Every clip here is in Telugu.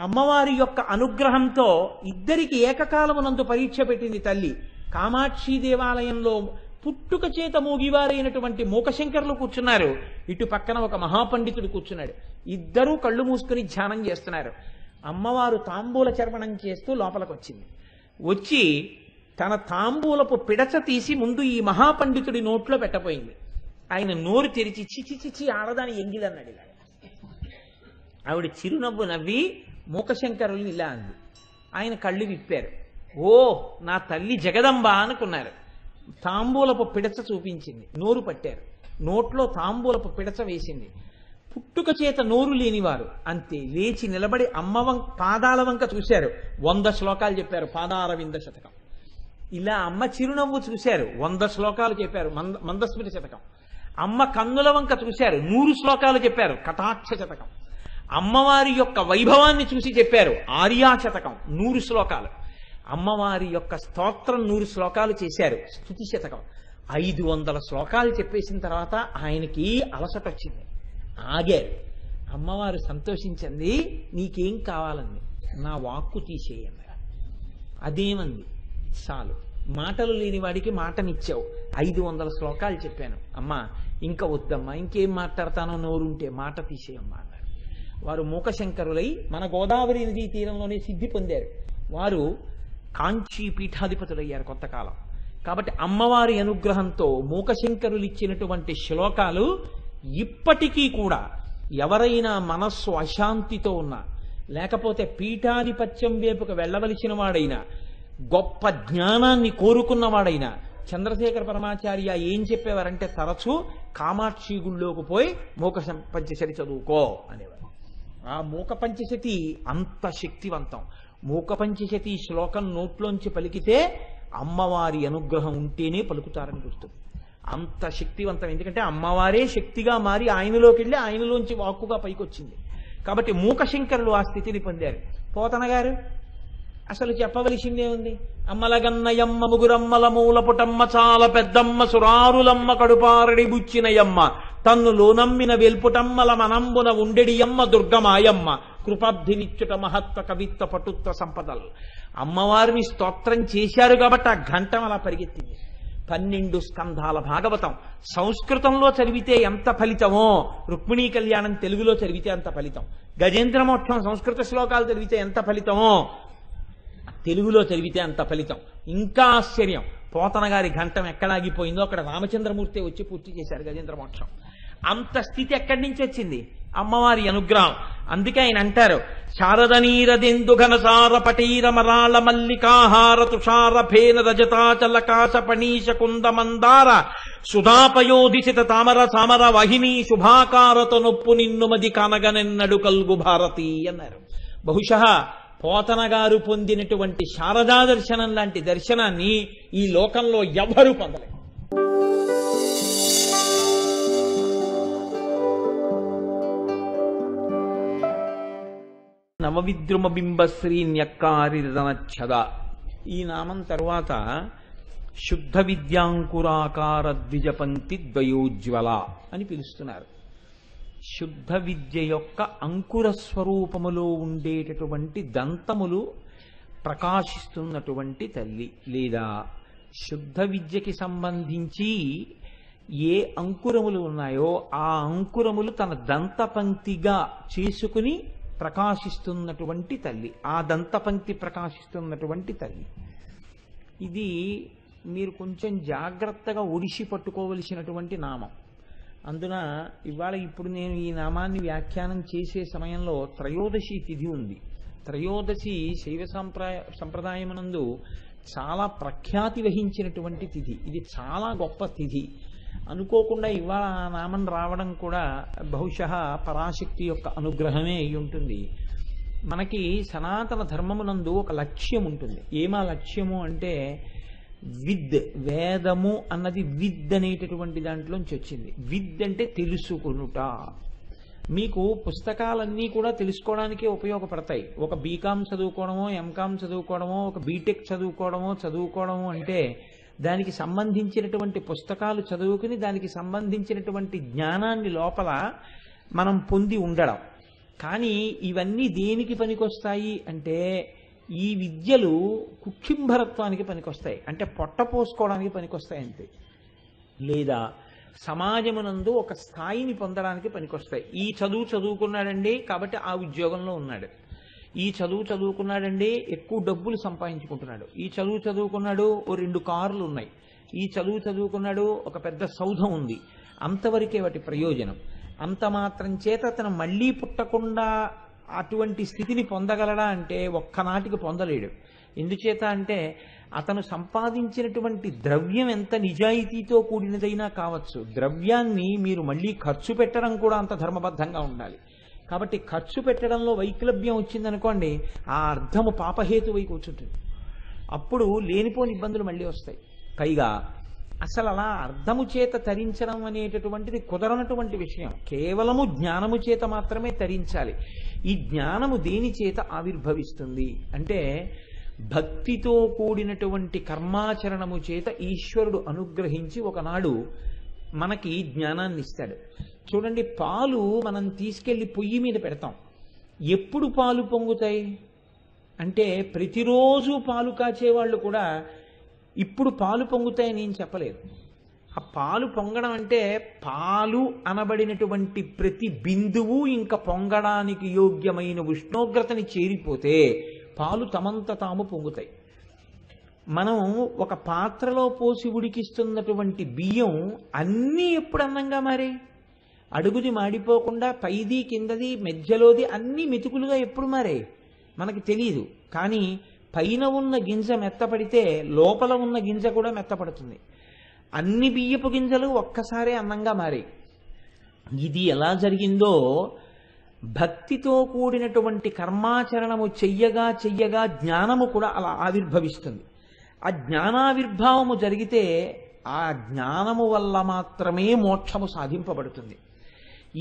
అమ్మవారి యొక్క అనుగ్రహంతో ఇద్దరికి ఏకకాలమునందు పరీక్ష పెట్టింది తల్లి. కామాక్షి దేవాలయంలో పుట్టుక చేత మూగివారైనటువంటి మూకశంకరులు కూర్చున్నారు, ఇటు పక్కన ఒక మహాపండితుడు కూర్చున్నాడు. ఇద్దరూ కళ్ళు మూసుకుని ధ్యానం చేస్తున్నారు. అమ్మవారు తాంబూల చర్వణం చేస్తూ లోపలికి వచ్చింది. వచ్చి తన తాంబూలపు పిడచ తీసి ముందు ఈ మహాపండితుడి నోట్లో పెట్టబోయింది. ఆయన నోరు తెరిచి చిచి చిచి ఆడదాని ఎంగిలన్నాడు. ఇలా ఆవిడ చిరునవ్వు నవ్వి మూకశంకరుల్ని ఇలా అంది. ఆయన కళ్ళు విప్పారు. ఓ నా తల్లి జగదంబ అనుకున్నారు. తాంబూలపు పిడచ చూపించింది, నోరు పట్టారు. నోట్లో తాంబూలపు పిడచ వేసింది. పుట్టుక చేత నోరు లేనివారు అంతే లేచి నిలబడి పాదాల వంక చూశారు. 100 శ్లోకాలు చెప్పారు, పాదారవింద శతకం. ఇలా అమ్మ చిరునవ్వు చూశారు, 100 శ్లోకాలు చెప్పారు, మందస్మృతి శతకం. అమ్మ కన్నుల వంక చూశారు, 100 శ్లోకాలు చెప్పారు, కటాక్ష శతకం. అమ్మవారి యొక్క వైభవాన్ని చూసి చెప్పారు, ఆర్యా శతకం 100 శ్లోకాలు. అమ్మవారి యొక్క స్తోత్రం 100 శ్లోకాలు చేశారు, స్తుతి శతకం. 500 శ్లోకాలు చెప్పేసిన తర్వాత ఆయనకి అలసట వచ్చింది, ఆగారు. అమ్మవారు సంతోషించింది, నీకేం కావాలండి, నా వాక్కు తీసేయండి. అదేమంది, చాలు, మాటలు లేని వాడికి మాటనిచ్చావు, 500 శ్లోకాలు చెప్పాను అమ్మా, ఇంకా వద్దమ్మా, ఇంకేం మాట్లాడతానో, నోరుంటే మాట తీసేయమ్మా అన్నారు. వారు మూకశంకరులై మన గోదావరి నదీ తీరంలోనే సిద్ధి పొందారు. వారు కాంచీ పీఠాధిపతులయ్యారు కొంతకాలం. కాబట్టి అమ్మవారి అనుగ్రహంతో మూకశంకరులు ఇచ్చినటువంటి శ్లోకాలు ఇప్పటికీ కూడా ఎవరైనా మనస్సు అశాంతితో ఉన్నా, లేకపోతే పీఠాధిపత్యం వైపుకు వెళ్ళవలసిన వాడైనా, గొప్ప జ్ఞానాన్ని కోరుకున్నవాడైనా, చంద్రశేఖర పరమాచార్య ఏం చెప్పేవారంటే తరచూ కామాక్షి గుళ్ళోకి పోయి మూక పంచశతి చదువుకో అనేవారు. ఆ మూక పంచశతి అంత శక్తివంతం. మూక పంచశతి శ్లోకం నోట్లోంచి పలికితే అమ్మవారి అనుగ్రహం ఉంటేనే పలుకుతారని గుర్తు. అంత శక్తివంతం. ఎందుకంటే అమ్మవారే శక్తిగా మారి ఆయనలోకి వెళ్ళి ఆయనలోంచి వాక్కుగా పైకొచ్చింది. కాబట్టి మూకశంకరులు ఆ స్థితిని పొందారు. పోతన గారు అసలు చెప్పవలసిందే ఉంది. అమ్మలగన్నయమ్మ ముగురమ్మల మూలపుటమ్మ చాలా పెద్దమ్మ సురారులమ్మ కడుపారడి బుచ్చినయమ్మ తన్ను లోనమ్మిన వెల్పుటమ్మల మనంబున ఉండెడియమ్మ దుర్గమాయమ్మ కృపాబ్ధినిచ్చుట మహత్వ కవిత్వ పటుత్వ సంపదలు. అమ్మవారిని స్తోత్రం చేశారు కాబట్టి ఆ ఘంటం అలా పరిగెత్తింది. 12 స్కంధాల భాగవతం సంస్కృతంలో చదివితే ఎంత ఫలితమో, రుక్మిణీ కళ్యాణం తెలుగులో చదివితే అంత ఫలితం. గజేంద్రమోక్షం సంస్కృత శ్లోకాలు చదివితే ఎంత ఫలితమో, తెలుగులో చదివితే అంత ఫలితం. ఇంకా ఆశ్చర్యం, పోతన గారి ఘంటం ఎక్కడాగిపోయిందో అక్కడ రామచంద్రమూర్తి వచ్చి పూర్తి చేశారు గజేంద్రమోక్షం. అంత స్థితి ఎక్కడి నుంచి వచ్చింది? అమ్మవారి అనుగ్రహం. అందుకే ఆయన అంటారు, శారదనీరదెందు ఘనసార పటీర మరాళ మల్లికాహార తుషార ఫేన రజతాచల కాశ పణీశ కుంద మందార సుధాపయోధిసిత తామర సామర వాహిని శుభాకారత నొప్పు నిన్ను మది కనగనెన్నడు కల్గు భారతి అన్నారు. బహుశః పోతన గారు పొందినటువంటి శారదా దర్శనం లాంటి దర్శనాన్ని ఈ లోకంలో ఎవ్వరూ పొందలేరు. నవవిద్రుమ బింబశ్రీ న్యక్కారిదనచ్చద ఈ నామం తరువాత శుద్ధ విద్యాంకురాకార ద్విజపంక్తి ద్వయోజ్వల అని పిలుస్తున్నారు. శుద్ధ విద్య యొక్క అంకుర స్వరూపములో ఉండేటటువంటి దంతములు ప్రకాశిస్తున్నటువంటి తల్లి, లేదా శుద్ధ విద్యకి సంబంధించి ఏ అంకురములు ఉన్నాయో ఆ అంకురములు తన దంతపంక్తిగా చేసుకుని ప్రకాశిస్తున్నటువంటి తల్లి, ఆ దంతపంక్తి ప్రకాశిస్తున్నటువంటి తల్లి. ఇది మీరు కొంచెం జాగ్రత్తగా ఒడిసి పట్టుకోవలసినటువంటి నామం. అందున ఇవాళ ఇప్పుడు నేను ఈ నామాన్ని వ్యాఖ్యానం చేసే సమయంలో త్రయోదశి తిథి ఉంది. త్రయోదశి శైవ సంప్రదాయమునందు చాలా ప్రఖ్యాతి వహించినటువంటి తిథి. ఇది చాలా గొప్ప తిథి. అనుకోకుండా ఇవాళ ఆ నామం రావడం కూడా బహుశః పరాశక్తి యొక్క అనుగ్రహమే అయి ఉంటుంది. మనకి సనాతన ధర్మమునందు ఒక లక్ష్యం ఉంటుంది. ఏమా లక్ష్యము అంటే విద్, వేదము అన్నది విద్ అనేటటువంటి దాంట్లోంచి వచ్చింది. విద్ అంటే తెలుసుకొనుట. మీకు పుస్తకాలన్నీ కూడా తెలుసుకోవడానికే ఉపయోగపడతాయి. ఒక బీకామ్ చదువుకోవడమో, ఎంకామ్ చదువుకోవడమో, ఒక బీటెక్ చదువుకోవడమో అంటే దానికి సంబంధించినటువంటి పుస్తకాలు చదువుకుని దానికి సంబంధించినటువంటి జ్ఞానాన్ని లోపల మనం పొంది ఉండడం. కానీ ఇవన్నీ దేనికి పనికొస్తాయి అంటే ఈ విద్యలు కుక్షింభరత్వానికి పనికొస్తాయి, అంటే పొట్ట పోసుకోవడానికి పనికొస్తాయి అంతే. లేదా సమాజమునందు ఒక స్థాయిని పొందడానికి పనికొస్తాయి. ఈ చదువు చదువుకున్నాడండి కాబట్టి ఆ ఉద్యోగంలో ఉన్నాడు, ఈ చదువు చదువుకున్నాడండి ఎక్కువ డబ్బులు సంపాదించుకుంటున్నాడు, ఈ చదువు చదువుకున్నాడు ఓ 2 కార్లు ఉన్నాయి, ఈ చదువు చదువుకున్నాడు ఒక పెద్ద సౌధం ఉంది, అంతవరకే వాటి ప్రయోజనం. అంత మాత్రం చేత అతను మళ్ళీ పుట్టకుండా అటువంటి స్థితిని పొందగలడా అంటే ఒక్కనాటికి పొందలేడు. ఎందుచేత అంటే అతను సంపాదించినటువంటి ద్రవ్యం ఎంత నిజాయితీతో కూడినదైనా కావచ్చు, ద్రవ్యాన్ని మీరు మళ్ళీ ఖర్చు పెట్టడం కూడా అంత ధర్మబద్ధంగా ఉండాలి. కాబట్టి ఖర్చు పెట్టడంలో వైక్లభ్యం వచ్చిందనుకోండి, ఆ అర్థము పాపహేతువై కూర్చుంటుంది, అప్పుడు లేనిపోని ఇబ్బందులు మళ్ళీ వస్తాయి. పైగా అసలు అలా అర్థము చేత తరించడం అనేటటువంటిది కుదరనటువంటి విషయం, కేవలము జ్ఞానము చేత మాత్రమే తరించాలి. ఈ జ్ఞానము దేని చేత ఆవిర్భవిస్తుంది అంటే భక్తితో కూడినటువంటి కర్మాచరణము చేత ఈశ్వరుడు అనుగ్రహించి ఒకనాడు మనకి జ్ఞానాన్ని ఇస్తాడు. చూడండి, పాలు మనం తీసుకెళ్లి పొయ్యి మీద పెడతాం, ఎప్పుడు పాలు పొంగుతాయి అంటే ప్రతిరోజు పాలు కాచేవాళ్ళు కూడా ఇప్పుడు పాలు పొంగుతాయని ఏం చెప్పలేదు. ఆ పాలు పొంగడం అంటే పాలు అనబడినటువంటి ప్రతి బిందువు ఇంకా పొంగడానికి యోగ్యమైన ఉష్ణోగ్రతని చేరిపోతే పాలు తమంత తాము పొంగుతాయి. మనం ఒక పాత్రలో పోసి ఉడికిస్తున్నటువంటి బియ్యం అన్నీ ఎప్పుడు అన్నంగా మారాయి? అడుగుది మాడిపోకుండా పైది కిందది మధ్యలోది అన్నీ మెతుకులుగా ఎప్పుడు మారాయి మనకి తెలియదు. కానీ పైన ఉన్న గింజ మెత్తపడితే లోపల ఉన్న గింజ కూడా మెత్తపడుతుంది. అన్ని బియ్యపు గింజలు ఒక్కసారే అన్నంగా మారాయి. ఇది ఎలా జరిగిందో భక్తితో కూడినటువంటి కర్మాచరణము చెయ్యగా చెయ్యగా జ్ఞానము కూడా అలా ఆవిర్భవిస్తుంది. ఆ జ్ఞానావిర్భావము జరిగితే ఆ జ్ఞానము వల్ల మాత్రమే మోక్షము సాధింపబడుతుంది.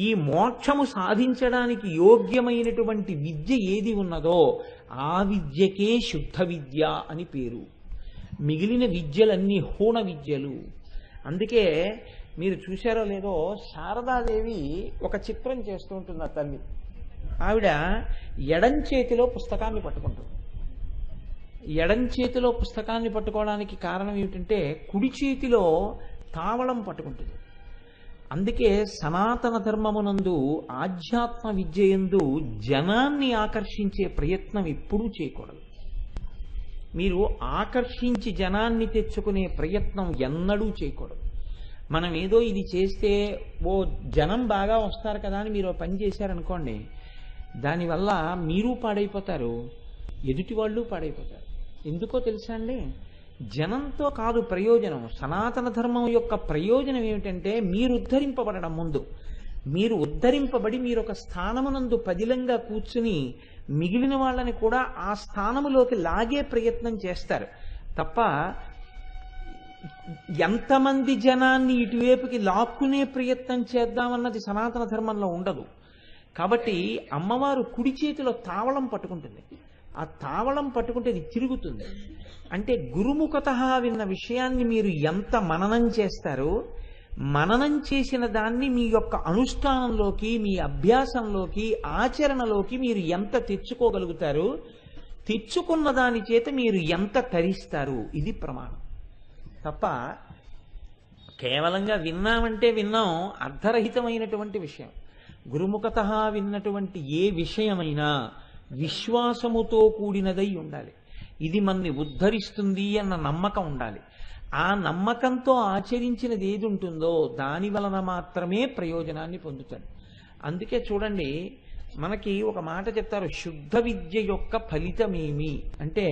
ఈ మోక్షము సాధించడానికి యోగ్యమైనటువంటి విద్య ఏది ఉన్నదో ఆ విద్యకే శుద్ధ విద్య అని పేరు. మిగిలిన విద్యలన్నీ హూణ విద్యలు. అందుకే మీరు చూశారో లేదో, శారదాదేవి ఒక చిత్రం చేస్తూ ఉంటుంది. ఆ తల్లి ఆవిడ ఎడం చేతిలో పుస్తకాన్ని పట్టుకుంటుంది. ఎడం చేతిలో పుస్తకాన్ని పట్టుకోవడానికి కారణం ఏమిటంటే కుడి చేతిలో తావళం పట్టుకుంటుంది. అందుకే సనాతన ధర్మమునందు ఆధ్యాత్మ విద్యయందు జనాన్ని ఆకర్షించే ప్రయత్నం ఎప్పుడూ చేయకూడదు. మీరు ఆకర్షించి జనాన్ని తెచ్చుకునే ప్రయత్నం ఎన్నడూ చేయకూడదు. మనం ఏదో ఇది చేస్తే ఓ జనం బాగా వస్తారు కదా అని మీరు పని చేశారనుకోండి, దానివల్ల మీరు పాడైపోతారు, ఎదుటి వాళ్ళు పాడైపోతారు. ఎందుకో తెలుసా అండి? జనంతో కాదు ప్రయోజనం. సనాతన ధర్మం యొక్క ప్రయోజనం ఏమిటంటే మీరు ఉద్ధరింపబడడం. ముందు మీరు ఉద్ధరింపబడి మీరు ఒక స్థానమునందు పదిలంగా కూర్చుని మిగిలిన వాళ్ళని కూడా ఆ స్థానములోకి లాగే ప్రయత్నం చేస్తారు తప్ప ఎంతమంది జనాన్ని ఇటువైపుకి లాక్కునే ప్రయత్నం చేద్దామన్నది సనాతన ధర్మంలో ఉండదు. కాబట్టి అమ్మవారు కుడి చేతిలో తావళం పట్టుకుంటుంది. ఆ తావళం పట్టుకుంటే ఇది తిరుగుతుంది. అంటే గురుముఖత విన్న విషయాన్ని మీరు ఎంత మననం చేస్తారో, మననం చేసిన దాన్ని మీ యొక్క అనుష్ఠానంలోకి, మీ అభ్యాసంలోకి, ఆచరణలోకి మీరు ఎంత తెచ్చుకోగలుగుతారు, తెచ్చుకున్న దాని చేత మీరు ఎంత తరిస్తారు, ఇది ప్రమాణం. తప్ప కేవలంగా విన్నామంటే విన్నాం అర్థరహితమైనటువంటి విషయం. గురుముఖత విన్నటువంటి ఏ విషయమైనా విశ్వాసముతో కూడినదై ఉండాలి. ఇది మనని ఉద్ధరిస్తుంది అన్న నమ్మకం ఉండాలి. ఆ నమ్మకంతో ఆచరించినది ఏది ఉంటుందో దాని వలన మాత్రమే ప్రయోజనాన్ని పొందుతాడు. అందుకే చూడండి, మనకి ఒక మాట చెప్తారు, శుద్ధ విద్య యొక్క ఫలితమేమి అంటే,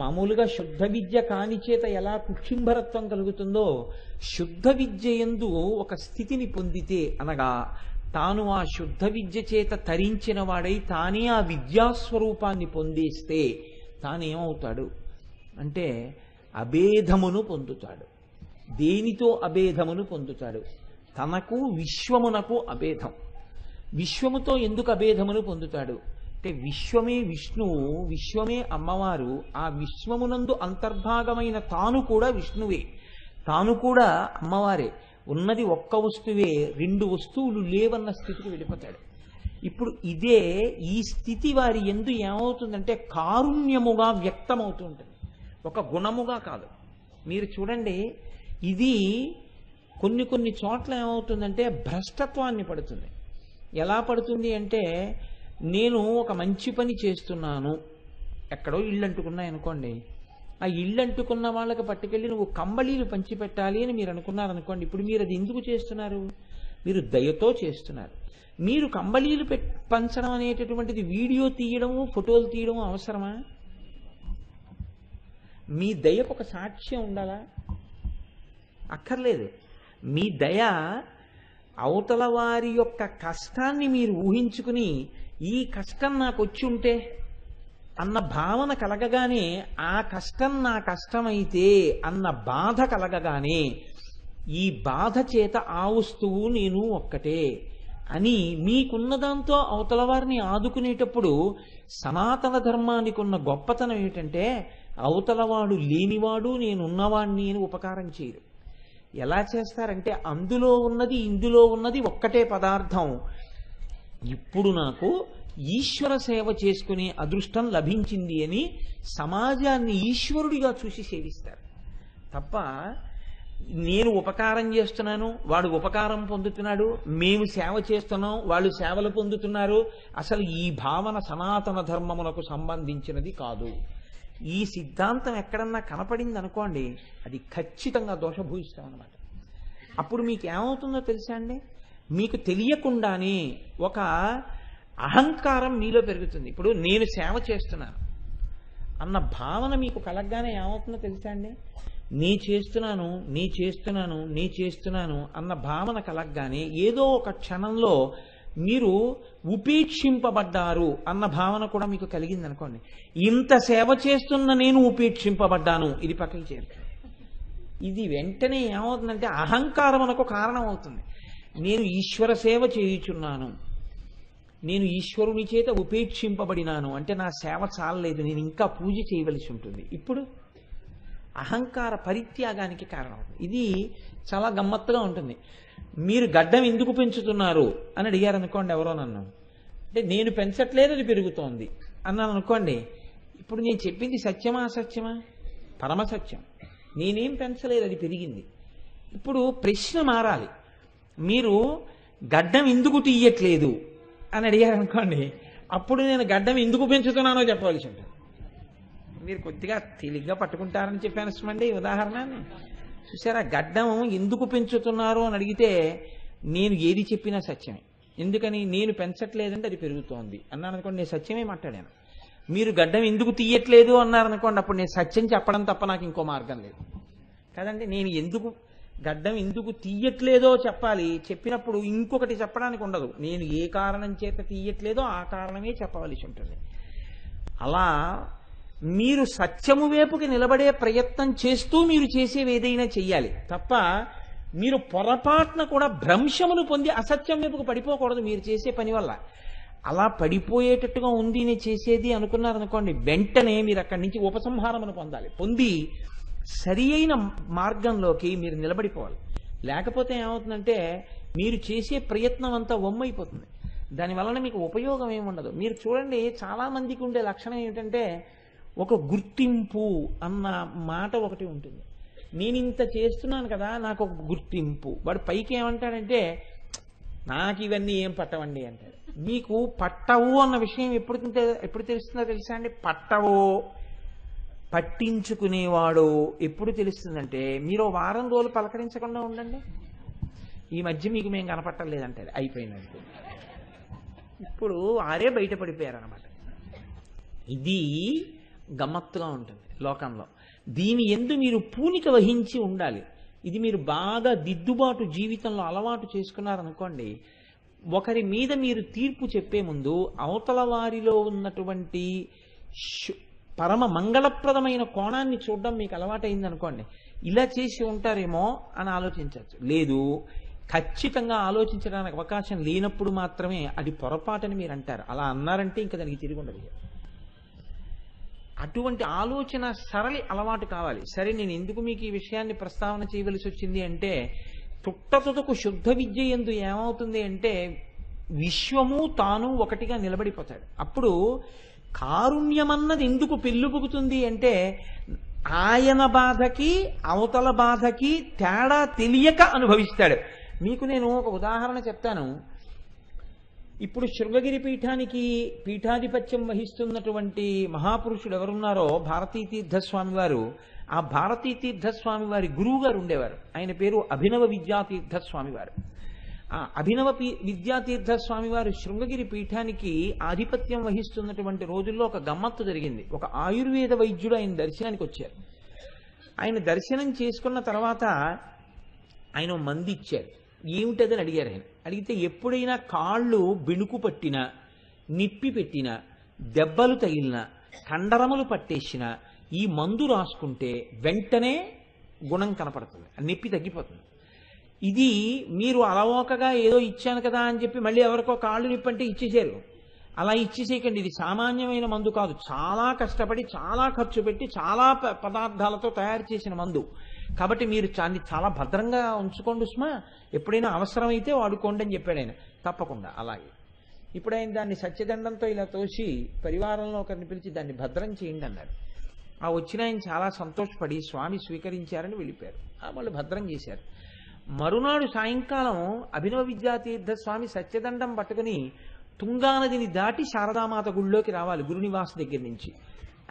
మామూలుగా శుద్ధ విద్య కాని చేత ఎలా కుక్షింభరత్వం కలుగుతుందో, శుద్ధ విద్య యందు ఒక స్థితిని పొందితే, అనగా తాను ఆ శుద్ధ విద్య చేత తరించిన వాడై తానే ఆ విద్యాస్వరూపాన్ని పొందేస్తే తానేమవుతాడు అంటే అభేదమును పొందుతాడు. దేనితో అభేదమును పొందుతాడు? తనకు విశ్వమునకు అభేదం. విశ్వముతో ఎందుకు అభేదమును పొందుతాడు అంటే విశ్వమే విష్ణువు, విశ్వమే అమ్మవారు. ఆ విశ్వమునందు అంతర్భాగమైన తాను కూడా విష్ణువే, తాను కూడా అమ్మవారే. ఉన్నది ఒక్క వస్తువే, రెండు వస్తువులు లేవన్న స్థితికి వెళ్ళిపోతాడు. ఇప్పుడు ఇదే ఈ స్థితి వారి యందు ఏమవుతుందంటే కారుణ్యముగా వ్యక్తమవుతూ ఉంటుంది, ఒక గుణముగా కాదు. మీరు చూడండి, ఇది కొన్ని కొన్ని చోట్ల ఏమవుతుందంటే భ్రష్టత్వాన్ని పడుతుంది. ఎలా పడుతుంది అంటే, నేను ఒక మంచి పని చేస్తున్నాను, ఎక్కడో ఇళ్ళు అంటుకున్నాయి అనుకోండి, ఆ ఇళ్ళు అంటుకున్న వాళ్ళకి పట్టుకెళ్ళి నువ్వు కంబళీలు పంచిపెట్టాలి అని మీరు అనుకున్నారనుకోండి. ఇప్పుడు మీరు అది ఎందుకు చేస్తున్నారు? మీరు దయతో చేస్తున్నారు. మీరు కంబళీలు పంచడం అనేటటువంటిది వీడియో తీయడము, ఫోటోలు తీయడము అవసరమా? మీ దయకు ఒక సాక్ష్యం ఉండాలా? అక్కర్లేదు. మీ దయ అవతల వారి యొక్క కష్టాన్ని మీరు ఊహించుకుని, ఈ కష్టం నాకు వచ్చి ఉంటే అన్న భావన కలగగానే, ఆ కష్టం నా కష్టమైతే అన్న బాధ కలగగానే, ఈ బాధ చేత ఆ వస్తువు నేను ఒక్కటే అని మీకున్న దాంతో అవతల వారిని ఆదుకునేటప్పుడు, సనాతన ధర్మానికి ఉన్న గొప్పతనం ఏమిటంటే, అవతలవాడు లేనివాడు నేనున్నవాణ్ణి అని ఉపకారం చేయరు. ఎలా చేస్తారంటే, అందులో ఉన్నది ఇందులో ఉన్నది ఒక్కటే పదార్థం, ఇప్పుడు నాకు ఈశ్వర సేవ చేసుకునే అదృష్టం లభించింది అని సమాజాన్ని ఈశ్వరుడిగా చూసి సేవిస్తారు తప్ప, నేను ఉపకారం చేస్తున్నాను, వాడు ఉపకారం పొందుతున్నాడు, మేము సేవ చేస్తున్నాం, వాళ్ళు సేవలు పొందుతున్నారు, అసలు ఈ భావన సనాతన ధర్మమునకు సంబంధించినది కాదు. ఈ సిద్ధాంతం ఎక్కడన్నా కనపడింది అనుకోండి, అది ఖచ్చితంగా దోషభూయిస్తాం అన్నమాట. అప్పుడు మీకు ఏమవుతుందో తెలుసా అండి, మీకు తెలియకుండానే ఒక అహంకారం మీలో పెరుగుతుంది. ఇప్పుడు నేను సేవ చేస్తున్నాను అన్న భావన మీకు కలగగానే ఏమవుతుందో తెలుసా అండి, నీ చేస్తున్నాను నీ చేస్తున్నాను నీ చేస్తున్నాను అన్న భావన కలగగానే ఏదో ఒక క్షణంలో మీరు ఉపేక్షింపబడ్డారు అన్న భావన కూడా మీకు కలిగింది అనుకోండి. ఇంత సేవ చేస్తున్న నేను ఉపేక్షింపబడ్డాను, ఇది పక్కకి చేరుతుంది. ఇది వెంటనే ఏమవుతుందంటే అహంకారమునకు కారణం అవుతుంది. నేను ఈశ్వర సేవ చేయుచున్నాను, నేను ఈశ్వరుని చేత ఉపేక్షింపబడినాను అంటే నా సేవ చాలలేదు, నేను ఇంకా పూజ చేయవలసి ఉంటుంది. ఇప్పుడు అహంకార పరిత్యాగానికి కారణం. ఇది చాలా గమ్మత్తుగా ఉంటుంది. మీరు గడ్డం ఎందుకు పెంచుతున్నారు అని అడిగారు అనుకోండి ఎవరో నన్ను, అంటే నేను పెంచట్లేదు అది పెరుగుతోంది అన్నాను అనుకోండి. ఇప్పుడు నేను చెప్పింది సత్యమా అసత్యమా? పరమసత్యం. నేనేం పెంచలేదు, అది పెరిగింది. ఇప్పుడు ప్రశ్న మారాలి. మీరు గడ్డం ఎందుకు తీయట్లేదు అని అడిగారు అనుకోండి, అప్పుడు నేను గడ్డం ఎందుకు పెంచుతున్నానో చెప్పవలసి ఉంటుంది. మీరు కొద్దిగా తేలిగ్గా పట్టుకుంటారని చెప్పాను సుమండి ఉదాహరణని. చూసారా, గడ్డం ఎందుకు పెంచుతున్నారు అని అడిగితే నేను ఏది చెప్పినా సత్యమే. ఎందుకని, నేను పెంచట్లేదంటే అది పెరుగుతోంది అన్నాను అనుకోండి, నేను సత్యమే మాట్లాడాను. మీరు గడ్డం ఎందుకు తీయట్లేదు అన్నారనుకోండి, అప్పుడు నేను సత్యం చెప్పడం తప్ప నాకు ఇంకో మార్గం లేదు కదండి. నేను గడ్డం ఎందుకు తీయట్లేదో చెప్పాలి, చెప్పినప్పుడు ఇంకొకటి చెప్పడానికి ఉండదు. నేను ఏ కారణం చేత తీయట్లేదో ఆ కారణమే చెప్పవలసి ఉంటుంది. అలా మీరు సత్యము వైపుకి నిలబడే ప్రయత్నం చేస్తూ మీరు చేసేవి ఏదైనా చెయ్యాలి తప్ప, మీరు పొరపాటున కూడా భ్రంశమును పొంది అసత్యం వైపుకు పడిపోకూడదు మీరు చేసే పని వల్ల. అలా పడిపోయేటట్టుగా ఉంది నేను చేసేది అనుకున్నారనుకోండి, వెంటనే మీరు అక్కడి నుంచి ఉపసంహారమును పొంది సరి అయిన మార్గంలోకి మీరు నిలబడిపోవాలి. లేకపోతే ఏమవుతుందంటే మీరు చేసే ప్రయత్నం అంతా వమ్మైపోతుంది. దానివలన మీకు ఉపయోగం ఏముండదు. మీరు చూడండి, చాలా మందికి ఉండే లక్షణం ఏమిటంటే, ఒక గుర్తింపు అన్న మాట ఒకటి ఉంటుంది. నేను ఇంత చేస్తున్నాను కదా, నాకు ఒక గుర్తింపు. వాడు పైకి ఏమంటాడంటే, నాకు ఇవన్నీ ఏం పట్టవండి అంటాడు. మీకు పట్టవు అన్న విషయం ఎప్పుడు తెలుస్తుందో తెలుసా అండి? పట్టవో పట్టించుకునేవాడు ఎప్పుడు తెలుస్తుందంటే, మీరు వారం రోజులు పలకరించకుండా ఉండండి, ఈ మధ్య మీకు మేము కనపట్టలేదంటే అయిపోయినట్టు. ఇప్పుడు వారే బయటపడిపోయారనమాట. ఇది గమ్మత్తుగా ఉంటుంది లోకంలో. దీని యందు మీరు పూనిక వహించి ఉండాలి. ఇది మీరు బాగా దిద్దుబాటు జీవితంలో అలవాటు చేసుకున్నారనుకోండి, ఒకరి మీద మీరు తీర్పు చెప్పే ముందు అవతల వారిలో ఉన్నటువంటి పరమ మంగళప్రదమైన కోణాన్ని చూడడం మీకు అలవాటైంది అనుకోండి, ఇలా చేసి ఉంటారేమో అని ఆలోచించవచ్చు. లేదు, ఖచ్చితంగా ఆలోచించడానికి అవకాశం లేనప్పుడు మాత్రమే అది పొరపాటని మీరు అంటారు. అలా అన్నారంటే ఇంకా దానికి తిరిగి ఉండదు. అటువంటి ఆలోచన సరళి అలవాటు కావాలి. సరే, నేను ఎందుకు మీకు ఈ విషయాన్ని ప్రస్తావన చేయవలసి వచ్చింది అంటే, తుట్టతుదకు శుద్ధ విద్య యందు ఏమవుతుంది అంటే, విశ్వము తాను ఒకటిగా నిలబడిపోతాడు. అప్పుడు కారుణ్యమన్నది ఎందుకు పెళ్ళుబుకుతుంది అంటే ఆయన బాధకి అవతల బాధకి తేడా తెలియక అనుభవిస్తాడు. మీకు నేను ఒక ఉదాహరణ చెప్తాను. ఇప్పుడు శృంగగిరి పీఠానికి పీఠాధిపత్యం వహిస్తున్నటువంటి మహాపురుషుడు ఎవరున్నారో భారతీ తీర్థస్వామి వారు, ఆ భారతీ తీర్థస్వామి వారి గురువు గారు ఉండేవారు. ఆయన పేరు అభినవ విద్యాతీర్థస్వామి వారు. ఆ అభినవ విద్యాతీర్థస్వామి వారు శృంగగిరి పీఠానికి ఆధిపత్యం వహిస్తున్నటువంటి రోజుల్లో ఒక గమ్మత్తు జరిగింది. ఒక ఆయుర్వేద వైద్యుడు ఆయన దర్శనానికి వచ్చారు. ఆయన దర్శనం చేసుకున్న తర్వాత ఆయన మంది ఇచ్చారు. ఏమిటదని అడిగారు. ఆయన అడిగితే ఎప్పుడైనా కాళ్ళు బెణుకు పట్టినా, నిప్పి పెట్టినా, దెబ్బలు తగిలినా, కండరములు పట్టేసినా ఈ మందు రాసుకుంటే వెంటనే గుణం కనపడుతుంది, నొప్పి తగ్గిపోతుంది. ఇది మీరు అలవోకగా ఏదో ఇచ్చాను కదా అని చెప్పి మళ్ళీ ఎవరికో కాళ్ళు నిప్పంటే ఇచ్చేసారు. అలా ఇచ్చేసేయకండి. ఇది సామాన్యమైన మందు కాదు. చాలా కష్టపడి, చాలా ఖర్చు పెట్టి, చాలా పదార్థాలతో తయారు చేసిన మందు. కాబట్టి మీరు చాలా భద్రంగా ఉంచుకోండి సుమా, ఎప్పుడైనా అవసరమైతే వాడుకోండి అని చెప్పాడు ఆయన. తప్పకుండా అలాగే. ఇప్పుడు ఆయన దాన్ని సత్యదండంతో ఇలా తోసి పరివారంలో ఒకరిని పిలిచి దాన్ని భద్రం చేయండి అన్నారు. ఆ వచ్చిన ఆయన చాలా సంతోషపడి స్వామి స్వీకరించారని వెళ్ళిపోయారు. వాళ్ళు భద్రం చేశారు. మరునాడు సాయంకాలం అభినవ విద్యాతీర్థ స్వామి సత్యదండం పట్టుకుని తుంగానదిని దాటి శారదామాత గుళ్ళోకి రావాలి గురునివాస్ దగ్గర నుంచి.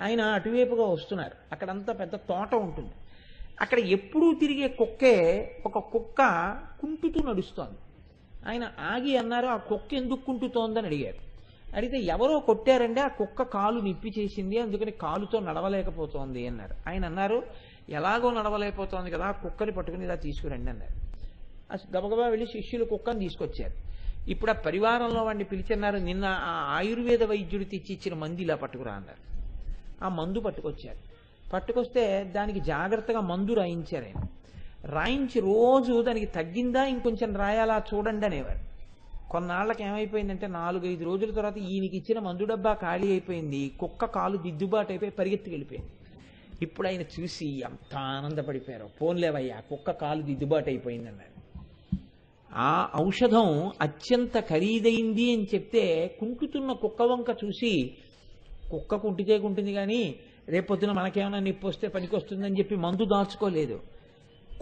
ఆయన అటువైపుగా వస్తున్నారు. అక్కడంతా పెద్ద తోట ఉంటుంది. అక్కడ ఎప్పుడూ తిరిగే కుక్కే ఒక కుక్క కుంటుతూ నడుస్తోంది. ఆయన ఆగి అన్నారు, ఆ కుక్క ఎందుకు కుంటుతోందని అడిగారు. అడిగితే ఎవరో కొట్టారండి, ఆ కుక్క కాలు నిప్పి చేసింది, అందుకని కాలుతో నడవలేకపోతోంది అన్నారు. ఆయన అన్నారు, ఎలాగో నడవలేకపోతోంది కదా, కుక్కని పట్టుకుని ఇలా తీసుకురండి అన్నారు. గబగబా వెళ్ళి శిష్యులు కుక్కని తీసుకొచ్చారు. ఇప్పుడు ఆ పరివారంలో వాడిని పిలిచన్నారు, నిన్న ఆ ఆయుర్వేద వైద్యుడు తెచ్చి ఇచ్చిన మందు ఇలా పట్టుకురా అన్నారు. ఆ మందు పట్టుకొచ్చారు. పట్టుకొస్తే దానికి జాగ్రత్తగా మందు రాయించారు. ఆయన రాయించి రోజు దానికి తగ్గిందా ఇంకొంచెం రాయాలా చూడండి అనేవారు. కొన్నాళ్ళకి ఏమైపోయిందంటే 4-5 రోజుల తర్వాత ఈయనకి ఇచ్చిన మందు డబ్బా ఖాళీ అయిపోయింది. కుక్క కాలు దిద్దుబాటు అయిపోయి పరిగెత్తి వెళ్ళిపోయింది. ఇప్పుడు ఆయన చూసి ఎంత ఆనందపడిపోయారు. పోన్లేవయ్యా, కుక్క కాలు దిద్దుబాటు అయిపోయింది అన్నారు. ఆ ఔషధం అత్యంత ఖరీదైంది అని చెప్తే కుంటుతున్న కుక్క వంక చూసి, కుక్క కుంటితే కుంటుంది కానీ రేపొద్దున మనకేమైనా నొప్పి వస్తే పనికొస్తుందని చెప్పి మందు దాచుకోలేదు.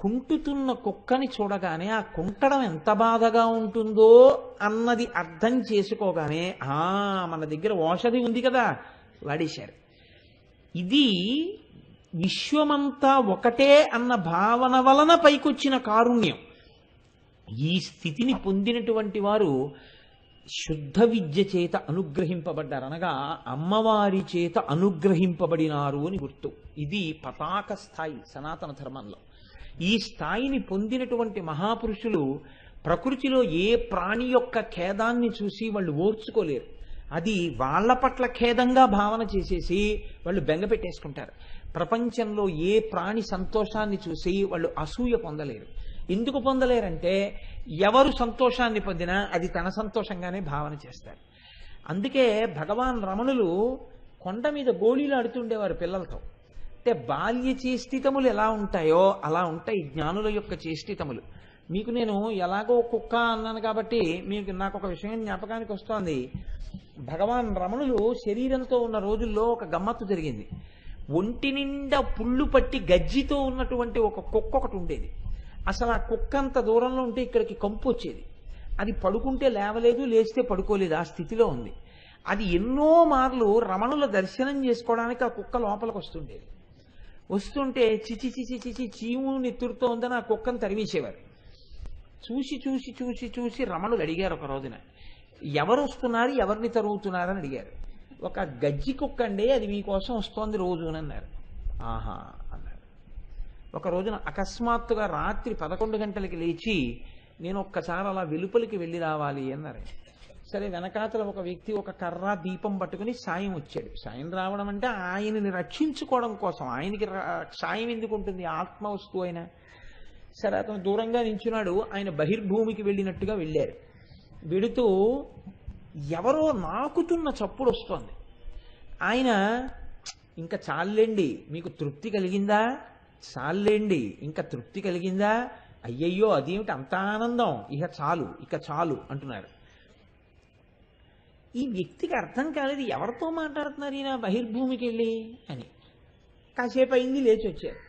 కుంటుతున్న కుక్కని చూడగానే ఆ కుంటడం ఎంత బాధగా ఉంటుందో అన్నది అర్థం చేసుకోగానే మన దగ్గర ఔషధి ఉంది కదా వాడేశారు. ఇది విశ్వమంతా ఒకటే అన్న భావన వలన పైకొచ్చిన కారుణ్యం. ఈ స్థితిని పొందినటువంటి వారు శుద్ధ విద్య చేత అనుగ్రహింపబడ్డారు, అనగా అమ్మవారి చేత అనుగ్రహింపబడినారు అని గుర్తు. ఇది పతాక స్థాయి సనాతన ధర్మంలో. ఈ స్థాయిని పొందినటువంటి మహాపురుషులు ప్రకృతిలో ఏ ప్రాణి యొక్క ఖేదాన్ని చూసి వాళ్ళు ఓర్చుకోలేరు. అది వాళ్ళ పట్ల ఖేదంగా భావన చేసేసి వాళ్ళు బెంగ పెట్టేసుకుంటారు. ప్రపంచంలో ఏ ప్రాణి సంతోషాన్ని చూసి వాళ్ళు అసూయ పొందలేరు. ఎందుకు పొందలేరంటే ఎవరు సంతోషాన్ని పొందినా అది తన సంతోషంగానే భావన చేస్తారు. అందుకే భగవాన్ రమణులు కొండ మీద గోళీలు ఆడుతుండేవారు పిల్లలతో. అంటే బాల్య చేష్టితములు ఎలా ఉంటాయో అలా ఉంటాయి జ్ఞానుల యొక్క చేష్టితములు. మీకు నేను ఎలాగో కుక్క అన్నాను కాబట్టి మీకు నాకు ఒక విషయం జ్ఞాపకానికి వస్తోంది. భగవాన్ రమణులు శరీరంతో ఉన్న రోజుల్లో ఒక గమ్మత్తు జరిగింది. ఒంటి నిండా పుళ్ళు పట్టి గజ్జితో ఉన్నటువంటి ఒక కుక్క ఒకటి ఉండేది. అసలు ఆ కుక్క అంత దూరంలో ఉంటే ఇక్కడికి కంపు వచ్చేది. అది పడుకుంటే లేవలేదు, లేస్తే పడుకోలేదు, ఆ స్థితిలో ఉంది. అది ఎన్నో మార్లు రమణుల దర్శనం చేసుకోవడానికి ఆ కుక్క లోపలికి వస్తుండేది. వస్తుంటే చిచి చిచి చిచి చీము నెత్తురుతో ఉందని ఆ కుక్కను తరివేసేవారు. చూసి చూసి చూసి చూసి రమణులు అడిగారు ఒక రోజున, ఎవరు వస్తున్నారు, ఎవరిని తరుగుతున్నారని అడిగారు. ఒక గజ్జి కుక్క అండి, అది మీకోసం వస్తోంది రోజునన్నారు. ఆహా అన్నారు. ఒక రోజున అకస్మాత్తుగా రాత్రి 11 గంటలకి లేచి నేను ఒక్కసారి అలా వెలుపలికి వెళ్ళి రావాలి అన్నారు. సరే, వెనకాతల ఒక వ్యక్తి ఒక కర్ర దీపం పట్టుకుని సాయం వచ్చాడు. సాయం రావడం అంటే ఆయనని రక్షించుకోవడం కోసం. ఆయనకి సాయం ఎందుకు ఉంటుంది, ఆత్మ వస్తువు అయినా. సరే, అతను దూరంగా నించున్నాడు. ఆయన బహిర్భూమికి వెళ్ళినట్టుగా వెళ్ళారు. వెడుతూ ఎవరో నాకుతున్న చప్పుడు వస్తోంది. ఆయన ఇంకా చాలండి, మీకు తృప్తి కలిగిందా, చాలండి ఇంకా తృప్తి కలిగిందా, అయ్యయ్యో అదేమిటి అంత ఆనందం, ఇక చాలు అంటున్నారు. ఈ వ్యక్తికి అర్థం కాలేదు, ఎవరితో మాట్లాడుతున్నారు ఈయన బహిర్భూమికి వెళ్ళి అని. కాసేపు అయింది, లేచి వచ్చారు.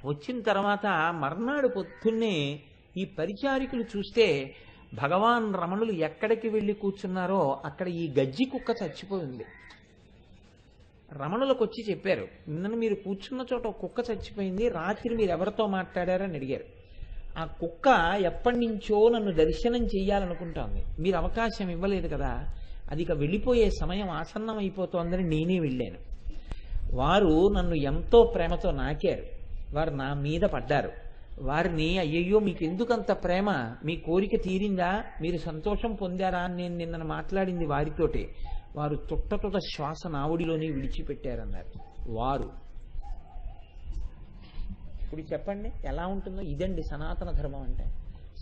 వచ్చిన తర్వాత మర్నాడు పొద్దున్నే ఈ పరిచారికులు చూస్తే భగవాన్ రమణులు ఎక్కడికి వెళ్ళి కూర్చున్నారో అక్కడ ఈ గజ్జి కుక్క చచ్చిపోయింది. రమణులకు వచ్చి చెప్పారు, నిన్న మీరు కూర్చున్న చోట ఒక కుక్క చచ్చిపోయింది, రాత్రి మీరు ఎవరితో మాట్లాడారని అడిగారు. ఆ కుక్క ఎప్పటి నుంచో నన్ను దర్శనం చెయ్యాలనుకుంటోంది, మీరు అవకాశం ఇవ్వలేదు కదా, అది ఇక వెళ్ళిపోయే సమయం ఆసన్నం అయిపోతోందని నేనే వెళ్ళాను. వారు నన్ను ఎంతో ప్రేమతో నాకారు, వారు నా మీద పడ్డారు. వారిని అయ్యయ్యో మీకు ఎందుకంత ప్రేమ, మీ కోరిక తీరిందా, మీరు సంతోషం పొందారా అని నేను నిన్న మాట్లాడింది వారితోటి. వారు తుట్ట శ్వాస నావుడిలోనే విడిచిపెట్టారన్నారు. వారు ఇప్పుడు చెప్పండి ఎలా ఉంటుందో. ఇదండి సనాతన ధర్మం అంటే.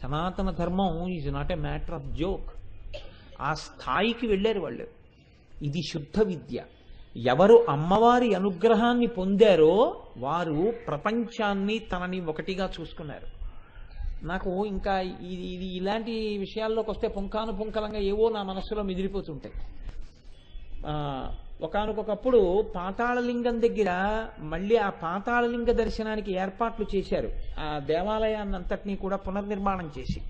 సనాతన ధర్మం is not a matter of joke. ఆ స్థాయికి వెళ్ళారు వాళ్ళు. ఇది శుద్ధ విద్య. ఎవరు అమ్మవారి అనుగ్రహాన్ని పొందారో వారు ప్రపంచాన్ని తనని ఒకటిగా చూసుకున్నారు. నాకు ఇంకా ఇది ఇలాంటి విషయాల్లోకి వస్తే పుంఖానుపుంఖలంగా ఏవో నా మనస్సులో మిదిలిపోతుంటాయి. ఒకానొకప్పుడు పాతాళలింగం దగ్గర మళ్ళీ ఆ పాతాళలింగ దర్శనానికి ఏర్పాట్లు చేశారు. ఆ దేవాలయాన్ని అంతటినీ కూడా పునర్నిర్మాణం చేసి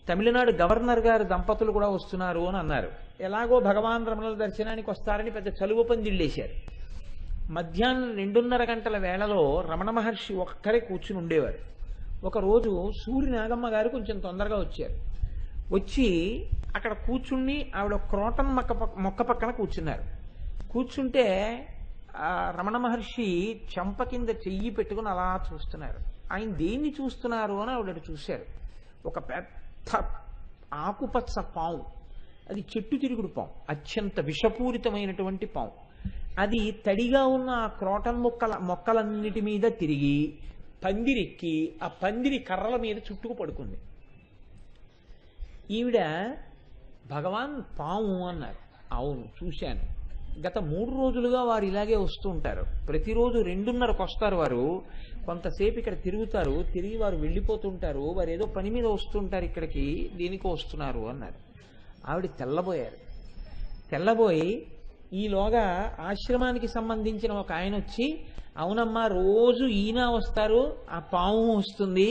తమిళనాడు గవర్నర్ గారు దంపతులు కూడా వస్తున్నారు అని అన్నారు. ఎలాగో భగవాన్ రమణుల దర్శనానికి వస్తారని పెద్ద చలువ పందిళ్ళేశారు. మధ్యాహ్నం 2:30 గంటల వేళలో రమణ మహర్షి ఒక్కరే కూర్చుని ఉండేవారు. ఒకరోజు సూర్య నాగమ్మ గారు కొంచెం తొందరగా వచ్చారు. వచ్చి అక్కడ కూర్చుని ఆవిడ క్రోటన్ మొక్క పక్కన కూర్చున్నారు. కూర్చుంటే రమణ మహర్షి చెంప కింద చెయ్యి పెట్టుకుని అలా చూస్తున్నారు. ఆయన దేన్ని చూస్తున్నారు అని ఆవిడ చూశారు. ఒక పెద్ద ఆకుపచ్చ పాము, అది చెట్టు తిరుగుడు పాము, అత్యంత విషపూరితమైనటువంటి పాము. అది తడిగా ఉన్న ఆ క్రోటన్ మొక్కలన్నిటి మీద తిరిగి పందిరెక్కి ఆ పందిరి కర్రల మీద చుట్టుకు పడుకుంది. ఈవిడ భగవాన్ పాము అన్నారు. అవును చూశాను, గత 3 రోజులుగా వారు ఇలాగే వస్తూ ఉంటారు. ప్రతిరోజు 2:30కు వస్తారు వారు, కొంతసేపు ఇక్కడ తిరుగుతారు, తిరిగి వారు వెళ్ళిపోతుంటారు, వారు ఏదో పని మీద వస్తుంటారు, ఇక్కడికి దేనికో వస్తున్నారు అన్నారు. ఆవిడ తెల్లబోయారు. తెల్లబోయి ఈలోగా ఆశ్రమానికి సంబంధించిన ఒక ఆయన వచ్చి, అవునమ్మా రోజు ఈయన వస్తారు, ఆ పాము వస్తుంది,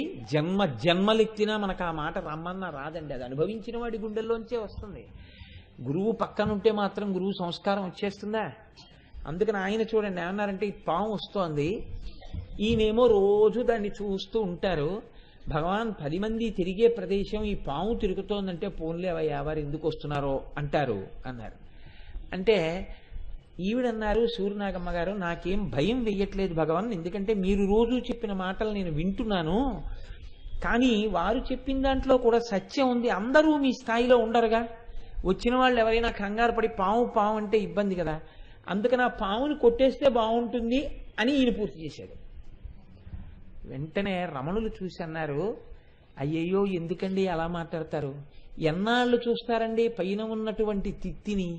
జన్మలెత్తినా మనకు ఆ మాట రమ్మన్నా రాదండి, అది అనుభవించిన వాడి గుండెల్లోంచే వస్తుంది. గురువు పక్కనుంటే మాత్రం గురువు సంస్కారం వచ్చేస్తుందా? అందుకని ఆయన చూడండి ఏమన్నారంటే, ఈ పాము వస్తోంది, ఈయనేమో రోజు దాన్ని చూస్తూ ఉంటారు, భగవాన్ 10 మంది తిరిగే ప్రదేశం ఈ పాము తిరుగుతోందంటే పోన్లే అవయ్యా వారు ఎందుకు వస్తున్నారో అంటారు అన్నారు. అంటే ఈవిడన్నారు సూర్యనాగమ్మ గారు, నాకేం భయం వెయ్యట్లేదు భగవాన్, ఎందుకంటే మీరు రోజు చెప్పిన మాటలు నేను వింటున్నాను, కానీ వారు చెప్పిన దాంట్లో కూడా సత్యం ఉంది, అందరూ మీ స్థాయిలో ఉండరుగా, వచ్చిన వాళ్ళు ఎవరైనా కంగారు పడి పాము పాము అంటే ఇబ్బంది కదా, అందుకని ఆ పాముని కొట్టేస్తే బాగుంటుంది అని ఈయన పూర్తి చేశాడు. వెంటనే రమణులు చూసి అన్నారు, అయ్యయ్యో ఎందుకండి అలా మాట్లాడతారు, ఎన్నాళ్ళు చూస్తారండి పైన ఉన్నటువంటి తిత్తిని,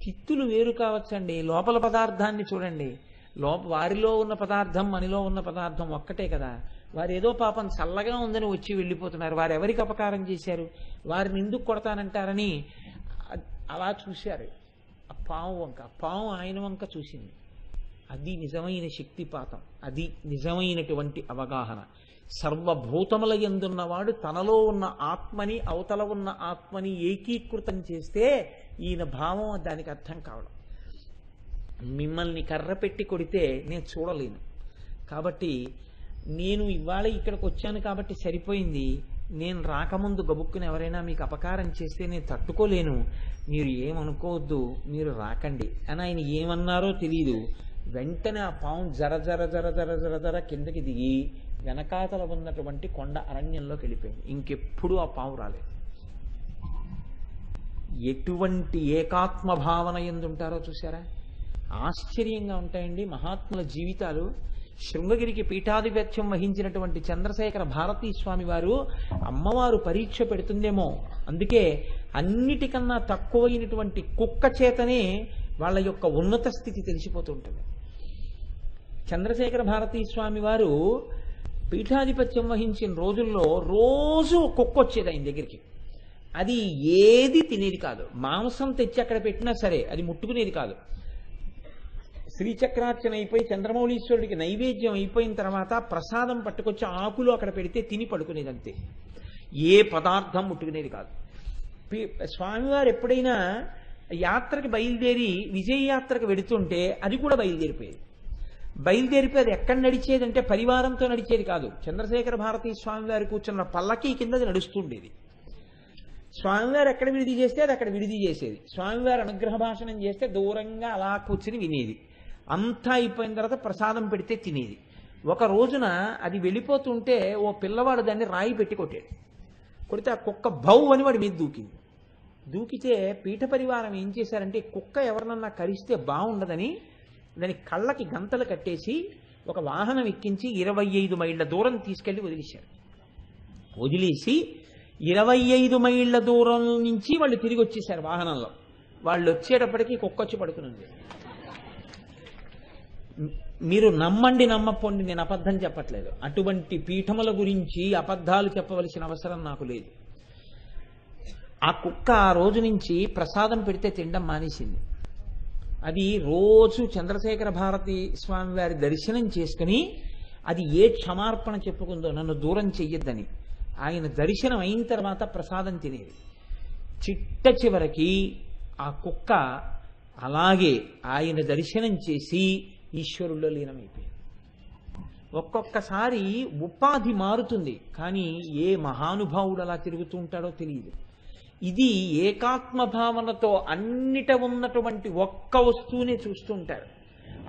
తిత్తులు వేరు కావచ్చండి, లోపల పదార్థాన్ని చూడండి, వారిలో ఉన్న పదార్థం మనలో ఉన్న పదార్థం ఒక్కటే కదా, వారు ఏదో పాపం చల్లగా ఉందని వచ్చి వెళ్ళిపోతున్నారు, వారు ఎవరికి అపకారం చేశారు, వారిని ఎందుకు కొడతానంటారని అలా చూశారు. ఆ పాము వంక, పాము ఆయన వంక చూసింది. అది నిజమైన శక్తిపాతం, అది నిజమైనటువంటి అవగాహన. సర్వభూతముల యందున్నవాడు తనలో ఉన్న ఆత్మని అవతల ఉన్న ఆత్మని ఏకీకృతం చేస్తే ఈయన భావం దానికి అర్థం కావడం. మిమ్మల్ని కర్ర పెట్టి కొడితే నేను చూడలేను, కాబట్టి నేను ఇవాళ ఇక్కడికి వచ్చాను కాబట్టి సరిపోయింది, నేను రాకముందు గబుక్కుని ఎవరైనా మీకు అపకారం చేస్తే నేను తట్టుకోలేను, మీరు ఏమనుకోవద్దు, మీరు రాకండి అని ఆయన ఏమన్నారో తెలియదు. వెంటనే ఆ పాము జర జర జర జర జర జర కిందకి దిగి వెనకాతల ఉన్నటువంటి కొండ అరణ్యంలోకి వెళ్ళిపోయింది. ఇంకెప్పుడు ఆ పాము రాలేదు. ఎటువంటి ఏకాత్మ భావన ఎందుంటారో చూసారా, ఆశ్చర్యంగా ఉంటాయండి మహాత్ముల జీవితాలు. శృంగగిరికి పీఠాధిపత్యం వహించినటువంటి చంద్రశేఖర భారతీ స్వామి వారు అమ్మవారు పరీక్ష పెడుతుందేమో, అందుకే అన్నిటికన్నా తక్కువైనటువంటి కుక్క చేతనే వాళ్ళ యొక్క ఉన్నత స్థితి తెలిసిపోతుంటుంది. చంద్రశేఖర భారతీ స్వామి వారు పీఠాధిపత్యం వహించిన రోజుల్లో రోజు కుక్క వచ్చేది ఆయన దగ్గరికి. అది ఏది తినేది కాదు. మాంసం తెచ్చి అక్కడ పెట్టినా సరే అది ముట్టుకునేది కాదు. శ్రీచక్రార్చన అయిపోయి చంద్రమౌళీశ్వరుడికి నైవేద్యం అయిపోయిన తర్వాత ప్రసాదం పట్టుకొచ్చి ఆకులు అక్కడ పెడితే తిని పడుకునేది అంతే. ఏ పదార్థం ముట్టుకునేది కాదు. స్వామివారు ఎప్పుడైనా యాత్రకి బయలుదేరి విజయ యాత్రకు వెడుతుంటే అది కూడా బయలుదేరిపోయేది. బయలుదేరిపోయి అది ఎక్కడ నడిచేదంటే పరివారంతో నడిచేది కాదు. చంద్రశేఖర భారతీ స్వామివారు కూర్చున్న పల్లకి కింద అది నడుస్తుండేది. స్వామివారు ఎక్కడ విడిది చేస్తే అది అక్కడ విడిది చేసేది. స్వామివారు అనుగ్రహ భాషణం చేస్తే దూరంగా అలా కూర్చుని వినేది. అంతా అయిపోయిన తర్వాత ప్రసాదం పెడితే తినేది. ఒక రోజున అది వెళ్ళిపోతుంటే ఓ పిల్లవాడు దాన్ని రాయి పెట్టి కొట్టాడు. కొడితే ఆ కుక్క భౌ అని వాడి మీద దూకింది. దూకితే పీఠ పరివారం ఏం చేశారంటే కుక్క ఎవరినన్నా కరిస్తే బాగుండదని దాని కళ్ళకి గంతలు కట్టేసి ఒక వాహనం ఎక్కించి 25 మైళ్ళ దూరం తీసుకెళ్లి వదిలేశారు. వదిలేసి 25 మైళ్ళ దూరం నుంచి వాళ్ళు తిరిగి వచ్చేసారు వాహనంలో. వాళ్ళు వచ్చేటప్పటికి కుక్క వచ్చి పడుకునింది. మీరు నమ్మండి నమ్మపోండి, నేను అబద్ధం చెప్పట్లేదు. అటువంటి పీఠముల గురించి అబద్ధాలు చెప్పవలసిన అవసరం నాకు లేదు. ఆ కుక్క ఆ రోజు నుంచి ప్రసాదం పెడితే తినడం మానేసింది. అది రోజు చంద్రశేఖర భారతి స్వామి వారి దర్శనం చేసుకుని అది ఏ క్షమార్పణ చెప్పుకుందో నన్ను దూరం చెయ్యొద్దని ఆయన దర్శనం అయిన తర్వాత ప్రసాదం తినేది. చిట్ట చివరికి ఆ కుక్క అలాగే ఆయన దర్శనం చేసి ఈశ్వరుల్లో లీనమైపోయింది. ఒక్కొక్కసారి ఉపాధి మారుతుంది, కానీ ఏ మహానుభావుడు అలా తిరుగుతూ ఉంటాడో తెలియదు. ఇది ఏకాత్మ భావనతో అన్నిట ఉన్నటువంటి ఒక్క వస్తువునే చూస్తూ ఉంటారు.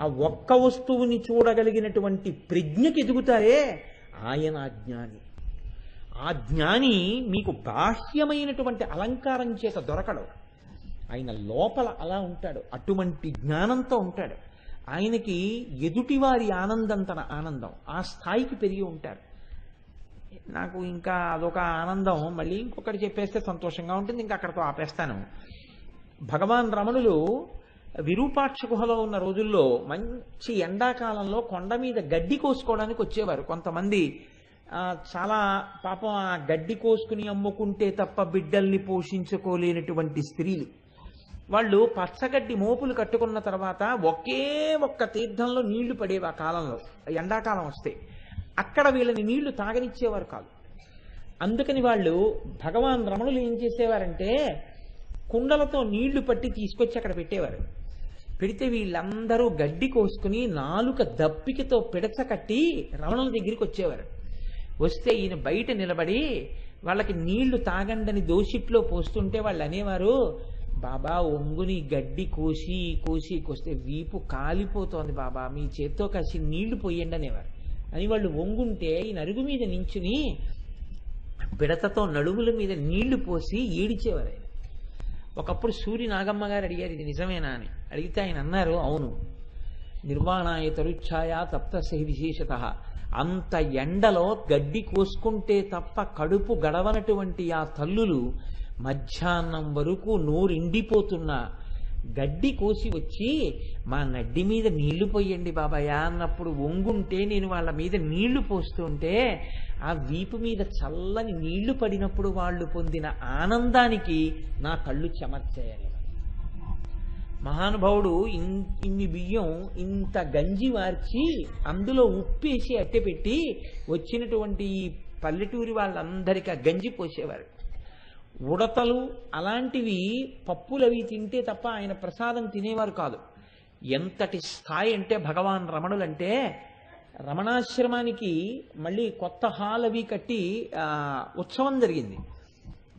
ఆ ఒక్క వస్తువుని చూడగలిగినటువంటి ప్రజ్ఞకి ఎదుగుతారే ఆయన జ్ఞాని. ఆ జ్ఞాని మీకు బాహ్యమైనటువంటి అలంకారం చేత దొరకడు. ఆయన లోపల అలా ఉంటాడు, అటువంటి జ్ఞానంతో ఉంటాడు. ఆయనకి ఎదుటివారి ఆనందం తన ఆనందం, ఆ స్థాయికి పెరిగి ఉంటారు. నాకు ఇంకా అదొక ఆనందం, మళ్ళీ ఇంకొకటి చెప్పేస్తే సంతోషంగా ఉంటుంది, ఇంకా అక్కడితో ఆపేస్తాను. భగవాన్ రమణులు విరూపాక్ష గుహలో ఉన్న రోజుల్లో మంచి ఎండాకాలంలో కొండ మీద గడ్డి కోసుకోవడానికి వచ్చేవారు. కొంతమంది చాలా పాపం ఆ గడ్డి కోసుకుని అమ్ముకుంటే తప్ప బిడ్డల్ని పోషించుకోలేనటువంటి స్త్రీలు, వాళ్ళు పచ్చగడ్డి మోపులు కట్టుకున్న తర్వాత ఒకే ఒక్క తీర్థంలో నీళ్లు పడేవి. ఆ కాలంలో ఎండాకాలం వస్తే అక్కడ వీళ్ళని నీళ్లు తాగనిచ్చేవారు కాదు. అందుకని వాళ్ళు భగవాన్ రమణులు ఏం చేసేవారంటే కుండలతో నీళ్లు పట్టి తీసుకొచ్చి అక్కడ పెట్టేవారు. పెడితే వీళ్ళందరూ గడ్డి కోసుకుని నాలుక దప్పికతో పిడచ కట్టి రమణుల దగ్గరికి వచ్చేవారు. వస్తే ఈయన బయట నిలబడి వాళ్ళకి నీళ్లు తాగండని దోషిట్లో పోస్తుంటే వాళ్ళు అనేవారు, బాబా ఒంగుని గడ్డి కోస్తే వీపు కాలిపోతోంది బాబా, మీ చేత్తో కాసి నీళ్లు పోయండి అనేవారు. అని వాళ్ళు ఒంగుంటే ఈ నరుగు మీద నించుని పిడతతో నడుముల మీద నీళ్లు పోసి ఏడిచేవారు ఆయన. ఒకప్పుడు సూరి నాగమ్మ గారు అడిగారు, ఇది నిజమేనా అని. అడిగితే ఆయన అన్నారు, అవును, నిర్వాణాయ తరుచ్ఛాయ తప్తస్య విశేషత. అంత ఎండలో గడ్డి కోసుకుంటే తప్ప కడుపు గడవనటువంటి ఆ తల్లులు మధ్యాహ్నం వరకు నోరిండిపోతున్నా గడ్డి కోసి వచ్చి మా నడ్డి మీద నీళ్లు పోయండి బాబాయ్ అన్నప్పుడు ఒంగుంటే నేను వాళ్ళ మీద నీళ్లు పోస్తుంటే ఆ వీపు మీద చల్లని నీళ్లు పడినప్పుడు వాళ్ళు పొందిన ఆనందానికి నా కళ్ళు చెమర్చాయని. మహానుభావుడు ఇన్ని బియ్యం ఇంత గంజి వార్చి అందులో ఉప్పేసి అట్టెపెట్టి వచ్చినటువంటి ఈ పల్లెటూరి వాళ్ళందరికీ ఆ గంజి పోసేవారు. ఉడతలు అలాంటివి పప్పులవి తింటే తప్ప ఆయన ప్రసాదం తినేవారు కాదు. ఎంతటి స్థాయి అంటే భగవాన్ రమణులంటే రమణాశ్రమానికి మళ్ళీ కొత్త హాల్ అవి కట్టి ఉత్సవం జరిగింది.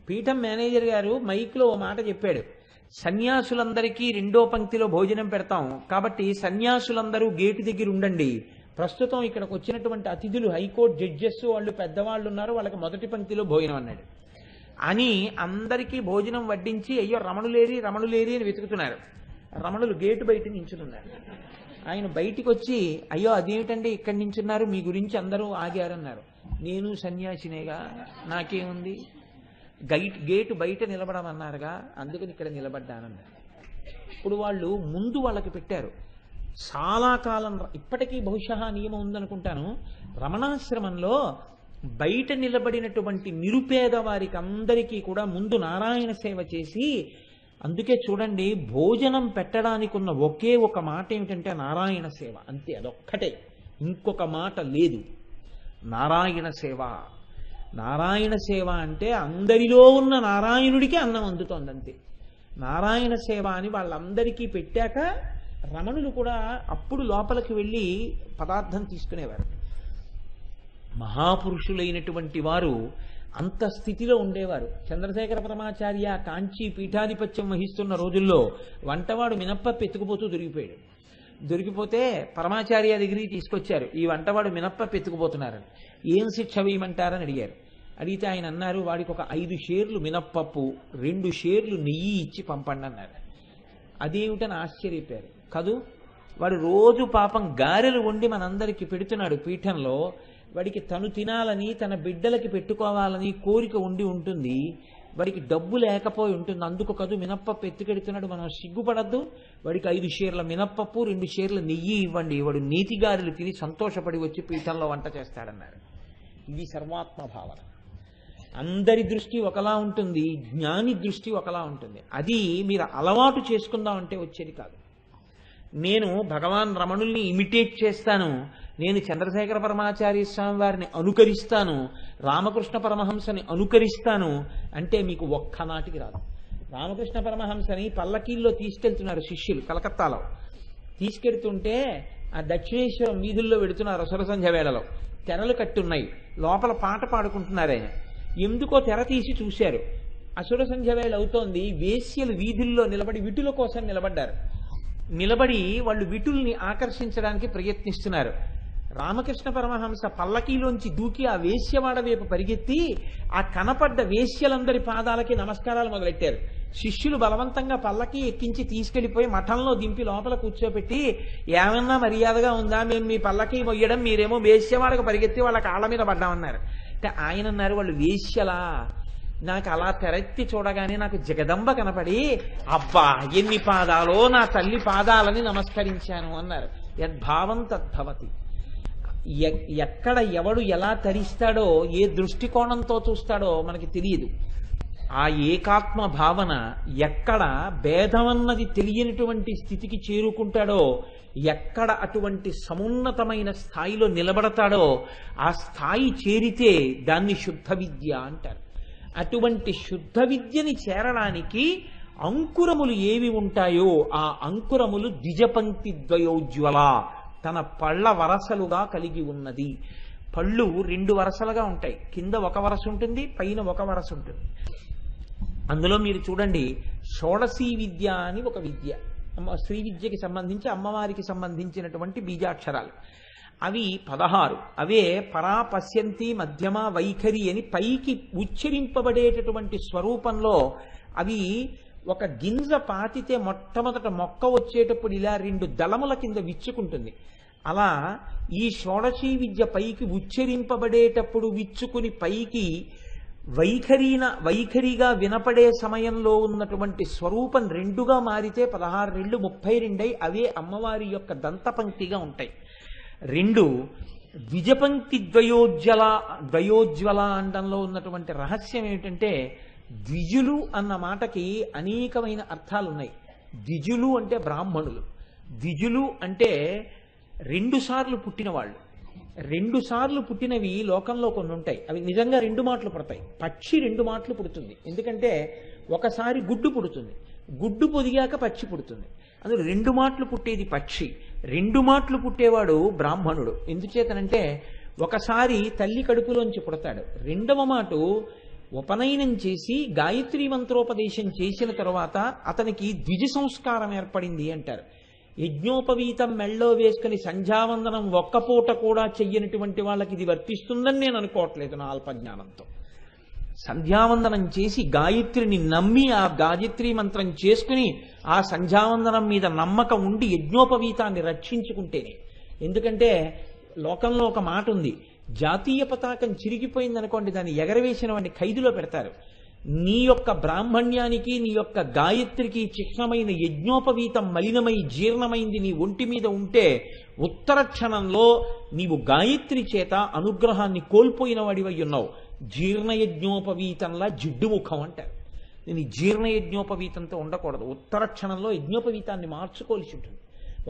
పీఠం మేనేజర్ గారు మైక్లో ఓ మాట చెప్పాడు, సన్యాసులందరికీ రెండో పంక్తిలో భోజనం పెడతాం కాబట్టి సన్యాసులందరూ గేటు దగ్గర ఉండండి, ప్రస్తుతం ఇక్కడికి వచ్చినటువంటి అతిథులు హైకోర్టు జడ్జెస్ వాళ్ళు పెద్దవాళ్ళు ఉన్నారు, వాళ్ళకి మొదటి పంక్తిలో భోజనం అన్నాడు. అని అందరికీ భోజనం వడ్డించి అయ్యో రమణులేరి అని వెతుకుతున్నారు. రమణులు గేటు బయట నించున్నారు. ఆయన బయటికి వచ్చి అయ్యో అదేమిటండి ఇక్కడి నించున్నారు, మీ గురించి అందరూ ఆగారన్నారు. నేను సన్యాసినేగా, నాకేముంది, గేటు బయట నిలబడమన్నారుగా, అందుకని ఇక్కడ నిలబడ్డానన్నారు. ఇప్పుడు వాళ్ళు ముందు వాళ్ళకి పెట్టారు. చాలా కాలం ఇప్పటికీ బహుశా నియమం ఉందనుకుంటాను, రమణాశ్రమంలో బయట నిలబడినటువంటి నిరుపేద వారికి అందరికీ కూడా ముందు నారాయణ సేవ చేసి, అందుకే చూడండి భోజనం పెట్టడానికి ఉన్న ఒకే ఒక మాట ఏమిటంటే నారాయణ సేవ, అంతే, అదొక్కటే, ఇంకొక మాట లేదు. నారాయణ సేవ. నారాయణ సేవ అంటే అందరిలో ఉన్న నారాయణుడికి అన్నం అందుతోంది, అంతే. నారాయణ సేవ అని వాళ్ళందరికీ పెట్టాక రమణులు కూడా అప్పుడు లోపలికి వెళ్ళి పదార్థం తీసుకునేవారు. మహాపురుషులైనటువంటి వారు అంత స్థితిలో ఉండేవారు. చంద్రశేఖర పరమాచార్య కాంచీ పీఠాధిపత్యం వహిస్తున్న రోజుల్లో వంటవాడు మినప్పప్పు ఎత్తుకుపోతూ దొరికిపోయాడు. దొరికిపోతే పరమాచార్య దగ్గరికి తీసుకొచ్చారు, ఈ వంటవాడు మినప్పప్పు ఎత్తుకుపోతున్నారని. ఏం శిక్ష వేయమంటారని అడిగారు. అడిగితే ఆయన అన్నారు, వాడికి ఒక 5 షేర్లు మినప్పప్పు 2 షేర్లు నెయ్యి ఇచ్చి పంపండి అన్నారు. అదేమిటని ఆశ్చర్యపోయారు కదూ. వాడు రోజు పాపం గారెలు వండి మనందరికీ పెడుతున్నాడు పీఠంలో. వాడికి తను తినాలని తన బిడ్డలకి పెట్టుకోవాలని కోరిక ఉండి ఉంటుంది, వాడికి డబ్బు లేకపోయి ఉంటుంది, అందుకు కదూ మినప్పప్పు ఎత్తుకెడుతున్నాడు. మనం సిగ్గుపడద్దు. వాడికి 5 షేర్ల మినప్పప్పు 2 షేర్ల నెయ్యి ఇవ్వండి, వాడు నీతి గారెలు తిని సంతోషపడి వచ్చి పీఠంలో వంట చేస్తాడన్నారు. ఇది సర్వాత్మ భావన. అందరి దృష్టి ఒకలా ఉంటుంది, జ్ఞాని దృష్టి ఒకలా ఉంటుంది. అది మీరు అలవాటు చేసుకుందామంటే వచ్చేది కాదు. నేను భగవాన్ రమణుల్ని ఇమిటేట్ చేస్తాను, నేను చంద్రశేఖర పరమాచార్య స్వామి వారిని అనుకరిస్తాను, రామకృష్ణ పరమహంసని అనుకరిస్తాను అంటే మీకు ఒక్కనాటికి రాదు. రామకృష్ణ పరమహంసని పల్లకీల్లో తీసుకెళ్తున్నారు శిష్యులు కలకత్తాలో. తీసుకెడుతుంటే ఆ దక్షిణేశ్వరం వీధుల్లో వెడుతున్నారు అసుర సంధ్య వేళలో. తెరలు కట్టున్నాయి, లోపల పాట పాడుకుంటున్నారు ఆయన. ఎందుకో తెర తీసి చూశారు, అసుర సంధ్య వేళ అవుతోంది. వేశ్యలు వీధుల్లో నిలబడి విటుల కోసం నిలబడ్డారు. నిలబడి వాళ్ళు విటుల్ని ఆకర్షించడానికి ప్రయత్నిస్తున్నారు. రామకృష్ణ పరమహంస పల్లకీలోంచి దూకి ఆ వేశ్యవాడ వైపు పరిగెత్తి ఆ కనపడ్డ వేశ్యలందరి పాదాలకి నమస్కారాలు మొదలెట్టారు. శిష్యులు బలవంతంగా పల్లకి ఎక్కించి తీసుకెళ్లిపోయి మఠంలో దింపి లోపల కూర్చోబెట్టి, ఏమన్నా మర్యాదగా ఉందా, మేము మీ పల్లకి మొయ్యడం, మీరేమో వేశ్యవాడకు పరిగెత్తి వాళ్ళ కాళ్ళ మీద పడ్డామన్నారు. అంటే ఆయన అన్నారు, వాళ్ళు వేశ్యలా? నాకు అలా తెరెత్తి చూడగానే నాకు జగదంబ కనపడి, అబ్బా ఎన్ని పాదాలో నా తల్లి పాదాలని నమస్కరించాను అన్నారు. యద్భావం తద్భవతి. ఎక్కడ ఎవడు ఎలా తరిస్తాడో, ఏ దృష్టికోణంతో చూస్తాడో మనకి తెలియదు. ఆ ఏకాత్మ భావన ఎక్కడ భేదమన్నది తెలియనటువంటి స్థితికి చేరుకుంటాడో, ఎక్కడ అటువంటి సమున్నతమైన స్థాయిలో నిలబడతాడో, ఆ స్థాయి చేరితే దాన్ని శుద్ధ విద్య అంటారు. అటువంటి శుద్ధ విద్యని చేరడానికి అంకురములు ఏవి ఉంటాయో ఆ అంకురములు ద్విజపంక్తి ద్వయోజ్వల, తన పళ్ళ వరసలుగా కలిగి ఉన్నది. పళ్ళు 2 వరసలుగా ఉంటాయి, కింద ఒక వరస ఉంటుంది, పైన ఒక వరస ఉంటుంది. అందులో మీరు చూడండి, షోడశీ విద్య అని ఒక విద్య, శ్రీ విద్యకి సంబంధించి అమ్మవారికి సంబంధించినటువంటి బీజాక్షరాలు. అవి 16. అవే పరా, పశ్యంతి, మధ్యమ, వైఖరి అని పైకి ఉచ్చరింపబడేటటువంటి స్వరూపంలో అవి ఒక గింజ పాతితే మొట్టమొదట మొక్క వచ్చేటప్పుడు ఇలా 2 దళముల కింద విచ్చుకుంటుంది. అలా ఈ షోడశీ విద్య పైకి ఉచ్చరింపబడేటప్పుడు విచ్చుకుని పైకి వైఖరిగా వినపడే సమయంలో ఉన్నటువంటి స్వరూపం 2గా మారితే 16 రెళ్ళు 32 అవే అమ్మవారి యొక్క దంతపంక్తిగా ఉంటాయి. 2 ద్విజపంక్తి ద్వయోజ్వల అండంలో ఉన్నటువంటి రహస్యం ఏమిటంటే, ద్విజులు అన్న మాటకి అనేకమైన అర్థాలు ఉన్నాయి. ద్విజులు అంటే బ్రాహ్మణులు, ద్విజులు అంటే 2 సార్లు పుట్టిన వాళ్ళు. 2 సార్లు పుట్టినవి లోకంలో కొన్ని ఉంటాయి, అవి నిజంగా 2 మాటలు పుడతాయి. పక్షి 2 మాటలు పుడుతుంది, ఎందుకంటే ఒకసారి గుడ్డు పుడుతుంది, గుడ్డు పొదిగాక పక్షి పుడుతుంది. అందులో 2 మాటలు పుట్టేది పక్షి, 2 మాటలు పుట్టేవాడు బ్రాహ్మణుడు. ఎందుచేతనంటే ఒకసారి తల్లి కడుపులోంచి పుడతాడు, 2వ మాట ఉపనయనం చేసి గాయత్రీ మంత్రోపదేశం చేసిన తరువాత అతనికి ద్విజ సంస్కారం ఏర్పడింది అంటారు. యజ్ఞోపవీతం మెళ్ళో వేసుకుని సంధ్యావందనం ఒక్కపూట కూడా చెయ్యనటువంటి వాళ్ళకి ఇది వర్తిస్తుందని నేను అనుకోవట్లేదు నా అల్పజ్ఞానంతో. సంధ్యావందనం చేసి గాయత్రిని నమ్మి ఆ గాయత్రీ మంత్రం చేసుకుని ఆ సంధ్యావందనం మీద నమ్మకం ఉండి యజ్ఞోపవీతాన్ని రక్షించుకుంటేనే. ఎందుకంటే లోకంలో ఒక మాట ఉంది, జాతీయ పతాకం చిరిగిపోయిందనుకోండి, దాన్ని ఎగరవేసిన వాడిని ఖైదులో పెడతారు. నీ యొక్క బ్రాహ్మణ్యానికి నీ యొక్క గాయత్రికి చిహ్నమైన యజ్ఞోపవీతం మలినమై జీర్ణమైంది నీ ఒంటి మీద ఉంటే ఉత్తర క్షణంలో నీవు గాయత్రి చేత అనుగ్రహాన్ని కోల్పోయిన వాడివై ఉన్నావు. జీర్ణయజ్ఞోపవీతంలా జిడ్డు ముఖం అంటారు. నేను జీర్ణయజ్ఞోపవీతంతో ఉండకూడదు. ఉత్తర క్షణంలో యజ్ఞోపవీతాన్ని మార్చుకోవాల్సి ఉంటుంది.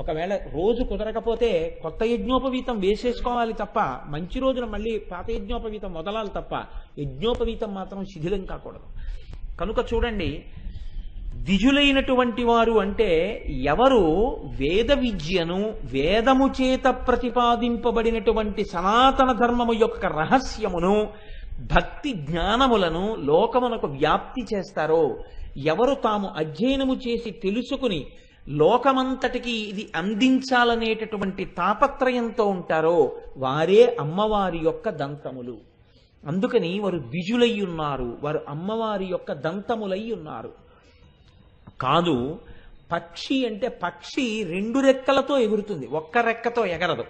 ఒకవేళ రోజు కుదరకపోతే కొత్త యజ్ఞోపవీతం వేసేసుకోవాలి తప్ప, మంచి రోజున మళ్ళీ పాత యజ్ఞోపవీతం వదలాలి తప్ప యజ్ఞోపవీతం మాత్రం శిథిలం కాకూడదు. కనుక చూడండి, ద్విజులైనటువంటి వారు అంటే ఎవరు వేద విద్యను, వేదము చేత ప్రతిపాదింపబడినటువంటి సనాతన ధర్మము యొక్క రహస్యమును, భక్తి జ్ఞానములను లోకమునకు వ్యాప్తి చేస్తారో, ఎవరు తాము అధ్యయనము చేసి తెలుసుకుని లోకమంతటికి ఇది అందించాలనేటటువంటి తాపత్రయంతో ఉంటారో వారే అమ్మవారి యొక్క దంతములు. అందుకని వారు ద్విజులై ఉన్నారు, వారు అమ్మవారి యొక్క దంతములై ఉన్నారు. కాదు, పక్షి అంటే పక్షి 2 రెక్కలతో ఎగురుతుంది, ఒక్క రెక్కతో ఎగరదు.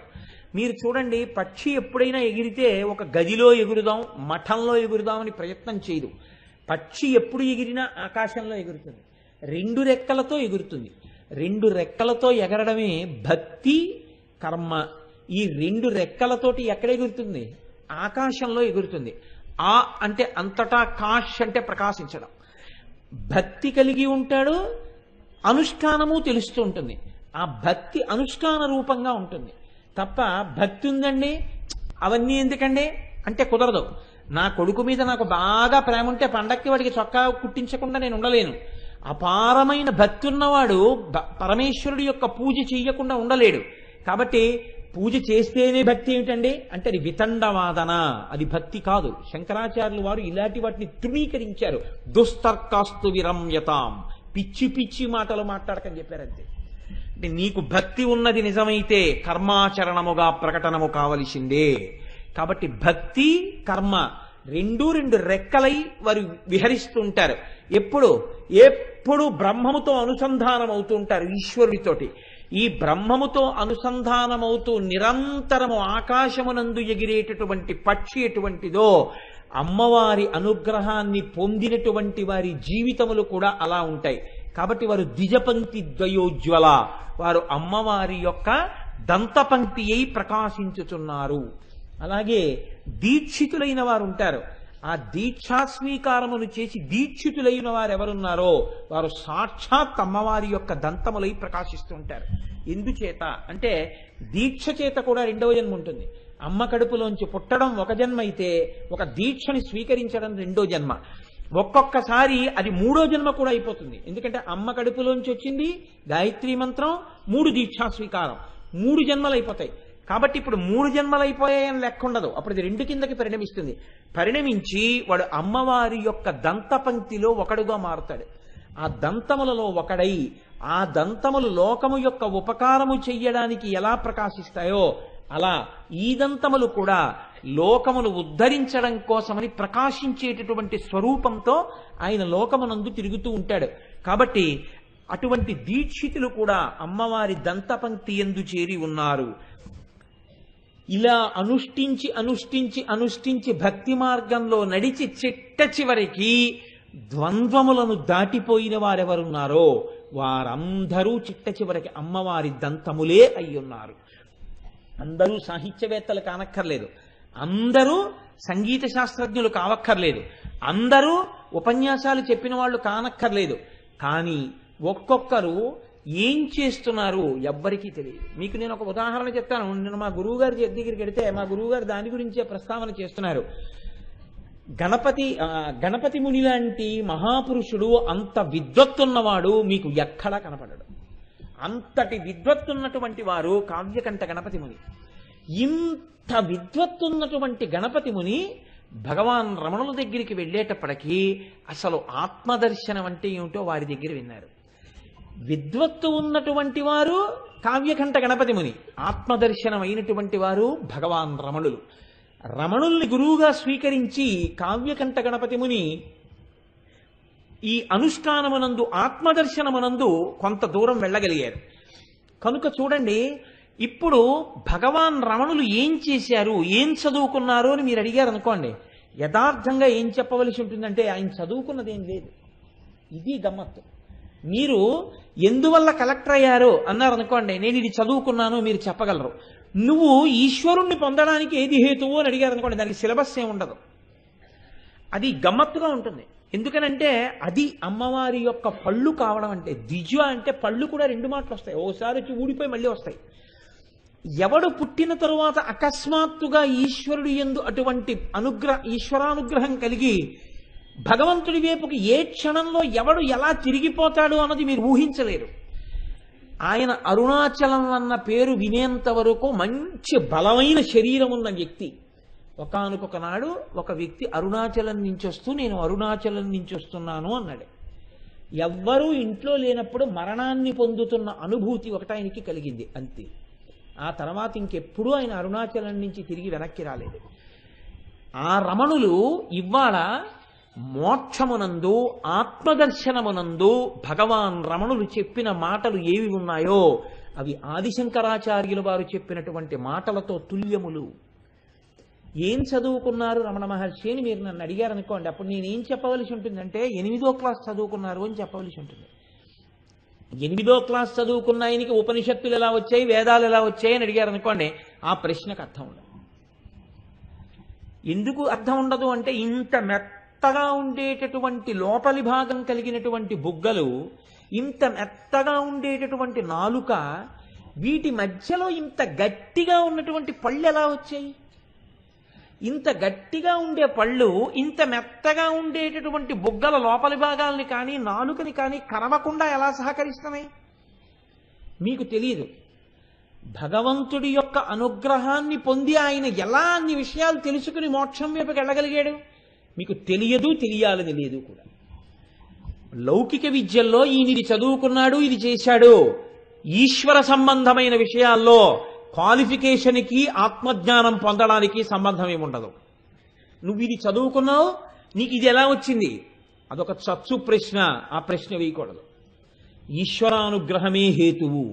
మీరు చూడండి, పక్షి ఎప్పుడైనా ఎగిరితే ఒక గదిలో ఎగురుదాం, మఠంలో ఎగురుదామని ప్రయత్నం చేయదు. పక్షి ఎప్పుడు ఎగిరినా ఆకాశంలో ఎగురుతుంది, 2 రెక్కలతో ఎగురుతుంది. 2 రెక్కలతో ఎగరడమే భక్తి కర్మ. ఈ 2 రెక్కలతోటి ఎక్కడ ఎగురుతుంది? ఆకాశంలో ఎగురుతుంది. ఆ అంటే అంతటా, కాష్ అంటే ప్రకాశించడం. భక్తి కలిగి ఉంటాడు, అనుష్ఠానము తెలుస్తూ ఉంటుంది. ఆ భక్తి అనుష్ఠాన రూపంగా ఉంటుంది తప్ప భక్తి ఉందండి అవన్నీ ఎందుకండి అంటే కుదరదు. నా కొడుకు మీద నాకు బాగా ప్రేమ ఉంటే పండక్కి వాడికి చొక్కా కుట్టించకుండా నేను ఉండలేను. అపారమైన భక్తి ఉన్నవాడు పరమేశ్వరుడి యొక్క పూజ చెయ్యకుండా ఉండలేడు. కాబట్టి పూజ చేస్తేనే భక్తి ఏమిటండి అంటే అది వితండవాదన, అది భక్తి కాదు. శంకరాచార్యులు వారు ఇలాంటి వాటిని తృణీకరించారు. దుస్తర్కాస్తు విరమ్యతాం, పిచ్చి పిచ్చి మాటలు మాట్లాడకని చెప్పారంతే. అంటే నీకు భక్తి ఉన్నది నిజమైతే కర్మాచరణముగా ప్రకటనము కావలసిందే. కాబట్టి భక్తి కర్మ 2 రెక్కలై వారు విహరిస్తూ ఉంటారు. ఎప్పుడు బ్రహ్మముతో అనుసంధానం అవుతూ ఉంటారు, ఈశ్వరుడితోటి. ఈ బ్రహ్మముతో అనుసంధానమవుతూ నిరంతరము ఆకాశమునందు ఎగిరేటటువంటి పక్షి ఎటువంటిదో అమ్మవారి అనుగ్రహాన్ని పొందినటువంటి వారి జీవితములు కూడా అలా ఉంటాయి. కాబట్టి వారు ద్విజపంక్తి ద్వయోజ్వల, వారు అమ్మవారి యొక్క దంతపంక్తి అయి ప్రకాశించుచున్నారు. అలాగే దీక్షితులైన వారు ఉంటారు. ఆ దీక్షా స్వీకారమును చేసి దీక్షితులైన వారు ఎవరున్నారో వారు సాక్షాత్ అమ్మవారి యొక్క దంతములై ప్రకాశిస్తూ ఉంటారు. ఎందుచేత అంటే దీక్ష చేత కూడా 2వ జన్మ ఉంటుంది. అమ్మ కడుపులోంచి పుట్టడం ఒక జన్మ అయితే, ఒక దీక్షని స్వీకరించడం 2వ జన్మ. ఒక్కొక్కసారి అది 3వ జన్మ కూడా అయిపోతుంది. ఎందుకంటే అమ్మ కడుపులోంచి వచ్చింది గాయత్రీ మంత్రం, 3 దీక్షా స్వీకారం, 3 జన్మలు అయిపోతాయి. కాబట్టి ఇప్పుడు 3 జన్మలు అయిపోయాయని లెక్క ఉండదు. అప్పుడు అది 2 కిందకి పరిణమిస్తుంది. పరిణమించి వాడు అమ్మవారి యొక్క దంతపంక్తిలో ఒకడుగా మారుతాడు. ఆ దంతములలో ఒకడై ఆ దంతములు లోకము యొక్క ఉపకారము చెయ్యడానికి ఎలా ప్రకాశిస్తాయో అలా ఈ దంతములు కూడా లోకమును ఉద్ధరించడం కోసమని ప్రకాశించేటటువంటి స్వరూపంతో ఆయన లోకమునందు తిరుగుతూ ఉంటాడు. కాబట్టి అటువంటి దీక్షితులు కూడా అమ్మవారి దంతపంక్తి యందు చేరి ఉన్నారు. ఇలా అనుష్ఠించి అనుష్ఠించి అనుష్ఠించి భక్తి మార్గంలో నడిచి చిట్ట చివరికి ద్వంద్వములను దాటిపోయిన వారెవరున్నారో వారందరూ చిట్ట చివరికి అమ్మవారి దంతములే అయ్యున్నారు. అందరూ సాహిత్యవేత్తలు కానక్కర్లేదు, అందరూ సంగీత శాస్త్రజ్ఞులు కావక్కర్లేదు, అందరూ ఉపన్యాసాలు చెప్పిన వాళ్ళు కానక్కర్లేదు. కానీ ఒక్కొక్కరు ఏం చేస్తున్నారు ఎవ్వరికీ తెలియదు. మీకు నేను ఒక ఉదాహరణ చెప్తాను. నేను మా గురువు గారి దగ్గరికి వెడితే మా గురువు గారు దాని గురించే ప్రస్తావన చేస్తున్నారు. గణపతి ముని లాంటి మహాపురుషుడు, అంత విద్వత్తున్నవాడు మీకు ఎక్కడా కనపడడు. అంతటి విద్వత్తున్నటువంటి వారు కావ్యకంఠ గణపతి ముని. ఇంత విద్వత్తున్నటువంటి గణపతి ముని భగవాన్ రమణుల దగ్గరికి వెళ్ళేటప్పటికీ అసలు ఆత్మదర్శనం అంటే ఏమిటో వారి దగ్గర విన్నారు. విద్వత్తు ఉన్నటువంటి వారు కావ్యకంఠ గణపతి ముని, ఆత్మదర్శనం అయినటువంటి వారు భగవాన్ రమణులు. రమణుల్ని గురువుగా స్వీకరించి కావ్యకంఠ గణపతి ముని ఈ అనుష్ఠానమునందు ఆత్మదర్శనమునందు కొంత దూరం వెళ్ళగలిగారు. కనుక చూడండి, ఇప్పుడు భగవాన్ రమణులు ఏం చేశారు, ఏం చదువుకున్నారు అని మీరు అడిగారు అనుకోండి, యథార్థంగా ఏం చెప్పవలసి ఉంటుందంటే ఆయన చదువుకున్నది ఏం లేదు. ఇది గమ్మత్తు. మీరు ఎందువల్ల కలెక్టర్ అయ్యారో అన్నారు అనుకోండి, నేను ఇది చదువుకున్నాను మీరు చెప్పగలరు. నువ్వు ఈశ్వరుణ్ణి పొందడానికి ఏది హేతువు అని అడిగారు అనుకోండి, దానికి సిలబస్ ఏమి ఉండదు. అది గమ్మత్తుగా ఉంటుంది. ఎందుకనంటే అది అమ్మవారి యొక్క పళ్ళు కావడం అంటే. ద్విజ అంటే పళ్ళు కూడా 2 మాటలు వస్తాయి, ఓసారి వచ్చి ఊడిపోయి మళ్ళీ వస్తాయి. ఎవడు పుట్టిన తరువాత అకస్మాత్తుగా ఈశ్వరుడు యందు అటువంటి ఈశ్వరానుగ్రహం కలిగి భగవంతుడి వైపుకి ఏ క్షణంలో ఎవడు ఎలా తిరిగిపోతాడు అన్నది మీరు ఊహించలేరు. ఆయన అరుణాచలం అన్న పేరు వినేంత వరకు మంచి బలమైన శరీరం ఉన్న వ్యక్తి. ఒకానొక నాడు ఒక వ్యక్తి అరుణాచలం నుంచి వస్తూ నేను అరుణాచలం నుంచి వస్తున్నాను అన్నాడు. ఎవ్వరూ ఇంట్లో లేనప్పుడు మరణాన్ని పొందుతున్న అనుభూతి ఒకటి ఆయనకి కలిగింది, అంతే. ఆ తర్వాత ఇంకెప్పుడూ ఆయన అరుణాచలం నుంచి తిరిగి వెనక్కి రాలేదు. ఆ రమణులు ఇవాళ మోక్షమునందు ఆత్మదర్శనమునందు భగవాన్ రమణులు చెప్పిన మాటలు ఏవి ఉన్నాయో అవి ఆదిశంకరాచార్యులు వారు చెప్పినటువంటి మాటలతో తుల్యములు. ఏం చదువుకున్నారు రమణ మహర్షి అని మీరు నన్ను అడిగారనుకోండి, అప్పుడు నేనేం చెప్పవలసి ఉంటుందంటే 8వ క్లాస్ చదువుకున్నారు అని చెప్పవలసి ఉంటుంది. 8వ క్లాస్ చదువుకున్న ఆయనకి ఉపనిషత్తులు ఎలా వచ్చాయి, వేదాలు ఎలా వచ్చాయి అని అడిగారు అనుకోండి, ఆ ప్రశ్నకు అర్థం ఉండదు. ఎందుకు అర్థం ఉండదు అంటే ఇంత మెత్తగా ఉండేటటువంటి లోపలి భాగం కలిగినటువంటి బుగ్గలు, ఇంత మెత్తగా ఉండేటటువంటి నాలుక, వీటి మధ్యలో ఇంత గట్టిగా ఉన్నటువంటి పళ్ళు ఎలా వచ్చాయి? ఇంత గట్టిగా ఉండే పళ్ళు ఇంత మెత్తగా ఉండేటటువంటి బుగ్గల లోపలి భాగాల్ని కానీ నాలుకని కానీ కరవకుండా ఎలా సహకరిస్తున్నాయి? మీకు తెలియదు. భగవంతుడి యొక్క అనుగ్రహాన్ని పొంది ఆయన ఎలా అన్ని విషయాలు తెలుసుకుని మోక్షం వైపుకి వెళ్ళగలిగాడు? మీకు తెలియదు, తెలియాలని లేదు కూడా. లౌకిక విద్యల్లో ఈయన ఇది చదువుకున్నాడు, ఇది చేశాడు. ఈశ్వర సంబంధమైన విషయాల్లో క్వాలిఫికేషన్కి ఆత్మజ్ఞానం పొందడానికి సంబంధం ఏముండదు. నువ్వు ఇది చదువుకున్నావు, నీకు ఇది ఎలా వచ్చింది? అదొక చచ్చు ప్రశ్న, ఆ ప్రశ్న వేయకూడదు. ఈశ్వరానుగ్రహమే హేతువు.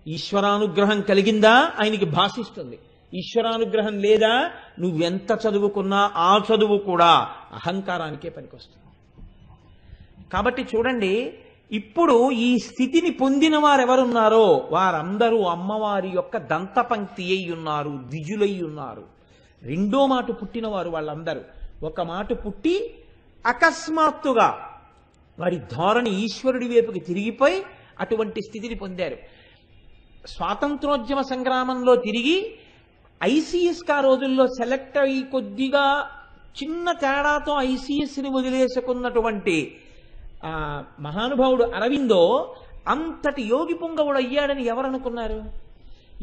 ఈశ్వరానుగ్రహం కలిగిందా ఆయనకి భాషిస్తుంది. ఈశ్వరానుగ్రహం లేదా నువ్వెంత చదువుకున్నా ఆ చదువు కూడా అహంకారానికే పనికొస్తుంది. కాబట్టి చూడండి, ఇప్పుడు ఈ స్థితిని పొందిన వారెవరున్నారో వారందరూ అమ్మవారి యొక్క దంతపంక్తి అయి ఉన్నారు, ద్విజులై ఉన్నారు. 2వ మాట పుట్టినవారు వాళ్ళందరూ. ఒక మాట పుట్టి అకస్మాత్తుగా వారి ధోరణి ఈశ్వరుడి వైపుకి తిరిగిపోయి అటువంటి స్థితిని పొందారు. స్వాతంత్రోద్యమ సంగ్రామంలో తిరిగి ఐసీఎస్కి ఆ రోజుల్లో సెలెక్ట్ అయ్యి కొద్దిగా చిన్న తేడాతో ఐసీఎస్ని వదిలేసుకున్నటువంటి మహానుభావుడు అరవిందో అంతటి యోగి పుంగవుడు అయ్యాడని ఎవరనుకున్నారు?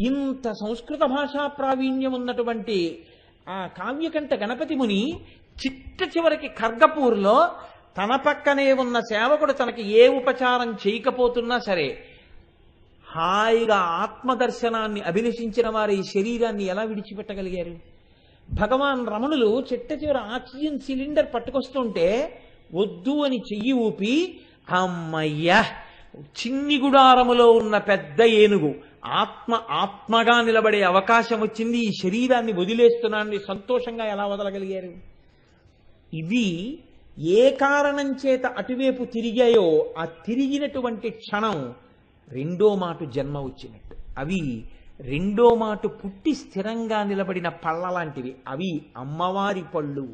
ఇంత సంస్కృత భాషా ప్రావీణ్యం ఉన్నటువంటి ఆ కావ్యకంఠ గణపతి ముని చిట్ట చివరికి ఖర్గపూర్లో తన పక్కనే ఉన్న సేవకుడు తనకి ఏ ఉపచారం చేయకపోతున్నా సరే హాయిగా ఆత్మదర్శనాన్ని అభిలషించిన వారు ఈ శరీరాన్ని ఎలా విడిచిపెట్టగలిగారు? భగవాన్ రమణులు చిట్ట చివరి ఆక్సిజన్ సిలిండర్ పట్టుకొస్తుంటే వద్దు అని చెయ్యి ఊపి, అమ్మయ్యా చిన్ని గుడారములో ఉన్న పెద్ద ఏనుగు ఆత్మగా నిలబడే అవకాశం వచ్చింది, ఈ శరీరాన్ని వదిలేస్తున్నాన్ని సంతోషంగా ఎలా వదలగలిగారు? ఇవి ఏ కారణం చేత అటువైపు తిరిగాయో ఆ తిరిగినటువంటి క్షణం 2వ మాట జన్మ వచ్చినట్టు. అవి 2వ మాట పుట్టి స్థిరంగా నిలబడిన పళ్ళ లాంటివి. అవి అమ్మవారి పళ్ళు.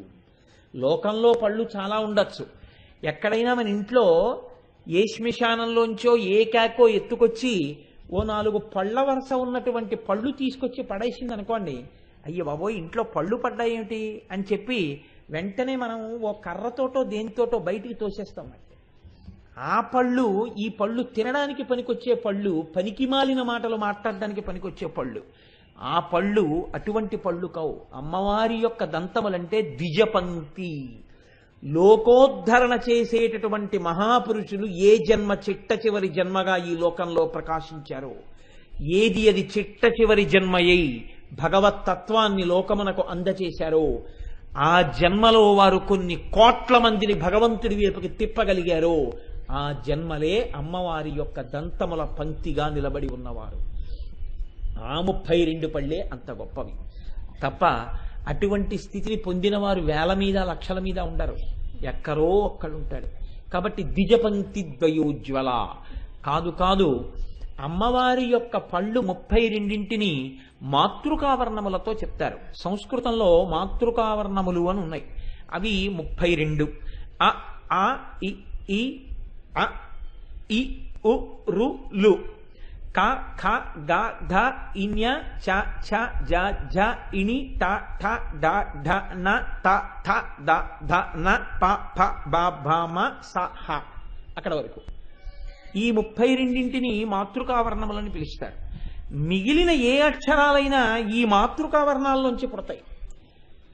లోకంలో పళ్ళు చాలా ఉండొచ్చు. ఎక్కడైనా మన ఇంట్లో ఏ శ్మశానంలోంచో ఏ కేకో ఎత్తుకొచ్చి ఓ 4 పళ్ళ వరుస ఉన్నటువంటి పళ్ళు తీసుకొచ్చి పడేసింది అనుకోండి, అయ్యో బాబోయ్ ఇంట్లో పళ్ళు పడ్డాయేమిటి అని చెప్పి వెంటనే మనం ఓ కర్రతోటో దేనితోటో బయటికి తోసేస్తాం. ఆ పళ్ళు ఈ పళ్ళు తినడానికి పనికొచ్చే పళ్ళు, పనికిమాలిన మాటలు మాట్లాడడానికి పనికొచ్చే పళ్ళు. ఆ పళ్ళు అటువంటి పళ్ళు కావు. అమ్మవారి యొక్క దంతములంటే ద్విజపంక్తి. లోకోద్ధరణ చేసేటటువంటి మహాపురుషులు ఏ జన్మ చిట్ట చివరి జన్మగా ఈ లోకంలో ప్రకాశించారో, ఏది అది చిట్ట చివరి జన్మయ్యి భగవత్తత్వాన్ని లోకమునకు అందచేశారో ఆ జన్మలో వారు కొన్ని కోట్ల మందిని భగవంతుడి వైపుకి తిప్పగలిగారో ఆ జన్మలే అమ్మవారి యొక్క దంతముల పంక్తిగా నిలబడి ఉన్నవారు. ఆ 32 పళ్ళే అంత గొప్పవి తప్ప అటువంటి స్థితిని పొందిన వారు వేల మీద లక్షల మీద ఉండరు, ఎక్కడో ఒక్కడు ఉంటాడు. కాబట్టి ద్విజపంక్తి ద్వయోజ్వల కాదు కాదు, అమ్మవారి యొక్క పళ్ళు 32ని మాతృకావర్ణములతో చెప్తారు. సంస్కృతంలో మాతృకావర్ణములు అని ఉన్నాయి, అవి 32. అ ఆ ఇ ఈ అ ఇ ఉ రు లు, క ఖ గ ధ ఇన్య చ ఛ జ ఝ ఇణి ట ఠ డ ఢ న త థ ద ధ న ప ఫ బ భ మ స హ, అక్కడ వరకు ఈ 32ని మాతృకావర్ణములని పిలుస్తారు. మిగిలిన ఏ అక్షరాలైనా ఈ మాతృకావర్ణాల్లోంచి పుడతాయి.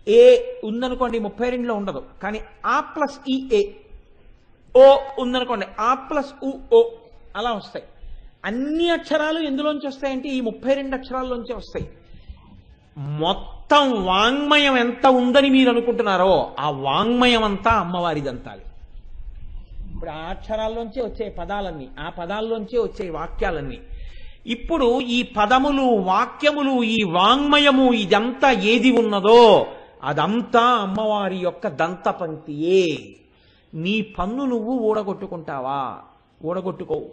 ఏ ఉందనుకోండి 32లో ఉండదు, కానీ ఆ ప్లస్ ఈ ఏ, ఓ ఉందనుకోండి ఆ ప్లస్ ఉ ఓ, అలా వస్తాయి. అన్ని అక్షరాలు ఎందులోంచి వస్తాయంటే ఈ 32 అక్షరాల్లోంచి వస్తాయి. మొత్తం వాంగ్మయం ఎంత ఉందని మీరు అనుకుంటున్నారో ఆ వాంగ్మయం అంతా అమ్మవారిదంతాలి. ఇప్పుడు ఆ అక్షరాల్లోంచి వచ్చే పదాలన్నీ, ఆ పదాల్లోంచి వచ్చే వాక్యాలన్నీ. ఇప్పుడు ఈ పదములు, వాక్యములు, ఈ వాంగ్మయము, ఇదంతా ఏది ఉన్నదో అదంతా అమ్మవారి యొక్క దంతపంక్తియే. నీ పన్ను నువ్వు ఊడగొట్టుకుంటావా? ఊడగొట్టుకోవు.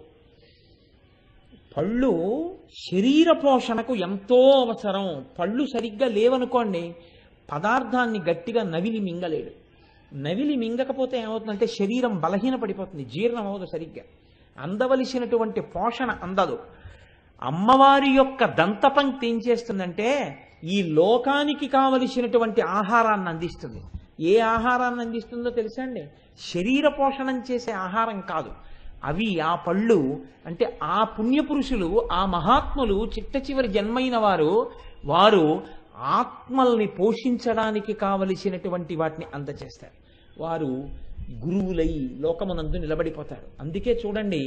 పళ్ళు శరీర పోషణకు ఎంతో అవసరం. పళ్ళు సరిగ్గా లేవనుకోండి, పదార్థాన్ని గట్టిగా నవిలి మింగలేడు. నవిలి మింగకపోతే ఏమవుతుందంటే శరీరం బలహీన పడిపోతుంది, జీర్ణం అవ్వదు సరిగ్గా, అందవలసినటువంటి పోషణ అందదు. అమ్మవారి యొక్క దంతపంక్తి ఏం చేస్తుందంటే ఈ లోకానికి కావలసినటువంటి ఆహారాన్ని అందిస్తుంది. ఏ ఆహారాన్ని అందిస్తుందో తెలుసా అండి? శరీర పోషణం చేసే ఆహారం కాదు. అవి ఆ పళ్ళు అంటే ఆ పుణ్యపురుషులు, ఆ మహాత్ములు, చిట్ట చివరి జన్మైన వారు ఆత్మల్ని పోషించడానికి కావలసినటువంటి వాటిని అందచేస్తారు. వారు గురువులై లోకమునందు నిలబడిపోతారు. అందుకే చూడండి,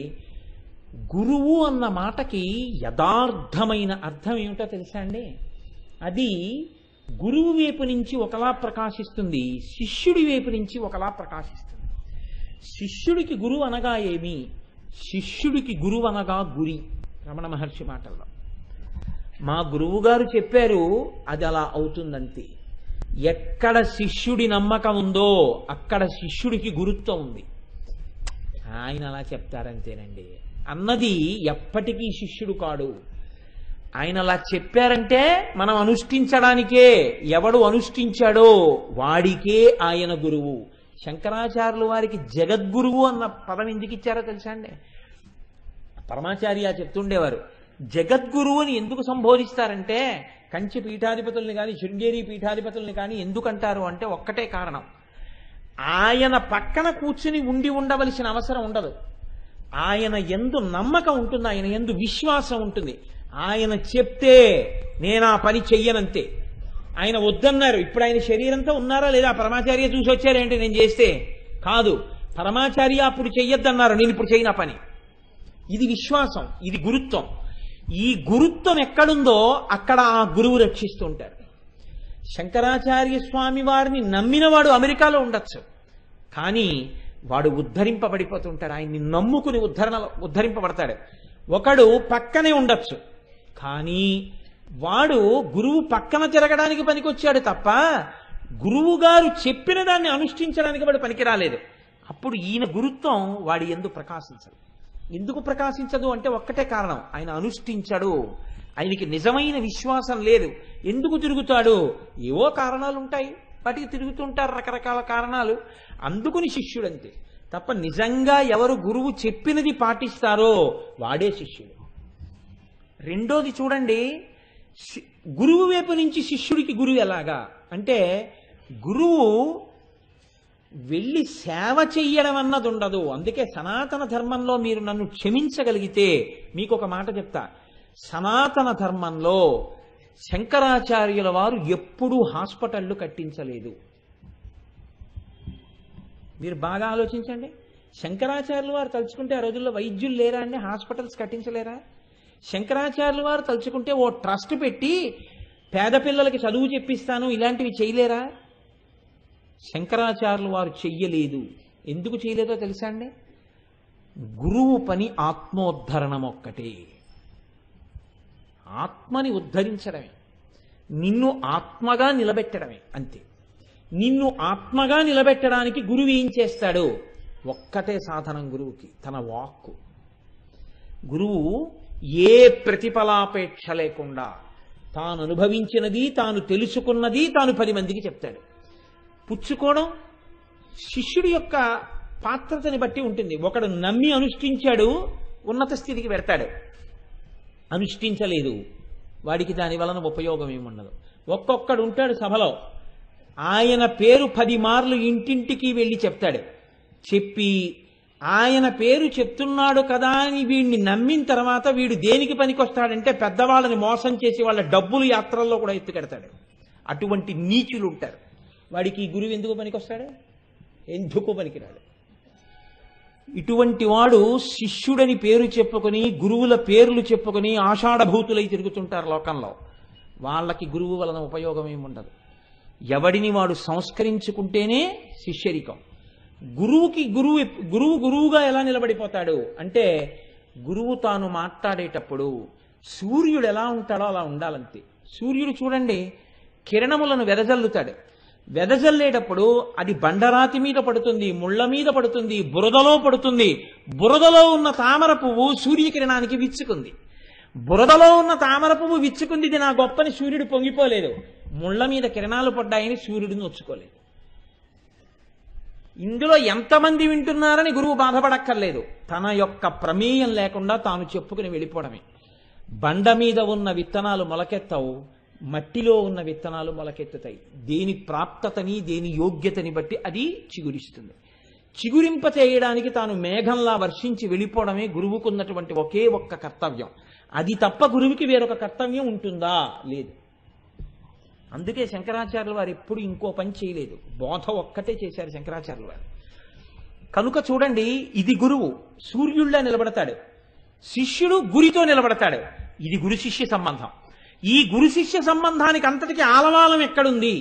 గురువు అన్న మాటకి యథార్థమైన అర్థం ఏమిటో తెలుసా అండి? అది గురువు వైపు నుంచి ఒకలా ప్రకాశిస్తుంది, శిష్యుడి వైపు నుంచి ఒకలా ప్రకాశిస్తుంది. శిష్యుడికి గురువు అనగా ఏమి? శిష్యుడికి గురువు అనగా గురి. రమణ మహర్షి మాటల్లో మా గురువు గారు చెప్పారు, అది అలా అవుతుందంతే. ఎక్కడ శిష్యుడి నమ్మకం ఉందో అక్కడ శిష్యుడికి గురుత్వం ఉంది. ఆయన అలా చెప్తారంతేనండి అన్నది ఎప్పటికీ శిష్యుడు కాడు. ఆయన అలా చెప్పారంటే మనం అనుష్ఠించడానికే. ఎవడు అనుష్ఠించాడో వాడికే ఆయన గురువు. శంకరాచార్యులు వారికి జగద్గురువు అన్న పదం ఎందుకు ఇచ్చారో తెలుసా అండి? పరమాచార్య చెప్తుండేవారు, జగద్గురువు అని ఎందుకు సంబోధిస్తారంటే, కంచి పీఠాధిపతుల్ని కానీ శృంగేరి పీఠాధిపతుల్ని కానీ ఎందుకంటారు అంటే ఒక్కటే కారణం, ఆయన పక్కన కూర్చుని ఉండవలసిన అవసరం ఉండదు. ఆయన యందు నమ్మకం ఉంటుంది, ఆయన యందు విశ్వాసం ఉంటుంది. ఆయన చెప్తే నేను ఆ పని చెయ్యనంతే. ఆయన వద్దన్నారు, ఇప్పుడు ఆయన శరీరంతో ఉన్నారా లేదా? పరమాచార్య చూసి వచ్చారేంటి నేను చేస్తే? కాదు, పరమాచార్య అప్పుడు చెయ్యొద్దన్నారు, నేను ఇప్పుడు చేయనా పని. ఇది విశ్వాసం, ఇది గురుత్వం. ఈ గురుత్వం ఎక్కడుందో అక్కడ ఆ గురువు రక్షిస్తూ ఉంటారు. శంకరాచార్య స్వామి వారిని నమ్మినవాడు అమెరికాలో ఉండొచ్చు, కానీ వాడు ఉద్ధరింపబడిపోతుంటాడు. ఆయన్ని నమ్ముకుని ఉద్ధరింపబడతాడు. ఒకడు పక్కనే ఉండొచ్చు, కానీ వాడు గురువు పక్కన తిరగడానికి పనికొచ్చాడు తప్ప గురువు గారు చెప్పిన దాన్ని అనుష్ఠించడానికి వాడు పనికిరాలేదు. అప్పుడు ఈయన గురుత్వం వాడి యందు ప్రకాశించదు. ఎందుకు ప్రకాశించదు అంటే ఒక్కటే కారణం, ఆయన అనుష్ఠించడు. ఆయనకి నిజమైన విశ్వాసం లేదు. ఎందుకు తిరుగుతాడు? ఏవో కారణాలు ఉంటాయి, వాటికి తిరుగుతుంటారు, రకరకాల కారణాలు. అందుకుని శిష్యుడంతే తప్ప నిజంగా ఎవరు గురువు చెప్పినది పాటిస్తారో వాడే శిష్యుడు. రెండోది చూడండి, గురువు వైపు నుంచి శిష్యుడికి గురువు ఎలాగా అంటే, గురువు వెళ్ళి సేవ చెయ్యడం అన్నది ఉండదు. అందుకే సనాతన ధర్మంలో మీరు నన్ను క్షమించగలిగితే మీకు ఒక మాట చెప్తా. సనాతన ధర్మంలో శంకరాచార్యుల వారు ఎప్పుడూ హాస్పిటళ్లు కట్టించలేదు. మీరు బాగా ఆలోచించండి. శంకరాచార్యుల వారు తలుచుకుంటే ఆ రోజుల్లో వైద్యులు లేరా అండి? హాస్పిటల్స్ కట్టించలేరా? శంకరాచార్యుల వారు తలుచుకుంటే ఓ ట్రస్ట్ పెట్టి పేద పిల్లలకి చదువు చెప్పిస్తాను ఇలాంటివి చేయలేరా? శంకరాచార్యుల వారు చెయ్యలేదు. ఎందుకు చేయలేదో తెలుసా అండి? గురువు పని ఆత్మోద్ధరణం ఒక్కటే, ఆత్మని ఉద్ధరించడమే. నిన్ను ఆత్మగా నిలబెట్టడమే, అంతే. నిన్ను ఆత్మగా నిలబెట్టడానికి గురువు ఏం చేస్తాడు? ఒక్కటే సాధనం గురువుకి, తన వాక్కు. గురువు ఏ ప్రతిఫలాపేక్ష లేకుండా తాను అనుభవించినది, తాను తెలుసుకున్నది తాను 10 మందికి చెప్తాడు. పుచ్చుకోవడం శిష్యుడి యొక్క పాత్రతని బట్టి ఉంటుంది. ఒకడు నమ్మి అనుష్ఠించాడు, ఉన్నత స్థితికి పెడతాడు. అనుష్ఠించలేదు, వాడికి దాని వలన ఉపయోగం ఏముండదు. ఒక్కొక్కడు ఉంటాడు సభలో, ఆయన పేరు 10 మార్లు ఇంటింటికి వెళ్ళి చెప్తాడు. చెప్పి ఆయన పేరు చెప్తున్నాడు కదా అని వీడిని నమ్మిన తర్వాత వీడు దేనికి పనికొస్తాడంటే పెద్దవాళ్ళని మోసం చేసి వాళ్ళ డబ్బులు యాత్రల్లో కూడా ఎత్తుకెడతాడు. అటువంటి నీచులు ఉంటారు. వాడికి ఈ గురువు ఎందుకు పనికొస్తాడు? ఎందుకు పనికిరాడు. ఇటువంటి వాడు శిష్యుడని పేరు చెప్పుకొని, గురువుల పేర్లు చెప్పుకొని ఆషాఢభూతులై తిరుగుతుంటారు లోకంలో. వాళ్ళకి గురువు వలన ఉపయోగం ఏముండదు. ఎవడిని వాడు సంస్కరించుకుంటేనే శిష్యరికం. గురువుకి గురువుగా ఎలా నిలబడిపోతాడు అంటే, గురువు తాను మాట్లాడేటప్పుడు సూర్యుడు ఎలా ఉంటాడో అలా ఉండాలంతే. సూర్యుడు చూడండి, కిరణములను వెదజల్లుతాడు. వెదజల్లేటప్పుడు అది బండరాతి మీద పడుతుంది, ముళ్ళ మీద పడుతుంది, బురదలో పడుతుంది. బురదలో ఉన్న తామర పువ్వు సూర్యకిరణానికి విచ్చుకుంది. బురదలో ఉన్న తామర పువ్వు విచ్చుకుంది, ఇది నా గొప్పని సూర్యుడు పొంగిపోలేదు. ముళ్ళ మీద కిరణాలు పడ్డాయని సూర్యుడిని నొచ్చుకోలేదు. ఇందులో ఎంతమంది వింటున్నారని గురువు బాధపడక్కర్లేదు. తన యొక్క ప్రమేయం లేకుండా తాను చెప్పుకుని వెళ్ళిపోవడమే. బండ మీద ఉన్న విత్తనాలు మొలకెత్తవు, మట్టిలో ఉన్న విత్తనాలు మొలకెత్తుతాయి. దేని ప్రాప్తతని, దేని యోగ్యతని బట్టి అది చిగురిస్తుంది. చిగురింప చేయడానికి తాను మేఘంలా వర్షించి వెళ్ళిపోవడమే గురువుకున్నటువంటి ఒకే ఒక్క కర్తవ్యం. అది తప్ప గురువుకి వేరొక కర్తవ్యం ఉంటుందా? లేదు. అందుకే శంకరాచార్యుల వారు ఎప్పుడు ఇంకో పని చేయలేదు, బోధ ఒక్కటే చేశారు శంకరాచార్యుల వారు. కనుక చూడండి, ఇది గురువు సూర్యుడిలా నిలబడతాడు, శిష్యుడు గురితో నిలబడతాడు. ఇది గురు శిష్య సంబంధం. ఈ గురు శిష్య సంబంధానికి అంతటికి ఆలవాలం ఎక్కడుంది?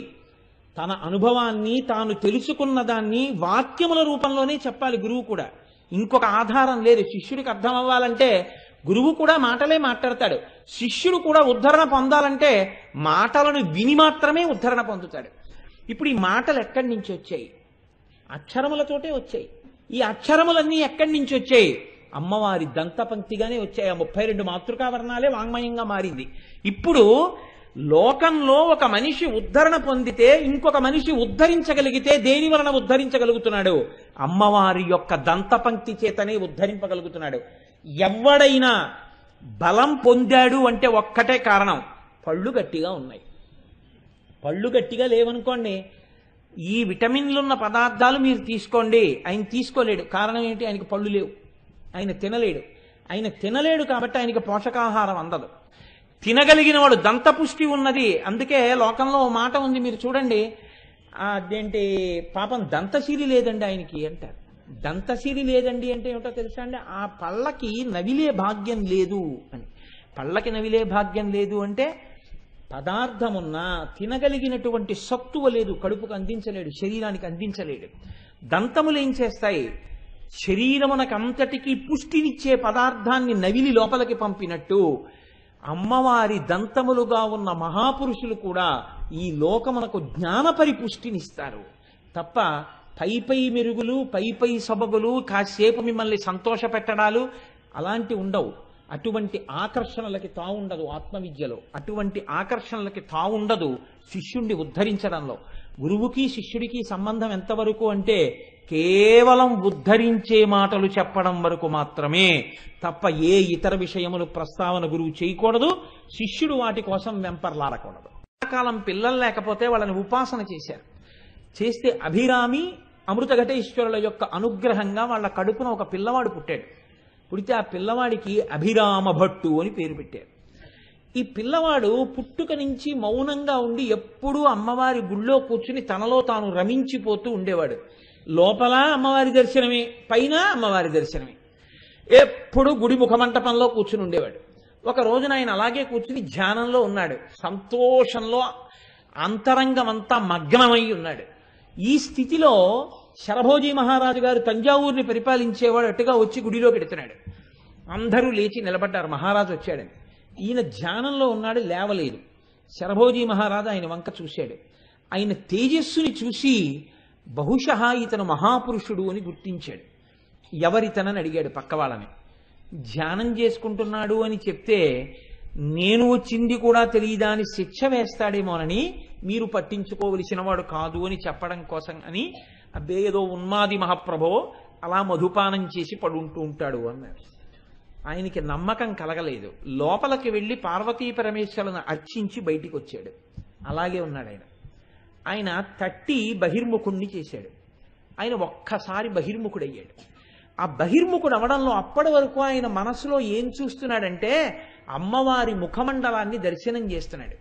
తన అనుభవాన్ని, తాను తెలుసుకున్న దాన్ని వాక్యముల రూపంలోనే చెప్పాలి గురువు కూడా. ఇంకొక ఆధారం లేదు. శిష్యుడికి అర్థం అవ్వాలంటే గురువు కూడా మాటలే మాట్లాడతాడు. శిష్యుడు కూడా ఉద్ధరణ పొందాలంటే మాటలను విని మాత్రమే ఉద్ధరణ పొందుతాడు. ఇప్పుడు ఈ మాటలు ఎక్కడి నుంచి వచ్చాయి? అక్షరములతోటే వచ్చాయి. ఈ అక్షరములన్నీ ఎక్కడి నుంచి వచ్చాయి? అమ్మవారి దంతపంక్తిగానే వచ్చాయి. ఆ 32 మాతృకావర్ణాలే వాంగ్మయంగా మారింది. ఇప్పుడు లోకంలో ఒక మనిషి ఉద్ధరణ పొందితే, ఇంకొక మనిషి ఉద్ధరించగలిగితే దేని వలన ఉద్ధరించగలుగుతున్నాడు? అమ్మవారి యొక్క దంతపంక్తి చేతనే ఉద్ధరింపగలుగుతున్నాడు. ఎవడైనా బలం పొందాడు అంటే ఒక్కటే కారణం, పళ్ళు గట్టిగా ఉన్నాయి. పళ్ళు గట్టిగా లేవనుకోండి, ఈ విటమిన్లున్న పదార్థాలు మీరు తీసుకోండి, ఆయన తీసుకోలేడు. కారణం ఏంటి? ఆయనకి పళ్ళు లేవు, ఆయన తినలేడు. ఆయన తినలేడు కాబట్టి ఆయనకి పోషకాహారం అందదు. తినగలిగిన వాడు దంతపుష్టి ఉన్నది. అందుకే లోకంలో ఓ మాట ఉంది, మీరు చూడండి, అదేంటి పాపం దంతశీలి లేదండి ఆయనకి అంటారు. దంతశీలి లేదండి అంటే ఏమిటో తెలుసా అండి? ఆ పళ్ళకి నవిలే భాగ్యం లేదు అని. పళ్ళకి నవిలే భాగ్యం లేదు అంటే పదార్థమున్నా తినగలిగినటువంటి సత్తువ లేదు, కడుపుకు అందించలేడు, శరీరానికి అందించలేడు. దంతములు ఏం చేస్తాయి? శరీరమునకంతటికీ పుష్టినిచ్చే పదార్థాన్ని నవిలి లోపలికి పంపినట్టు అమ్మవారి దంతములుగా ఉన్న మహాపురుషులు కూడా ఈ లోకమునకు జ్ఞాన పరిపుష్టినిస్తారు తప్ప పై మెరుగులు, పై సొబగులు, కాసేపు మిమ్మల్ని సంతోష పెట్టడాలు అలాంటి ఉండవు. అటువంటి ఆకర్షణలకి తావుండదు ఆత్మవిద్యలో. అటువంటి ఆకర్షణలకి తావుండదు శిష్యుణ్ణి ఉద్ధరించడంలో. గురువుకి శిష్యుడికి సంబంధం ఎంతవరకు అంటే కేవలం ఉద్ధరించే మాటలు చెప్పడం వరకు మాత్రమే తప్ప ఏ ఇతర విషయములు ప్రస్తావన గురువు చేయకూడదు, శిష్యుడు వాటి కోసం వెంపర్లాడకూడదు. కాలం పిల్లలు లేకపోతే వాళ్ళని ఉపాసన చేశారు. చేస్తే అభిరామి అమృతఘటేశ్వరుల యొక్క అనుగ్రహంగా వాళ్ళ కడుపున ఒక పిల్లవాడు పుట్టాడు. పుడితే ఆ పిల్లవాడికి అభిరామ భట్టు అని పేరు పెట్టారు. ఈ పిల్లవాడు పుట్టుక నుంచి మౌనంగా ఉండి ఎప్పుడూ అమ్మవారి గుళ్ళో కూర్చుని తనలో తాను రమించిపోతూ ఉండేవాడు. లోపల అమ్మవారి దర్శనమే, పైన అమ్మవారి దర్శనమే. ఎప్పుడు గుడి ముఖమంటపంలో కూర్చుని ఉండేవాడు. ఒక రోజున ఆయన అలాగే కూర్చుని ధ్యానంలో ఉన్నాడు. సంతోషంలో అంతరంగమంతా మగ్నమై ఉన్నాడు. ఈ స్థితిలో శరభోజీ మహారాజు గారు తంజావూరుని పరిపాలించేవాడు అట్టుగా వచ్చి గుడిలోకి ఎడుతున్నాడు. అందరూ లేచి నిలబడ్డారు, మహారాజు వచ్చాడని. ఈయన ధ్యానంలో ఉన్నాడు, లేవలేదు. శరభోజీ మహారాజు ఆయన వంక చూశాడు. ఆయన తేజస్సుని చూసి బహుశः ఇతను మహాపురుషుడు అని గుర్తించాడు. ఎవరితనని అడిగాడు పక్క వాళ్ళని. ధ్యానం చేసుకుంటున్నాడు అని చెప్తే నేను వచ్చింది కూడా తెలియదా అని శిక్ష వేస్తాడేమోనని మీరు పట్టించుకోవలసిన వాడు కాదు అని చెప్పడం కోసం అని, అబ్బే ఏదో ఉన్మాది మహాప్రభో అలా మధుపానం చేసి పడుంటూ ఉంటాడు అన్నారు. ఆయనకి నమ్మకం కలగలేదు. లోపలికి వెళ్ళి పార్వతీ పరమేశ్వరులను అర్చించి బయటికి వచ్చాడు. అలాగే ఉన్నాడు ఆయన. ఆయన తట్టి బహిర్ముఖుణ్ణి చేశాడు. ఆయన ఒక్కసారి బహిర్ముఖుడయ్యాడు. ఆ బహిర్ముఖుడు అవడంలో అప్పటి వరకు ఆయన మనసులో ఏం చూస్తున్నాడంటే అమ్మవారి ముఖమండలాన్ని దర్శనం చేస్తున్నాడు.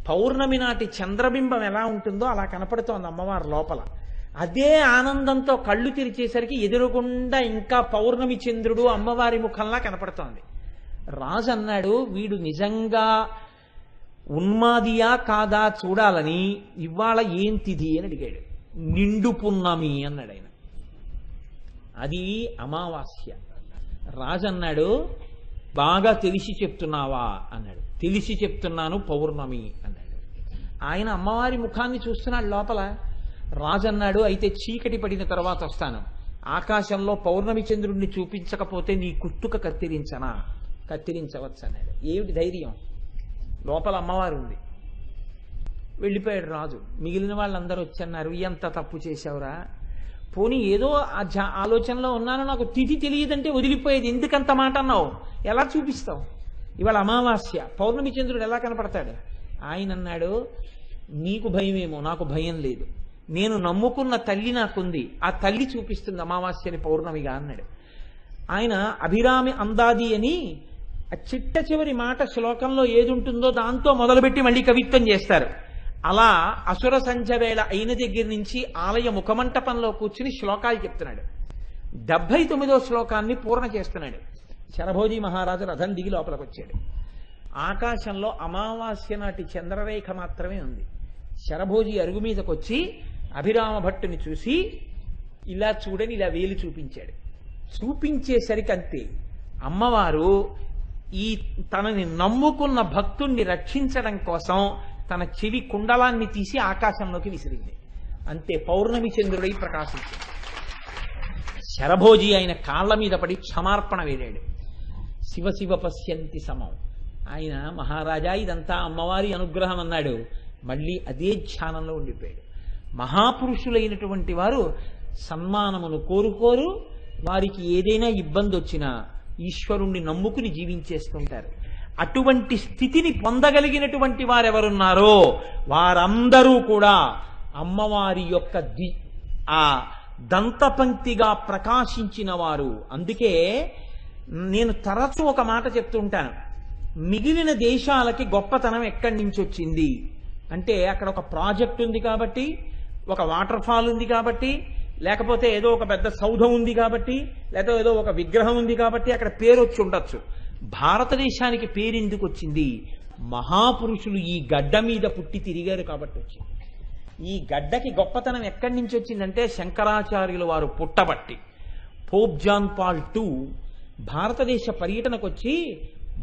పౌర్ణమి నాటి చంద్రబింబం ఎలా ఉంటుందో అలా కనపడుతోంది అమ్మవారి లోపల. అదే ఆనందంతో కళ్ళు తెరిచేసరికి ఎదురుగుండా ఇంకా పౌర్ణమి చంద్రుడు అమ్మవారి ముఖంలా కనపడుతోంది. రాజు అన్నాడు, వీడు నిజంగా ఉన్మాదియా కాదా చూడాలని ఇవాళ ఏం తిథి అని అడిగాడు. నిండు పున్నమి అన్నాడు ఆయన. అది అమావాస్య. రాజు అన్నాడు, బాగా తెలిసి చెప్తున్నావా అన్నాడు. తెలిసి చెప్తున్నాను, పౌర్ణమి అన్నాడు. ఆయన అమ్మవారి ముఖాన్ని చూస్తున్నాడు లోపల. రాజు అన్నాడు, అయితే చీకటి పడిన తర్వాత వస్తాను. ఆకాశంలో పౌర్ణమి చంద్రుడిని చూపించకపోతే నీ కుట్టుక కత్తిరించనా? కత్తిరించవచ్చు అన్నాడు. ఏమిటి ధైర్యం? లోపల అమ్మవారు ఉంది. వెళ్ళిపోయాడు రాజు. మిగిలిన వాళ్ళందరూ వచ్చన్నారు, ఎంత తప్పు చేశావురా, పోనీ ఏదో ఆలోచనలో ఉన్నాను, నాకు తిథి తెలియదంటే వదిలిపోయేది, ఎందుకంత మాట అన్నావు, ఎలా చూపిస్తావు? ఇవాళ అమావాస్య, పౌర్ణమి చంద్రుడు ఎలా కనపడతాడు? ఆయన అన్నాడు, నీకు భయమేమో, నాకు భయం లేదు. నేను నమ్ముకున్న తల్లి నాకుంది, ఆ తల్లి చూపిస్తుంది అమావాస్యని పౌర్ణమిగా అన్నాడు. ఆయన అభిరామి అందాది అని ఆ చిట్ట చివరి మాట శ్లోకంలో ఏది ఉంటుందో దాంతో మొదలుపెట్టి మళ్ళీ కవిత్వం చేస్తారు. అలా అసుర సంధ్య వేళ అయిన దగ్గర నుంచి ఆలయ ముఖమంటపంలో కూర్చుని శ్లోకాలు చెప్తున్నాడు. 79వ శ్లోకాన్ని పూర్ణ చేస్తున్నాడు. శరభోజీ మహారాజు రథం దిగి లోపలికి వచ్చాడు. ఆకాశంలో అమావాస్య నాటి చంద్రరేఖ మాత్రమే ఉంది. శరభోజీ అరుగు మీదకి వచ్చి అభిరామ భట్టుని చూసి ఇలా చూడని ఇలా వేలు చూపించాడు. చూపించేసరికి అంతే అమ్మవారు ఈ తనని నమ్ముకున్న భక్తుణ్ణి రక్షించడం కోసం తన చెవి కుండలాన్ని తీసి ఆకాశంలోకి విసిరింది. అంతే పౌర్ణమి చంద్రుడై ప్రకాశించింది. శరభోజీ ఆయన కాళ్ల మీద పడి క్షమార్పణ వేడాడు. శివ శివ పశ్యంతి సమం. ఆయన మహారాజా ఇదంతా అమ్మవారి అనుగ్రహం అన్నాడు. మళ్ళీ అదే ధ్యానంలో ఉండిపోయాడు. మహాపురుషులైనటువంటి వారు సన్మానమును కోరుకోరు. వారికి ఏదైనా ఇబ్బంది వచ్చినా ఈశ్వరుణ్ణి నమ్ముకుని జీవించేస్తుంటారు. అటువంటి స్థితిని పొందగలిగినటువంటి వారెవరున్నారో వారందరూ కూడా అమ్మవారి యొక్క ఆ దంతపంక్తిగా ప్రకాశించిన వారు. అందుకే నేను తరచూ ఒక మాట చెప్తుంటాను, మిగిలిన దేశాలకి గొప్పతనం ఎక్కడి నుంచి వచ్చింది అంటే అక్కడ ఒక ప్రాజెక్ట్ ఉంది కాబట్టి, ఒక వాటర్ ఫాల్ ఉంది కాబట్టి, లేకపోతే ఏదో ఒక పెద్ద సౌధం ఉంది కాబట్టి, లేకపోతే ఏదో ఒక విగ్రహం ఉంది కాబట్టి అక్కడ పేరు వచ్చి ఉండొచ్చు. భారతదేశానికి పేరు ఎందుకు వచ్చింది? మహాపురుషులు ఈ గడ్డ మీద పుట్టి తిరిగారు కాబట్టి వచ్చింది. ఈ గడ్డకి గొప్పతనం ఎక్కడి నుంచి వచ్చిందంటే శంకరాచార్యులు వారు పుట్టబట్టి. పోప్ జాన్ పాల్ II భారతదేశ పర్యటనకు వచ్చి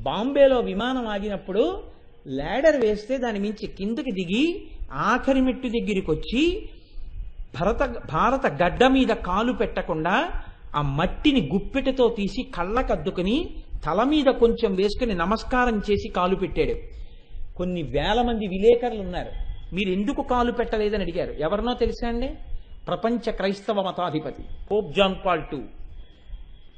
బాంబేలో విమానం ఆగినప్పుడు ల్యాడర్ వేస్తే దాని మించి కిందకి దిగి ఆఖరి మెట్టు దగ్గరికి వచ్చి భారత గడ్డ మీద కాలు పెట్టకుండా ఆ మట్టిని గుప్పెటతో తీసి కళ్ళకద్దుకుని తల మీద కొంచెం వేసుకుని నమస్కారం చేసి కాలు పెట్టాడు. కొన్ని వేల మంది విలేకరులు ఉన్నారు, మీరు ఎందుకు కాలు పెట్టలేదని అడిగారు. ఎవరినో తెలుసా అండి? ప్రపంచ క్రైస్తవ మతాధిపతి పోప్ జాన్ పాల్ II.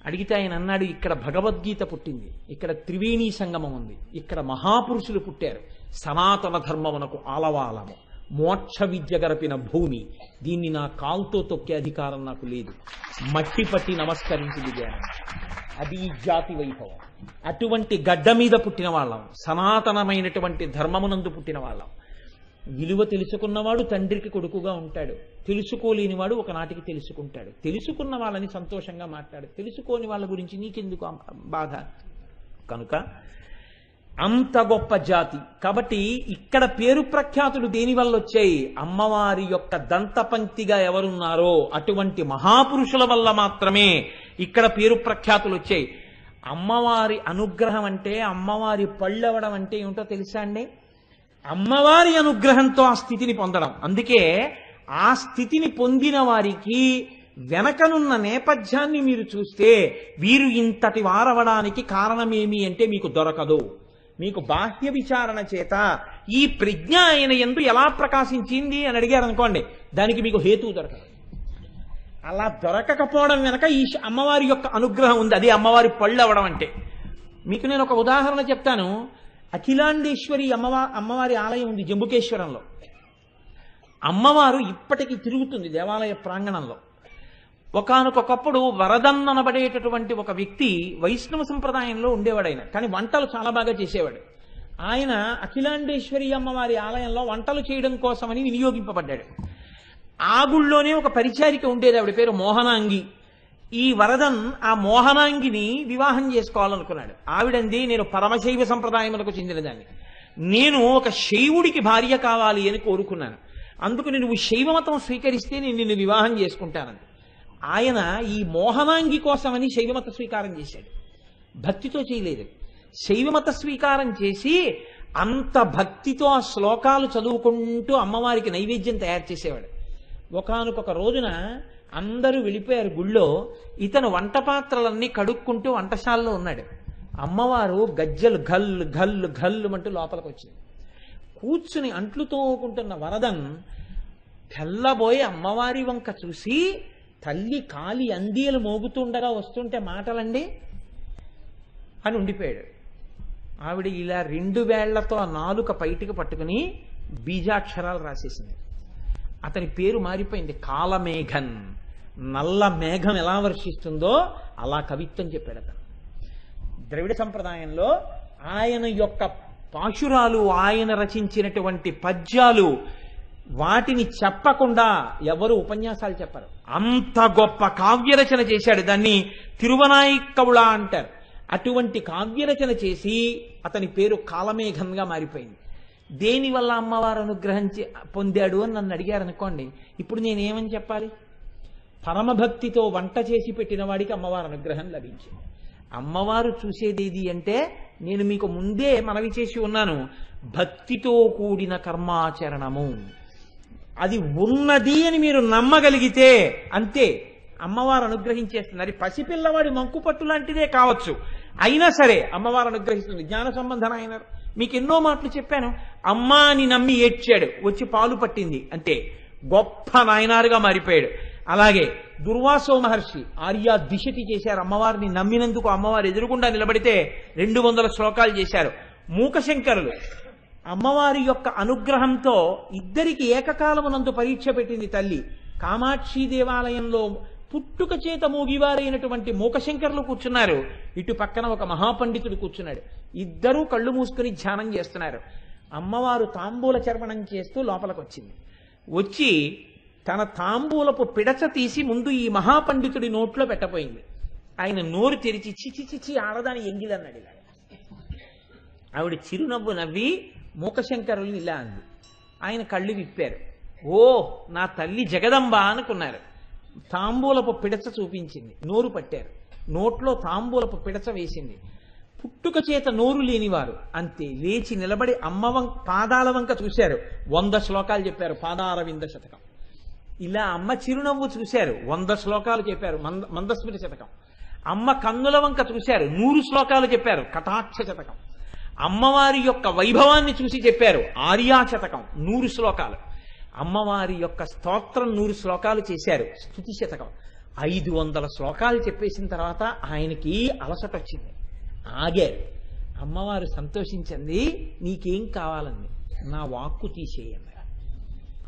అడిగితే ఆయన అన్నాడు, ఇక్కడ భగవద్గీత పుట్టింది, ఇక్కడ త్రివేణీ సంగమం ఉంది, ఇక్కడ మహాపురుషులు పుట్టారు, సనాతన ధర్మమునకు ఆలవాలము, మోక్ష విద్య గరపిన భూమి, దీన్ని నా కాల్తో తొక్కే అధికారం నాకు లేదు. మట్టి పట్టి నమస్కరించి దిగాను. అది ఈ జాతి వైభవం. అటువంటి గడ్డ మీద పుట్టిన వాళ్ళం, సనాతనమైనటువంటి ధర్మమునందు పుట్టిన వాళ్ళం. విలువ తెలుసుకున్నవాడు తండ్రికి కొడుకుగా ఉంటాడు, తెలుసుకోలేనివాడు ఒకనాటికి తెలుసుకుంటాడు. తెలుసుకున్న వాళ్ళని సంతోషంగా మాట్లాడు, తెలుసుకోని వాళ్ళ గురించి నీకెందుకు బాధ? కనుక అంత గొప్ప జాతి కాబట్టి ఇక్కడ పేరు ప్రఖ్యాతులు దేనివల్ల వచ్చాయి? అమ్మవారి యొక్క దంతపంక్తిగా ఎవరున్నారో అటువంటి మహాపురుషుల వల్ల మాత్రమే ఇక్కడ పేరు ప్రఖ్యాతులు వచ్చాయి. అమ్మవారి అనుగ్రహం అంటే, అమ్మవారి పళ్ళెవడం అంటే ఏమిటో తెలుసా అండి? అమ్మవారి అనుగ్రహంతో ఆ స్థితిని పొందడం. అందుకే ఆ స్థితిని పొందిన వారికి వెనకనున్న నేపథ్యాన్ని మీరు చూస్తే వీరు ఇంతటి వారవడానికి కారణమేమి అంటే మీకు దొరకదు. మీకు బాహ్య విచారణ చేత ఈ ప్రజ్ఞ ఆయన యందు ఎలా ప్రకాశించింది అని అడిగారు అనుకోండి, దానికి మీకు హేతువు దొరకదు. అలా దొరకకపోవడం వెనక ఈ అమ్మవారి యొక్క అనుగ్రహం ఉంది. అది అమ్మవారి పళ్ళు అవడం అంటే. మీకు నేను ఒక ఉదాహరణ చెప్తాను. అఖిలాండేశ్వరి అమ్మవారి ఆలయం ఉంది జంబుకేశ్వరంలో. అమ్మవారు ఇప్పటికీ తిరుగుతుంది దేవాలయ ప్రాంగణంలో. ఒకానొకప్పుడు వరదన్ అనబడేటటువంటి ఒక వ్యక్తి వైష్ణవ సంప్రదాయంలో ఉండేవాడు. ఆయన కానీ వంటలు చాలా బాగా చేసేవాడు. ఆయన అఖిలాండేశ్వరి అమ్మవారి ఆలయంలో వంటలు చేయడం కోసమని వినియోగింపబడ్డాడు. ఆ గుళ్ళోనే ఒక పరిచారిక ఉండేది, ఆవిడ పేరు మోహనాంగి. ఈ వరదన్ ఆ మోహనాంగిని వివాహం చేసుకోవాలనుకున్నాడు. ఆవిడంది, నేను పరమశైవ సంప్రదాయములకు చెందినదాన్ని, నేను ఒక శైవుడికి భార్య కావాలి అని కోరుకున్నాను, అందుకు నువ్వు శైవమతం స్వీకరిస్తే నేను నిన్ను వివాహం చేసుకుంటానని. ఆయన ఈ మోహనాంగి కోసమని శైవమత స్వీకారం చేశాడు. భక్తితో చేయలేదు. శైవమత స్వీకారం చేసి అంత భక్తితో ఆ శ్లోకాలు చదువుకుంటూ అమ్మవారికి నైవేద్యం తయారు చేసేవాడు. ఒకానొక రోజున అందరూ వెళ్ళిపోయారు గుళ్ళో. ఇతను వంట పాత్రలన్నీ కడుక్కుంటూ వంటశాలలో ఉన్నాడు. అమ్మవారు గజ్జలు గల్లు గల్లు గల్లు అంటూ లోపలికి వచ్చింది. కూర్చుని అంట్లు తోముకుంటున్న వరదన్ తెల్లబోయి అమ్మవారి వంక చూసి, తల్లి కాలి అందియలు మోగుతుండగా వస్తుంటే మాటలండి అని ఉండిపోయాడు. ఆవిడ ఇలా 2 వేళ్లతో ఆ నాలుక పైటికి పట్టుకుని బీజాక్షరాలు రాసేసింది. అతని పేరు మారిపోయింది, కాలమేఘన్. నల్ల మేఘం ఎలా వర్షిస్తుందో అలా కవిత్వం చెప్పాడు అతను. ద్రవిడ సంప్రదాయంలో ఆయన యొక్క పాశురాలు, ఆయన రచించినటువంటి పద్యాలు, వాటిని చెప్పకుండా ఎవరు ఉపన్యాసాలు చెప్పరు. అంత గొప్ప కావ్యరచన చేశాడు. దాన్ని తిరువనాయిక్కవుళ అంటారు. అటువంటి కావ్యరచన చేసి అతని పేరు కాలమేఘంగా మారిపోయింది. దేనివల్ల అమ్మవారు అనుగ్రహం పొందాడు అని నన్ను అడిగారు అనుకోండి, ఇప్పుడు నేనేమని చెప్పాలి? పరమభక్తితో వంట చేసి పెట్టిన వాడికి అమ్మవారి అనుగ్రహం లభించింది. అమ్మవారు చూసేదేది అంటే, నేను మీకు ముందే మనవి చేసి ఉన్నాను, భక్తితో కూడిన కర్మాచరణము. అది ఉన్నది అని మీరు నమ్మగలిగితే అంతే, అమ్మవారు అనుగ్రహించేస్తుంది. అది పసిపిల్లవాడి మంకు పట్టు లాంటిదే కావచ్చు, అయినా సరే అమ్మవారు అనుగ్రహిస్తుంది. జ్ఞాన సంబంధన అయిన మీకు ఎన్నో మాటలు చెప్పాను. అమ్మా అని నమ్మి ఏడ్చాడు, వచ్చి పాలు పట్టింది, అంటే గొప్ప నాయనారుగా మారిపోయాడు. అలాగే దుర్వాసో మహర్షి ఆర్యా దిశతి చేశారు. అమ్మవారిని నమ్మినందుకు అమ్మవారు ఎదురుగుండా నిలబడితే 200 శ్లోకాలు చేశారు. మూకశంకరులు అమ్మవారి యొక్క అనుగ్రహంతో ఇద్దరికి ఏకకాలమునందు పరీక్ష పెట్టింది తల్లి. కామాక్షి దేవాలయంలో పుట్టుక చేత మూగివారైనటువంటి మూకశంకరులు కూర్చున్నారు. ఇటు పక్కన ఒక మహాపండితుడు కూర్చున్నాడు. ఇద్దరూ కళ్ళు మూసుకుని ధ్యానం చేస్తున్నారు. అమ్మవారు తాంబూల చర్వణం చేస్తూ లోపలికి వచ్చింది. వచ్చి తన తాంబూలపు పిడచ తీసి ముందు ఈ మహాపండితుడి నోట్లో పెట్టబోయింది. ఆయన నోరు తెరిచి చిచి చిచి ఆడదాని ఎంగిలన్నాడు. ఇలా ఆవిడ చిరునవ్వు నవ్వి మూకశంకరులు ఇలా అంది. ఆయన కళ్ళు విప్పారు. ఓ నా తల్లి జగదంబ అనుకున్నారు. తాంబూలపు పిడచ చూపించింది, నోరు పట్టారు. నోట్లో తాంబూలపు పిడచ వేసింది. పుట్టుక చేత నోరు లేనివారు అంతే లేచి నిలబడి పాదాల వంక చూశారు. 100 శ్లోకాలు చెప్పారు, పాదారవింద శతకం. ఇలా అమ్మ చిరునవ్వు చూశారు, 100 శ్లోకాలు చెప్పారు, మందస్మృతి శతకం. అమ్మ కన్నుల వంక చూశారు, 100 శ్లోకాలు చెప్పారు, కటాక్ష శతకం. అమ్మవారి యొక్క వైభవాన్ని చూసి చెప్పారు, ఆర్యా శతకం 100 శ్లోకాలు. అమ్మవారి యొక్క స్తోత్రం 100 శ్లోకాలు చేశారు, స్తుతి శతకం. 500 శ్లోకాలు చెప్పేసిన తర్వాత ఆయనకి అలసట వచ్చింది, ఆగారు. అమ్మవారు సంతోషించింది, నీకేం కావాలండి? నా వాక్కు తీసేయండి.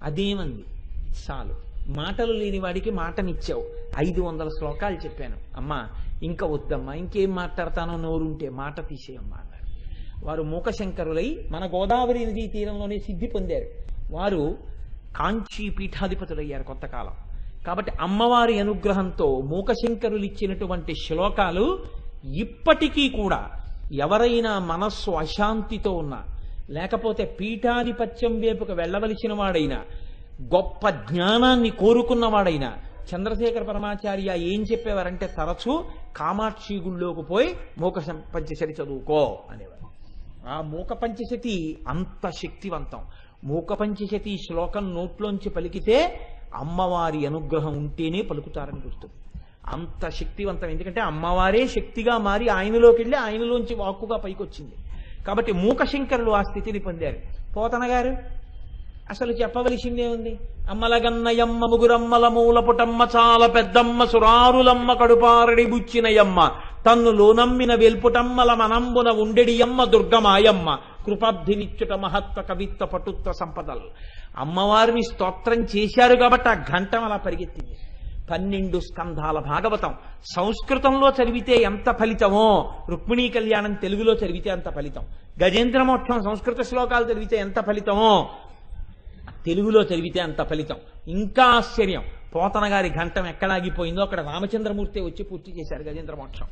అదేమంది? చాలు, మాటలు లేని వాడికి మాటనిచ్చావు, 500 శ్లోకాలు చెప్పాను అమ్మా, ఇంకా వద్దమ్మా, ఇంకేం మాట్లాడతానో, నోరుంటే మాట తీసేయమ్మా అన్నారు. వారు మూకశంకరులై మన గోదావరి నదీ తీరంలోనే సిద్ధి పొందారు. వారు కాంచీ పీఠాధిపతులయ్యారు కొంతకాలం. కాబట్టి అమ్మవారి అనుగ్రహంతో మూకశంకరులు ఇచ్చినటువంటి శ్లోకాలు ఇప్పటికీ కూడా ఎవరైనా మనస్సు అశాంతితో ఉన్నా, లేకపోతే పీఠాధిపత్యం వైపుకు వెళ్ళవలసిన వాడైనా, గొప్ప జ్ఞానాన్ని కోరుకున్నవాడైనా, చంద్రశేఖర పరమాచార్య ఏం చెప్పేవారంటే తరచూ కామాక్షి గుళ్ళోకి పోయి మూక పంచశరి చదువుకో అనేవారు. ఆ మూక పంచశతి అంత శక్తివంతం. మూక పంచశతి శ్లోకం నోట్లోంచి పలికితే అమ్మవారి అనుగ్రహం ఉంటేనే పలుకుతారని గుర్తు. అంత శక్తివంతం. ఎందుకంటే అమ్మవారే శక్తిగా మారి ఆయనలోకి వెళ్ళి ఆయనలోంచి వాక్కుగా పైకొచ్చింది. కాబట్టి మూకశంకరులు ఆ స్థితిని పొందారు. పోతన గారు అసలు చెప్పవలసిందే ఉంది. అమ్మలగన్నయమ్మ ముగురమ్మల మూలపుటమ్మ చాలా పెద్దమ్మ సురారులమ్మ కడుపారడి బుచ్చినయమ్మ తన్ను లోనమ్మిన వెల్పుటమ్మల మనంబున ఉండెడియమ్మ దుర్గమాయమ్మ కృపాబ్ధినిచ్చుట మహత్వ కవిత్వ పటుత్వ సంపదలు. అమ్మవారిని స్తోత్రం చేశారు కాబట్టి ఆ ఘంటం అలా పరిగెత్తింది. 12 స్కంధాల భాగవతం సంస్కృతంలో చదివితే ఎంత ఫలితమో, రుక్మిణీ కళ్యాణం తెలుగులో చదివితే అంత ఫలితం. గజేంద్ర మోక్షం సంస్కృత శ్లోకాలు చదివితే ఎంత ఫలితమో తెలుగులో చదివితే అంత ఫలితం. ఇంకా ఆశ్చర్యం, పోతన గారి ఘంటం ఎక్కడాగిపోయిందో అక్కడ రామచంద్రమూర్తి వచ్చి పూర్తి చేశారు గజేంద్ర మోక్షం.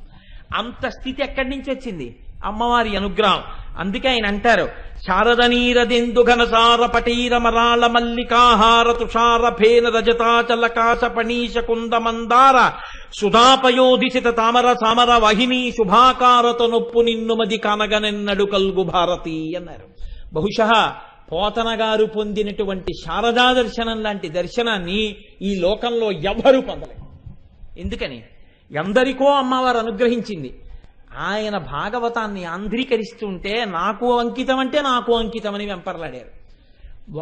అంత స్థితి ఎక్కడి నుంచి వచ్చింది? అమ్మవారి అనుగ్రహం. అందుకే ఆయన అంటారు, శారదనీరదెందు ఘనసార పటీర మరాళ మల్లికాహార తుషార ఫేన రజతాచలకాశ పణీష కుంద మందార సుధాపయోధిసిత తామర సామర వాహిని శుభాకారత నొప్పు నిన్నుమది కానగనెన్నడు కల్గు భారతి అన్నారు. బహుశః పోతన గారు పొందినటువంటి శారదా దర్శనం లాంటి దర్శనాన్ని ఈ లోకంలో ఎవ్వరూ పొందలేదు. ఎందుకని? ఎందరికో అమ్మవారు అనుగ్రహించింది. ఆయన భాగవతాన్ని ఆంధ్రీకరిస్తుంటే నాకు అంకితం అంటే నాకు అంకితమని వెంపర్లాడారు.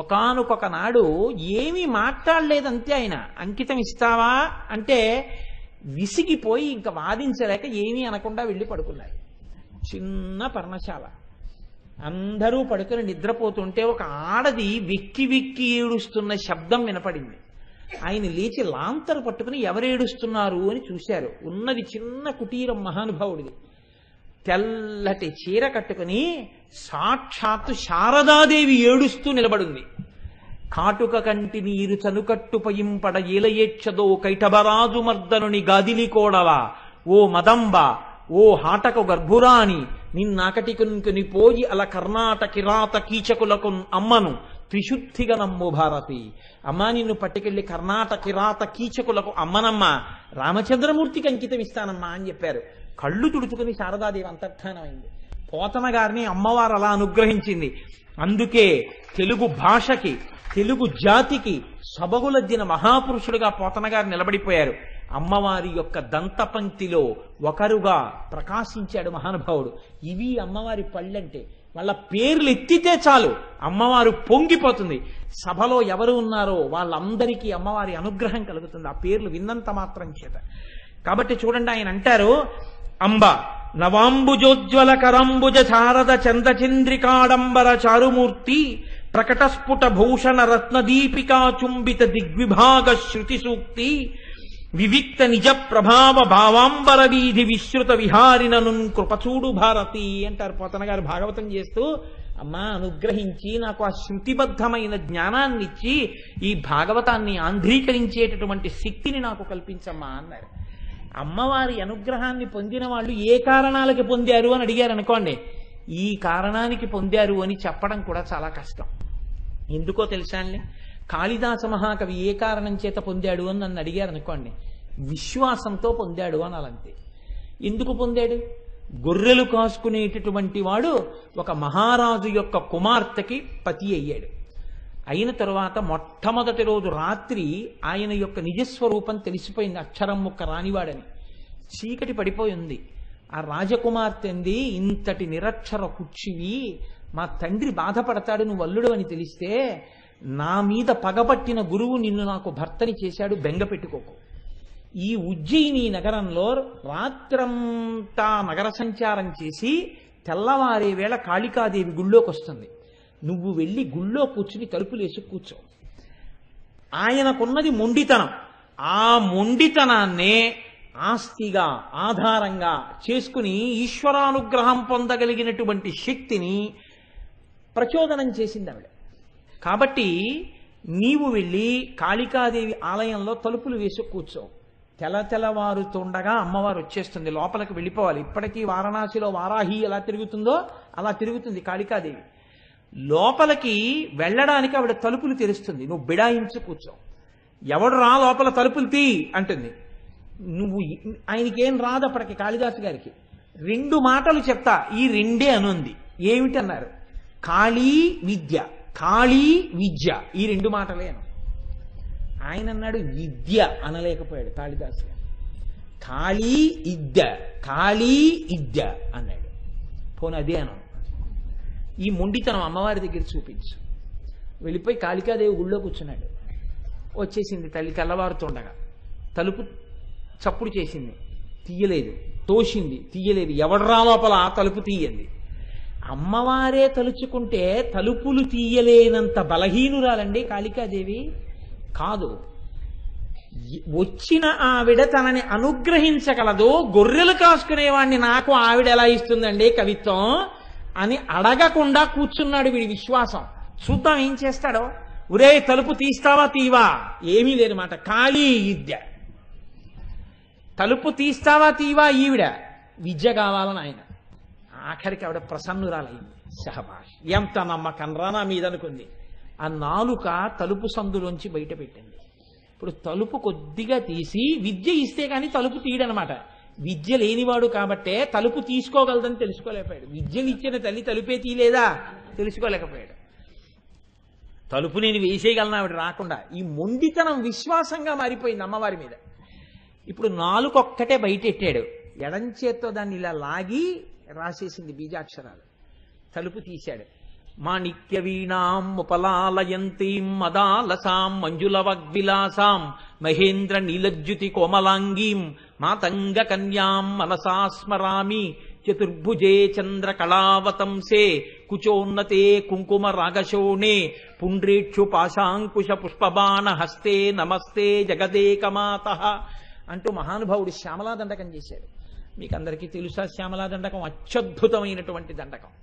ఒకానొక నాడు ఏమీ మాట్లాడలేదంతే. ఆయన అంకితం ఇస్తావా అంటే విసిగిపోయి ఇంకా వాదించలేక ఏమీ అనకుండా వెళ్ళి పడుకున్నారు. చిన్న పర్ణశాల, అందరూ పడుకుని నిద్రపోతుంటే ఒక ఆడది వెక్కి వెక్కి ఏడుస్తున్న శబ్దం వినపడింది. ఆయన లేచి లాంతరు పట్టుకుని ఎవరేడుస్తున్నారు అని చూశారు. ఉన్నది చిన్న కుటీరం మహానుభావుడిది. తెల్లటి చీర కట్టుకుని సాక్షాత్తు శారదాదేవి ఏడుస్తూ నిలబడింది. కాటుక కంటి నీరు చనుకట్టు పయింపడ ఏలయేచ్చదో కైటబరాజు మర్దనుని గాదిలి కోడవా ఓ మదంబ ఓ హాటకు గర్భురాణి నిన్నాకటికుని పోయి అల కర్ణాట కిరాత కీచకులకు అమ్మను త్రిశుద్ధిగా నమ్ము భారతి. అమ్మా నిన్ను పట్టుకెళ్లి కర్ణాట కిరాత కీచకులకు అమ్మనమ్మ, రామచంద్రమూర్తికి అంకితం ఇస్తానమ్మా అని చెప్పారు. కళ్ళు తుడుచుకుని శారదాదేవి అంతర్ధానమైంది. పోతన గారిని అమ్మవారు అలా అనుగ్రహించింది. అందుకే తెలుగు భాషకి తెలుగు జాతికి సబగులద్దిన మహాపురుషుడుగా పోతన గారు నిలబడిపోయారు. అమ్మవారి యొక్క దంతపంక్తిలో ఒకరుగా ప్రకాశించాడు మహానుభావుడు. ఇవి అమ్మవారి పళ్ళంటే. వాళ్ళ పేర్లు ఎత్తితే చాలు అమ్మవారు పొంగిపోతుంది. సభలో ఎవరు ఉన్నారో వాళ్ళందరికీ అమ్మవారి అనుగ్రహం కలుగుతుంది ఆ పేర్లు విన్నంత మాత్రం చేత. కాబట్టి చూడండి, ఆయన అంటారు, అంబ నవాంబుజోజ్వల కరంబుజ శారద చంద్రచంద్రికాడంబర చారుమూర్తి ప్రకటస్ఫుట భూషణ రత్నదీపికా చుంబిత దిగ్విభాగ శృతి సూక్తి వివిక్త నిజ ప్రభావ భావాంబర వీధి విశ్రుత విహారినను కృపచూడు భారతి అంటారు పోతన గారు భాగవతం చేస్తూ. అమ్మా అనుగ్రహించి నాకు ఆ శృతిబద్ధమైన జ్ఞానాన్నిచ్చి ఈ భాగవతాన్ని ఆంధ్రీకరించేటటువంటి శక్తిని నాకు కల్పించమ్మా అన్నారు. అమ్మవారి అనుగ్రహాన్ని పొందిన వాళ్ళు ఏ కారణాలకి పొందారు అని అడిగారు అనుకోండి, ఈ కారణానికి పొందారు అని చెప్పడం కూడా చాలా కష్టం. ఎందుకో తెలుసా అండి? కాళిదాస మహాకవి ఏ కారణం చేత పొందాడు అని నన్ను అడిగారు అనుకోండి, విశ్వాసంతో పొందాడు అనాలంతే. ఎందుకు పొందాడు? గొర్రెలు కాసుకునేటటువంటి వాడు ఒక మహారాజు యొక్క కుమార్తెకి పతి అయ్యాడు. అయిన తరువాత మొట్టమొదటి రోజు రాత్రి ఆయన యొక్క నిజస్వరూపం తెలిసిపోయింది. అక్షరం ముక్క రానివాడని చీకటి పడిపోయి ఉంది. ఆ రాజకుమార్తె అంది, ఇంతటి నిరక్షర కుచ్చివి, మా తండ్రి బాధపడతాడు నువ్వు అల్లుడు అని తెలిస్తే, నా మీద పగపట్టిన గురువు నిన్ను నాకు భర్తని చేశాడు, బెంగ పెట్టుకోకు. ఈ ఉజ్జయిని నగరంలో రాత్రంతా నగర సంచారం చేసి తెల్లవారే వేళ కాళికాదేవి గుళ్ళోకి వస్తుంది. నువ్వు వెళ్ళి గుళ్ళో కూర్చుని తలుపులేసి కూర్చో. ఆయనకున్నది మొండితనం. ఆ మొండితనాన్నే ఆస్తిగా ఆధారంగా చేసుకుని ఈశ్వరానుగ్రహం పొందగలిగినటువంటి శక్తిని ప్రచోదనం చేసింది ఆవిడ. కాబట్టి నీవు వెళ్ళి కాళికాదేవి ఆలయంలో తలుపులు వేసి కూర్చో. తెల్లవారుతుండగా అమ్మవారు వచ్చేస్తుంది, లోపలికి వెళ్ళిపోవాలి. ఇప్పటికీ వారణాసిలో వారాహి ఎలా తిరుగుతుందో అలా తిరుగుతుంది కాళికాదేవి. లోపలికి వెళ్ళడానికి ఆవిడ తలుపులు తెరుస్తుంది. నువ్వు బిడాయించి కూర్చో. ఎవడు రా లోపల తలుపులు తీ అంటుంది. నువ్వు ఆయనకేం రాదు అప్పటికి కాళిదాసు గారికి. 2 మాటలు చెప్తా, ఈ 2 అనుంది. ఏమిటన్నారు? కాళీ విద్య, కాళీ విద్య, ఈ రెండు మాటలే అను. ఆయన అన్నాడు విద్య అనలేకపోయాడు కాళిదాసు. కాళీ ఇద్య, కాళీ ఇద్య అన్నాడు. పోనీ అదే అను. ఈ మొండితనం అమ్మవారి దగ్గర చూపించు. వెళ్ళిపోయి కాళికాదేవి గుళ్ళో కూర్చున్నాడు. వచ్చేసింది తల్లి తెల్లవారుతుండగా. తలుపు చప్పుడు చేసింది, తీయలేదు. తోసింది, తీయలేదు. ఎవడ్రా లోపల తలుపు తీయండి. అమ్మవారే తలుచుకుంటే తలుపులు తీయలేనంత బలహీనురాలండి కాళికాదేవి కాదు. వచ్చిన ఆవిడ తనని అనుగ్రహించగలదు. గొర్రెలు కాసుకునేవాడిని నాకు ఆవిడ ఎలా ఇస్తుందండి కవిత్వం అని అడగకుండా కూర్చున్నాడు వీడి విశ్వాసం. చూద్దాం ఏం చేస్తాడో. ఒరే తలుపు తీస్తావా తీవా? ఏమీ లేదు మాట. కాళీ విద్య. తలుపు తీస్తావా తీవా ఈవిడ. విద్య కావాలని ఆయన. ఆఖరికి ఆవిడ ప్రసన్నురాలైంది. శహబాష్, ఎంత నమ్మకం రా నా మీద అనుకుంది. ఆ నాలుక తలుపు సందులోంచి బయట పెట్టింది. ఇప్పుడు తలుపు కొద్దిగా తీసి విద్య ఇస్తే కానీ తలుపు తీయడనమాట. విద్య లేనివాడు కాబట్టే తలుపు తీసుకోగలదని తెలుసుకోలేకపోయాడు. విద్యను ఇచ్చిన తల్లి తలుపే తీయలేదా తెలుసుకోలేకపోయాడు. తలుపు నేను వేసేయగలను ఆవిడ రాకుండా. ఈ మొండితనం విశ్వాసంగా మారిపోయింది అమ్మవారి మీద. ఇప్పుడు నాలుకొక్కటే బయటెట్టాడు. ఎడంచేత్తో దాన్ని ఇలా లాగి రాసేసింది బీజాక్షరాలు. తలుపు తీశాడు. మాణిక్య వీణాం ఉపలాలయంతీం మదాలసాం మంజుల వగ్విలాసాం మహేంద్ర నీలజ్యుతి కోమలాంగీం మాతంగ కన్యాం మనసా స్మరామి చతుర్భుజే చంద్ర కళావతంసే కుచోన్నతే కుంకుమ రాగశోణే పుండ్రేక్షు పాశాంకుశ పుష్పబాణ హస్తే నమస్తే జగదేకమాత అంటూ మహానుభావుడు శ్యామలా దండకం చేశాడు. మీకు అందరికీ తెలుసా శ్యామలా దండకం అత్యద్భుతమైనటువంటి దండకం.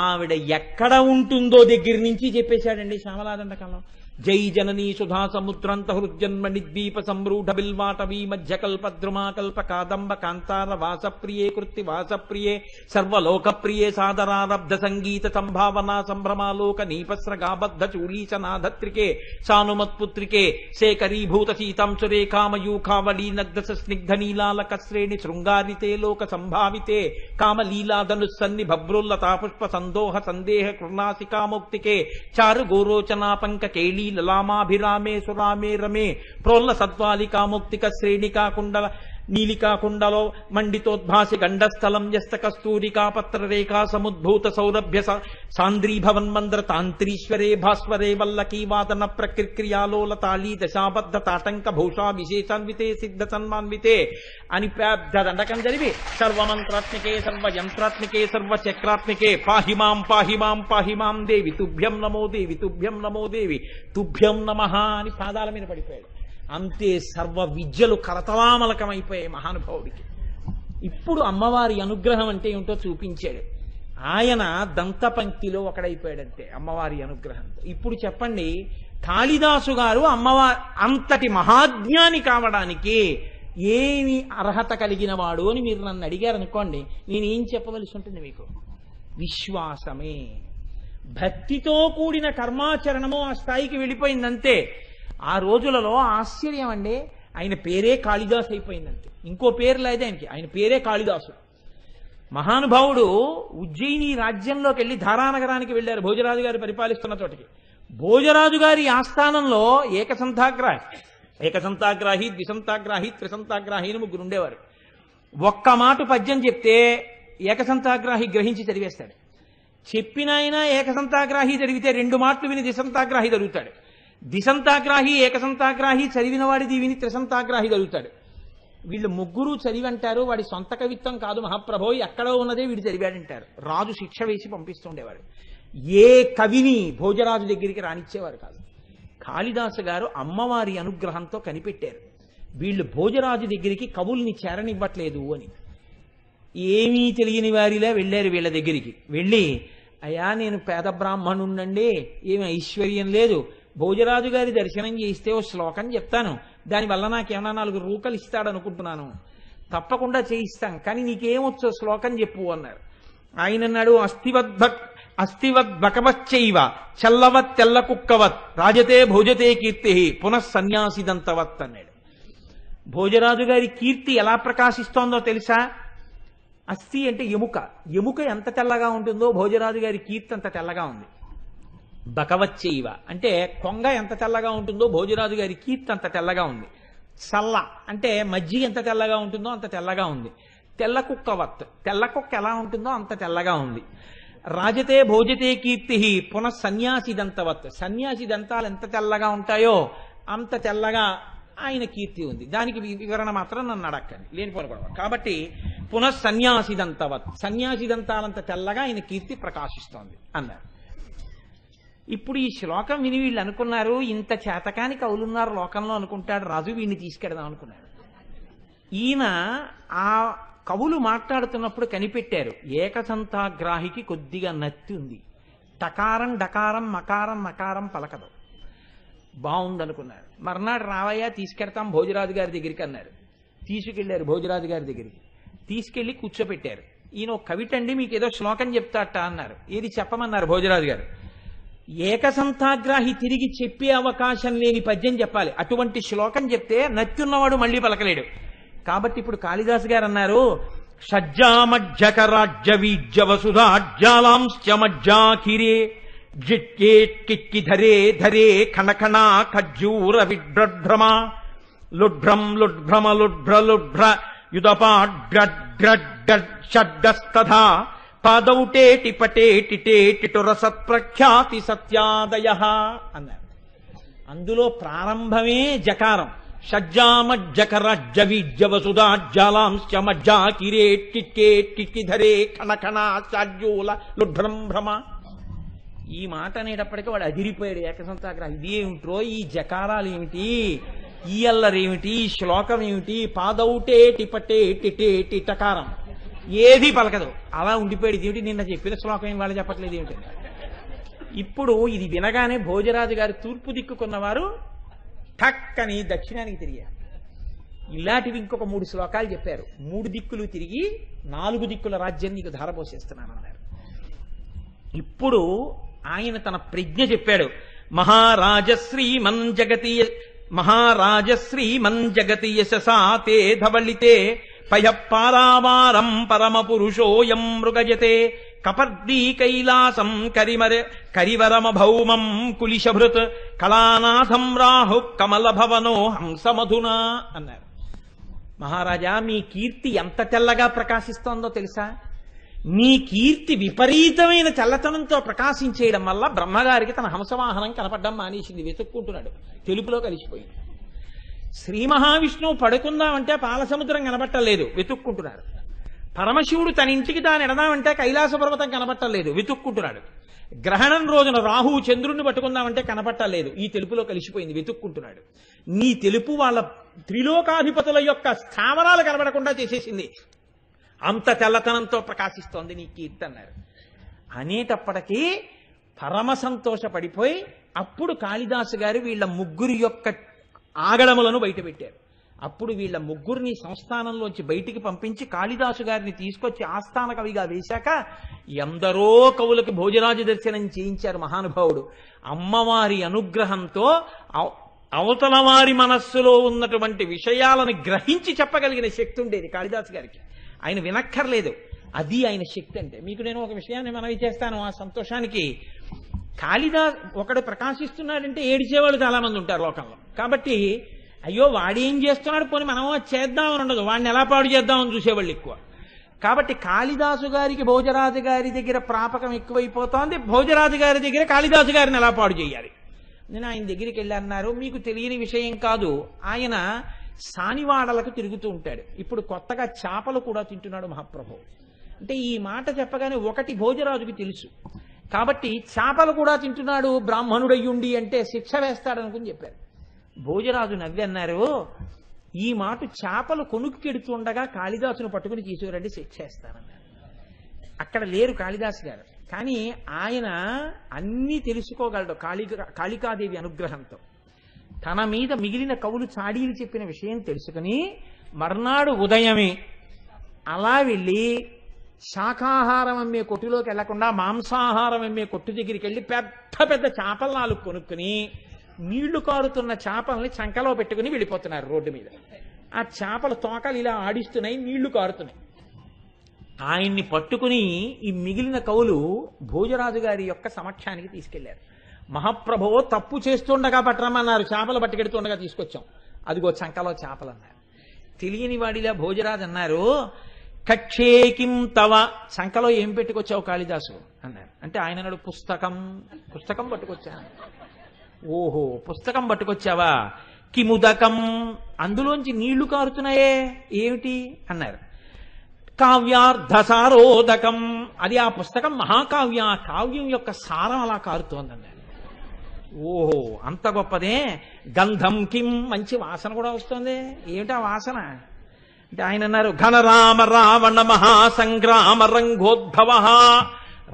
ఆవిడ ఎక్కడ ఉంటుందో దగ్గర నుంచి చెప్పేశాడండి శ్యామలా దండకంలో. జై జననీ సుధా సముద్రంత హృజన్మ నిద్వీప సంరూఢ బిల్వాటవీ మధ్య కల్పద్రుమాకల్ప కాదంబ కాంతార వాసప్రియే కృత్తి వాసప్రియే సర్వలోకప్రియే సాదరారబ్ధ సంగీత సంభావనా సంభ్రమాలోక నీపస్రగాబద్ధ చూలీచనాధత్రికే సానుమత్పుత్రికే శేఖరీభూత సీతాంశురేఖామయూఖావళీ నగ్ధ స్నిగ్ధ నీలాలక శ్రేణి శృంగారితే లోక సంభావితే కామలీలాధనుస్సన్ని భబ్రుల్లతా పుష్ప సందోహ సందేహ కృణాసికాముక్తికే చారు గోరోచనా పంక కేళీ లలామాభిరామే సురామే రమే ప్రోల్ల సద్వాలికాముక్తిక శ్రేణికా కుండల నీలికా కుండలో మండితోద్భాసి గండస్థలం యస్త కస్తూరికా పత్రరేఖా సముద్భూత సౌరభ్య సాంద్రీభవన్మంద్ర తాంత్రీశ్వరే భాస్వరే వల్లకీ వాదన ప్రక్రియాలోల తాళీ దశాబద్ధ తాటంక భూషా విశేషాన్వితే సిద్ధ సన్మాన్వితే అని పెద్ద దండకం జరిపి సర్వమంత్రాత్మికే సర్వయంత్రాత్మికే సర్వచక్రాత్మికే పాహిమాం పాహిమాం పాహిమాం దేవి తుభ్యం నమో దేవి తుభ్యం నమో దేవి తుభ్యం నమః అని పాదాల మీద పడిపోయాడు. అంతే సర్వ విద్యలు కరతలామలకమైపోయాయి మహానుభావుడికి. ఇప్పుడు అమ్మవారి అనుగ్రహం అంటే ఏమిటో చూపించాడు. ఆయన దంతపంక్తిలో ఒకడైపోయాడంతే అమ్మవారి అనుగ్రహంతో. ఇప్పుడు చెప్పండి, కాళిదాసు గారు అమ్మవారి అంతటి మహాజ్ఞాని కావడానికి ఏమి అర్హత కలిగిన వాడు అని మీరు నన్ను అడిగారు అనుకోండి, నేనేం చెప్పవలసి ఉంటుంది మీకు? విశ్వాసమే. భక్తితో కూడిన కర్మాచరణము ఆ స్థాయికి వెళ్ళిపోయిందంతే. ఆ రోజులలో ఆశ్చర్యం అండి, ఆయన పేరే కాళిదాసు అయిపోయిందంతే. ఇంకో పేరు లేదు ఆయనకి, ఆయన పేరే కాళిదాసు. మహానుభావుడు ఉజ్జయిని రాజ్యంలోకి వెళ్ళి ధారానగరానికి వెళ్ళారు, భోజరాజు గారు పరిపాలిస్తున్న చోటికి. భోజరాజు గారి ఆస్థానంలో ఏకసంతాగ్రాహి ద్విసంతాగ్రాహి త్రిసంతాగ్రాహి అని ముగ్గురు ఉండేవారు. ఒక్క మాట పద్యం చెప్తే ఏకసంతాగ్రాహి గ్రహించి చదివేస్తాడు. చెప్పిన ఆయన ఏకసంతాగ్రాహి చదివితే రెండు మాటలు విని ద్విసంతాగ్రాహి చదువుతాడు. ద్విసంతాగ్రాహి ఏకసంతాగ్రాహి చదివిన వాడిది విని త్రిసంతాగ్రాహి చదువుతాడు. వీళ్ళు ముగ్గురు చదివంటారు, వాడి సొంత కవిత్వం కాదు మహాప్రభో, ఎక్కడో ఉన్నదే వీడు చదివాడంటారు. రాజు శిక్ష వేసి పంపిస్తుండేవాడు. ఏ కవిని భోజరాజు దగ్గరికి రానిచ్చేవారు కాదు. కాళిదాసు గారు అమ్మవారి అనుగ్రహంతో కనిపెట్టారు, వీళ్ళు భోజరాజు దగ్గరికి కవుల్ని చేరనివ్వట్లేదు అని. ఏమీ తెలియని వారిలా వెళ్ళారు వీళ్ళ దగ్గరికి. వెళ్ళి, అయ్యా నేను పేద బ్రాహ్మణుండండి, ఏమి ఐశ్వర్యం లేదు, భోజరాజు గారి దర్శనం చేయిస్తే ఓ శ్లోకం చెప్తాను, దానివల్ల నాకేమన్నా 4 రూకలు ఇస్తాడనుకుంటున్నాను, తప్పకుండా చేయిస్తాం, కానీ నీకేమొచ్చో శ్లోకం చెప్పు అన్నారు. ఆయన అన్నాడు, అస్థివద్భకవచ్చైవ చల్లవత్ తెల్ల కుక్కవత్ రాజతే భోజతే కీర్తి పునఃసన్యాసిదంతవత్ అన్నాడు. భోజరాజు గారి కీర్తి ఎలా ప్రకాశిస్తోందో తెలుసా? అస్థి అంటే ఎముక. ఎముక ఎంత తెల్లగా ఉంటుందో భోజరాజు గారి కీర్తి అంత తెల్లగా ఉంది. బకవచ్చైవ అంటే కొంగ ఎంత తెల్లగా ఉంటుందో భోజరాజు గారి కీర్తి అంత తెల్లగా ఉంది. సల్ల అంటే మజ్జిగ ఎంత తెల్లగా ఉంటుందో అంత తెల్లగా ఉంది. తెల్ల కుక్కవత్, తెల్ల కుక్క ఎలా ఉంటుందో అంత తెల్లగా ఉంది. రాజతే భోజతే కీర్తి పునః సన్యాసి దంతవత్, సన్యాసి దంతాలు ఎంత తెల్లగా ఉంటాయో అంత తెల్లగా ఆయన కీర్తి ఉంది. దానికి వివరణ మాత్రం నన్ను అడక్కండి, లేనిపోని గొడవ. కాబట్టి పునః సన్యాసి దంతవత్, సన్యాసి దంతాలంత తెల్లగా ఆయన కీర్తి ప్రకాశిస్తోంది అన్నారు. ఇప్పుడు ఈ శ్లోకం విని వీళ్ళు అనుకున్నారు, ఇంత చేతకాని కవులున్నారు లోకంలో అనుకుంటాడు రాజు, వీడిని తీసుకెడదాం అనుకున్నాడు. ఈయన ఆ కవులు మాట్లాడుతున్నప్పుడు కనిపెట్టారు, ఏకసంతాగ్రాహికి కొద్దిగా నత్తి ఉంది, టకారం డకారం మకారం నకారం పలకదు, బాగుందనుకున్నారు. మర్నాడు రావయ్యా తీసుకెడతాం భోజరాజు గారి దగ్గరికి అన్నారు. తీసుకెళ్లారు భోజరాజు గారి దగ్గరికి, తీసుకెళ్లి కూర్చోపెట్టారు. ఈయన ఒక కవిటండి మీకు ఏదో శ్లోకం చెప్తాట అన్నారు. ఏది చెప్పమన్నారు భోజరాజు గారు. ఏకసంతాగ్రాహి తిరిగి చెప్పే అవకాశం లేని పద్యం చెప్పాలి. అటువంటి శ్లోకం చెప్తే నత్యున్నవాడు మళ్ళీ పలకలేడు. కాబట్టి ఇప్పుడు కాళిదాసు గారు అన్నారు, షజ్జామజ్జకరాజ్య వీజ్య వసుధాజ్జాలాంశ్చ మజ్జాకిరే జిట్యేట్కిక్కి ధరే ధరే ఖణఖణా ఖజ్జూర విడ్రభ్రమ లుఢ్రం లుఢ్భ్రమ లుఢ్ర లుఢ్ర యుధపాడ్గడ్గడ్గడ్షడ్గస్తథా పాదౌటేటి పటేటిటేటిటు రసత్ప్రఖ్యాతి సత్యాదయ అన్నారు. అందులో ప్రారంభమే జకారం. షజ్జామజ్జకరాజ్య వీజ్య వసుధాజ్జాలాంశ్చ మజ్జాకిరేట్కిక్కేట్కిక్కి ధరే ఖణఖణా చాజ్యూల లుఢ్రం భ్రమ. ఈ మాట అనేటప్పటికీ వాడు అదిరిపోయాడు ఏకసంతాగ్రహం. ఇదేమిట్రో ఈ జకారాలు ఏమిటి, ఈ అల్లరేమిటి, ఈ శ్లోకం ఏమిటి, పాదౌటేటి పటేటిటేటి టకారం ఏది పలకదు, అలా ఉండిపోయాడు. ఇదేమిటి నిన్న చెప్పిన శ్లోకం ఏం వాళ్ళు చెప్పట్లేదు ఏమిటి. ఇప్పుడు ఇది వినగానే భోజరాజు గారు తూర్పు దిక్కుకున్నవారు ఠక్కని దక్షిణానికి తిరిగారు. ఇలాంటివి ఇంకొక 3 శ్లోకాలు చెప్పారు. 3 దిక్కులు తిరిగి 4 దిక్కుల రాజ్యం నీకు ధారపోసేస్తున్నానన్నారు. ఇప్పుడు ఆయన తన ప్రజ్ఞ చెప్పాడు. మహారాజశ్రీమన్ జగతి యశసా తే ధవళితే పయఃపారావారం పరమ పురుషోయం మృగజతే కపర్దీ కైలాసం కరివరమ భౌమం కులిశభృత్ కళానాథం రాహు కమల భవనో హంసమధునా అన్నారు. మహారాజా, మీ కీర్తి ఎంత తెల్లగా ప్రకాశిస్తోందో తెలుసా? మీ కీర్తి విపరీతమైన చల్లతనంతో ప్రకాశించేయడం వల్ల బ్రహ్మగారికి తన హంసవాహనం కనపడ్డం మానేసింది, వెతుక్కుంటున్నాడు, తెలుపులో కలిసిపోయింది. శ్రీ మహావిష్ణువు పడుకుందామంటే పాలసముద్రం కనబట్టలేదు, వెతుక్కుంటున్నాడు. పరమశివుడు తన ఇంటికి తాను ఎడదామంటే కైలాస పర్వతం కనబట్టలేదు, వెతుక్కుంటున్నాడు. గ్రహణం రోజున రాహువు చంద్రుణ్ణి పట్టుకుందామంటే కనపట్టలేదు, ఈ తెలుపులో కలిసిపోయింది, వెతుక్కుంటున్నాడు. నీ తెలుపు వాళ్ళ త్రిలోకాధిపతుల యొక్క స్థావరాలు కనబడకుండా చేసేసింది, అంత తెల్లతనంతో ప్రకాశిస్తోంది నీ కీర్తి అన్నారు. అనేటప్పటికీ పరమ సంతోషపడిపోయి అప్పుడు కాళిదాసు గారు వీళ్ళ ముగ్గురి యొక్క ఆగడములను బయటపెట్టారు. అప్పుడు వీళ్ళ ముగ్గురిని సంస్థానంలోంచి బయటికి పంపించి కాళిదాసు గారిని తీసుకొచ్చి ఆస్థాన కవిగా వేశాక ఎందరో కవులకు భోజరాజు దర్శనం చేయించారు మహానుభావుడు. అమ్మవారి అనుగ్రహంతో అవతల వారి మనస్సులో ఉన్నటువంటి విషయాలను గ్రహించి చెప్పగలిగిన శక్తి ఉండేది కాళిదాసు గారికి. ఆయన వినక్కర్లేదు, అది ఆయన శక్తి అంటే. మీకు నేను ఒక విషయాన్ని మనవి చేస్తాను. ఆ సంతోషానికి కాళిదాస్ ఒకడు ప్రకాశిస్తున్నాడంటే ఏడిచేవాళ్ళు చాలా మంది ఉంటారు లోకంలో. కాబట్టి అయ్యో వాడేం చేస్తున్నాడు, పోనీ మనం చేద్దామని ఉండదు, వాడిని ఎలా పాడు చేద్దామని చూసేవాళ్ళు ఎక్కువ. కాబట్టి కాళిదాసు గారికి భోజరాజు గారి దగ్గర ప్రాపకం ఎక్కువైపోతోంది, భోజరాజు గారి దగ్గర కాళిదాసు గారిని ఎలా పాడు చేయాలి. నేను ఆయన దగ్గరికి వెళ్ళి అన్నారు, మీకు తెలియని విషయం కాదు, ఆయన సానివాడలకు తిరుగుతూ ఉంటాడు. ఇప్పుడు కొత్తగా చేపలు కూడా తింటున్నాడు మహాప్రభు. అంటే ఈ మాట చెప్పగానే ఒకటి భోజరాజుకి తెలుసు, కాబట్టి చేపలు కూడా తింటున్నాడు బ్రాహ్మణుడయ్యుండి అంటే శిక్ష వేస్తాడనుకుని చెప్పారు. భోజరాజు నవ్వి అన్నారు, ఈ మాట చేపలు కొనుక్కెడుతుండగా కాళిదాసును పట్టుకుని తీసుకురండి శిక్ష వేస్తానన్నారు. అక్కడ లేరు కాళిదాసు గారు, కానీ ఆయన అన్నీ తెలుసుకోగలడు కాళికాదేవి అనుగ్రహంతో. తన మీద మిగిలిన కవులు చాడీలు చెప్పిన విషయం తెలుసుకుని మర్నాడు ఉదయమే అలా వెళ్ళి శాకాహారం అమ్మే కొట్టులోకి వెళ్లకుండా మాంసాహారం అమ్మే కొట్టు దగ్గరికి వెళ్ళి పెద్ద పెద్ద చేపల 4 కొనుక్కుని నీళ్లు కారుతున్న చేపల్ని చంకలో పెట్టుకుని వెళ్ళిపోతున్నారు రోడ్డు మీద. ఆ చేపల తోకలు ఇలా ఆడిస్తున్నాయి, నీళ్లు కారుతున్నాయి. ఆయన్ని పట్టుకుని ఈ మిగిలిన కవులు భోజరాజు గారి యొక్క సమక్షానికి తీసుకెళ్లారు. మహాప్రభువో తప్పు చేస్తుండగా పట్టరమన్నారు, చేపలు పట్టుకెడుతుండగా తీసుకొచ్చాం, అదిగో చంకలో చేపలు అన్నారు. తెలియని వాడిలా భోజరాజు అన్నారు, కక్షేకిం తవ, చంకలో ఏం పెట్టుకొచ్చావు కాళిదాసు అన్నారు. అంటే ఆయన అన్నాడు, పుస్తకం పట్టుకొచ్చాను. ఓహో, పుస్తకం పట్టుకొచ్చావా? కిముదకం, అందులోంచి నీళ్లు కారుతున్నాయే ఏమిటి అన్నారు. కావ్యార్థసారోదకం, అది ఆ పుస్తకం కావ్యం యొక్క సారం అలా కారుతోందన్నారు. ఓహో, అంత గొప్పదే. గంధం కిం, మంచి వాసన కూడా వస్తుంది, ఏమిటా వాసన అంటే ఆయన అన్నారు, ఘనరామ రావణ మహాసంగ్రామ రంగోద్భవ,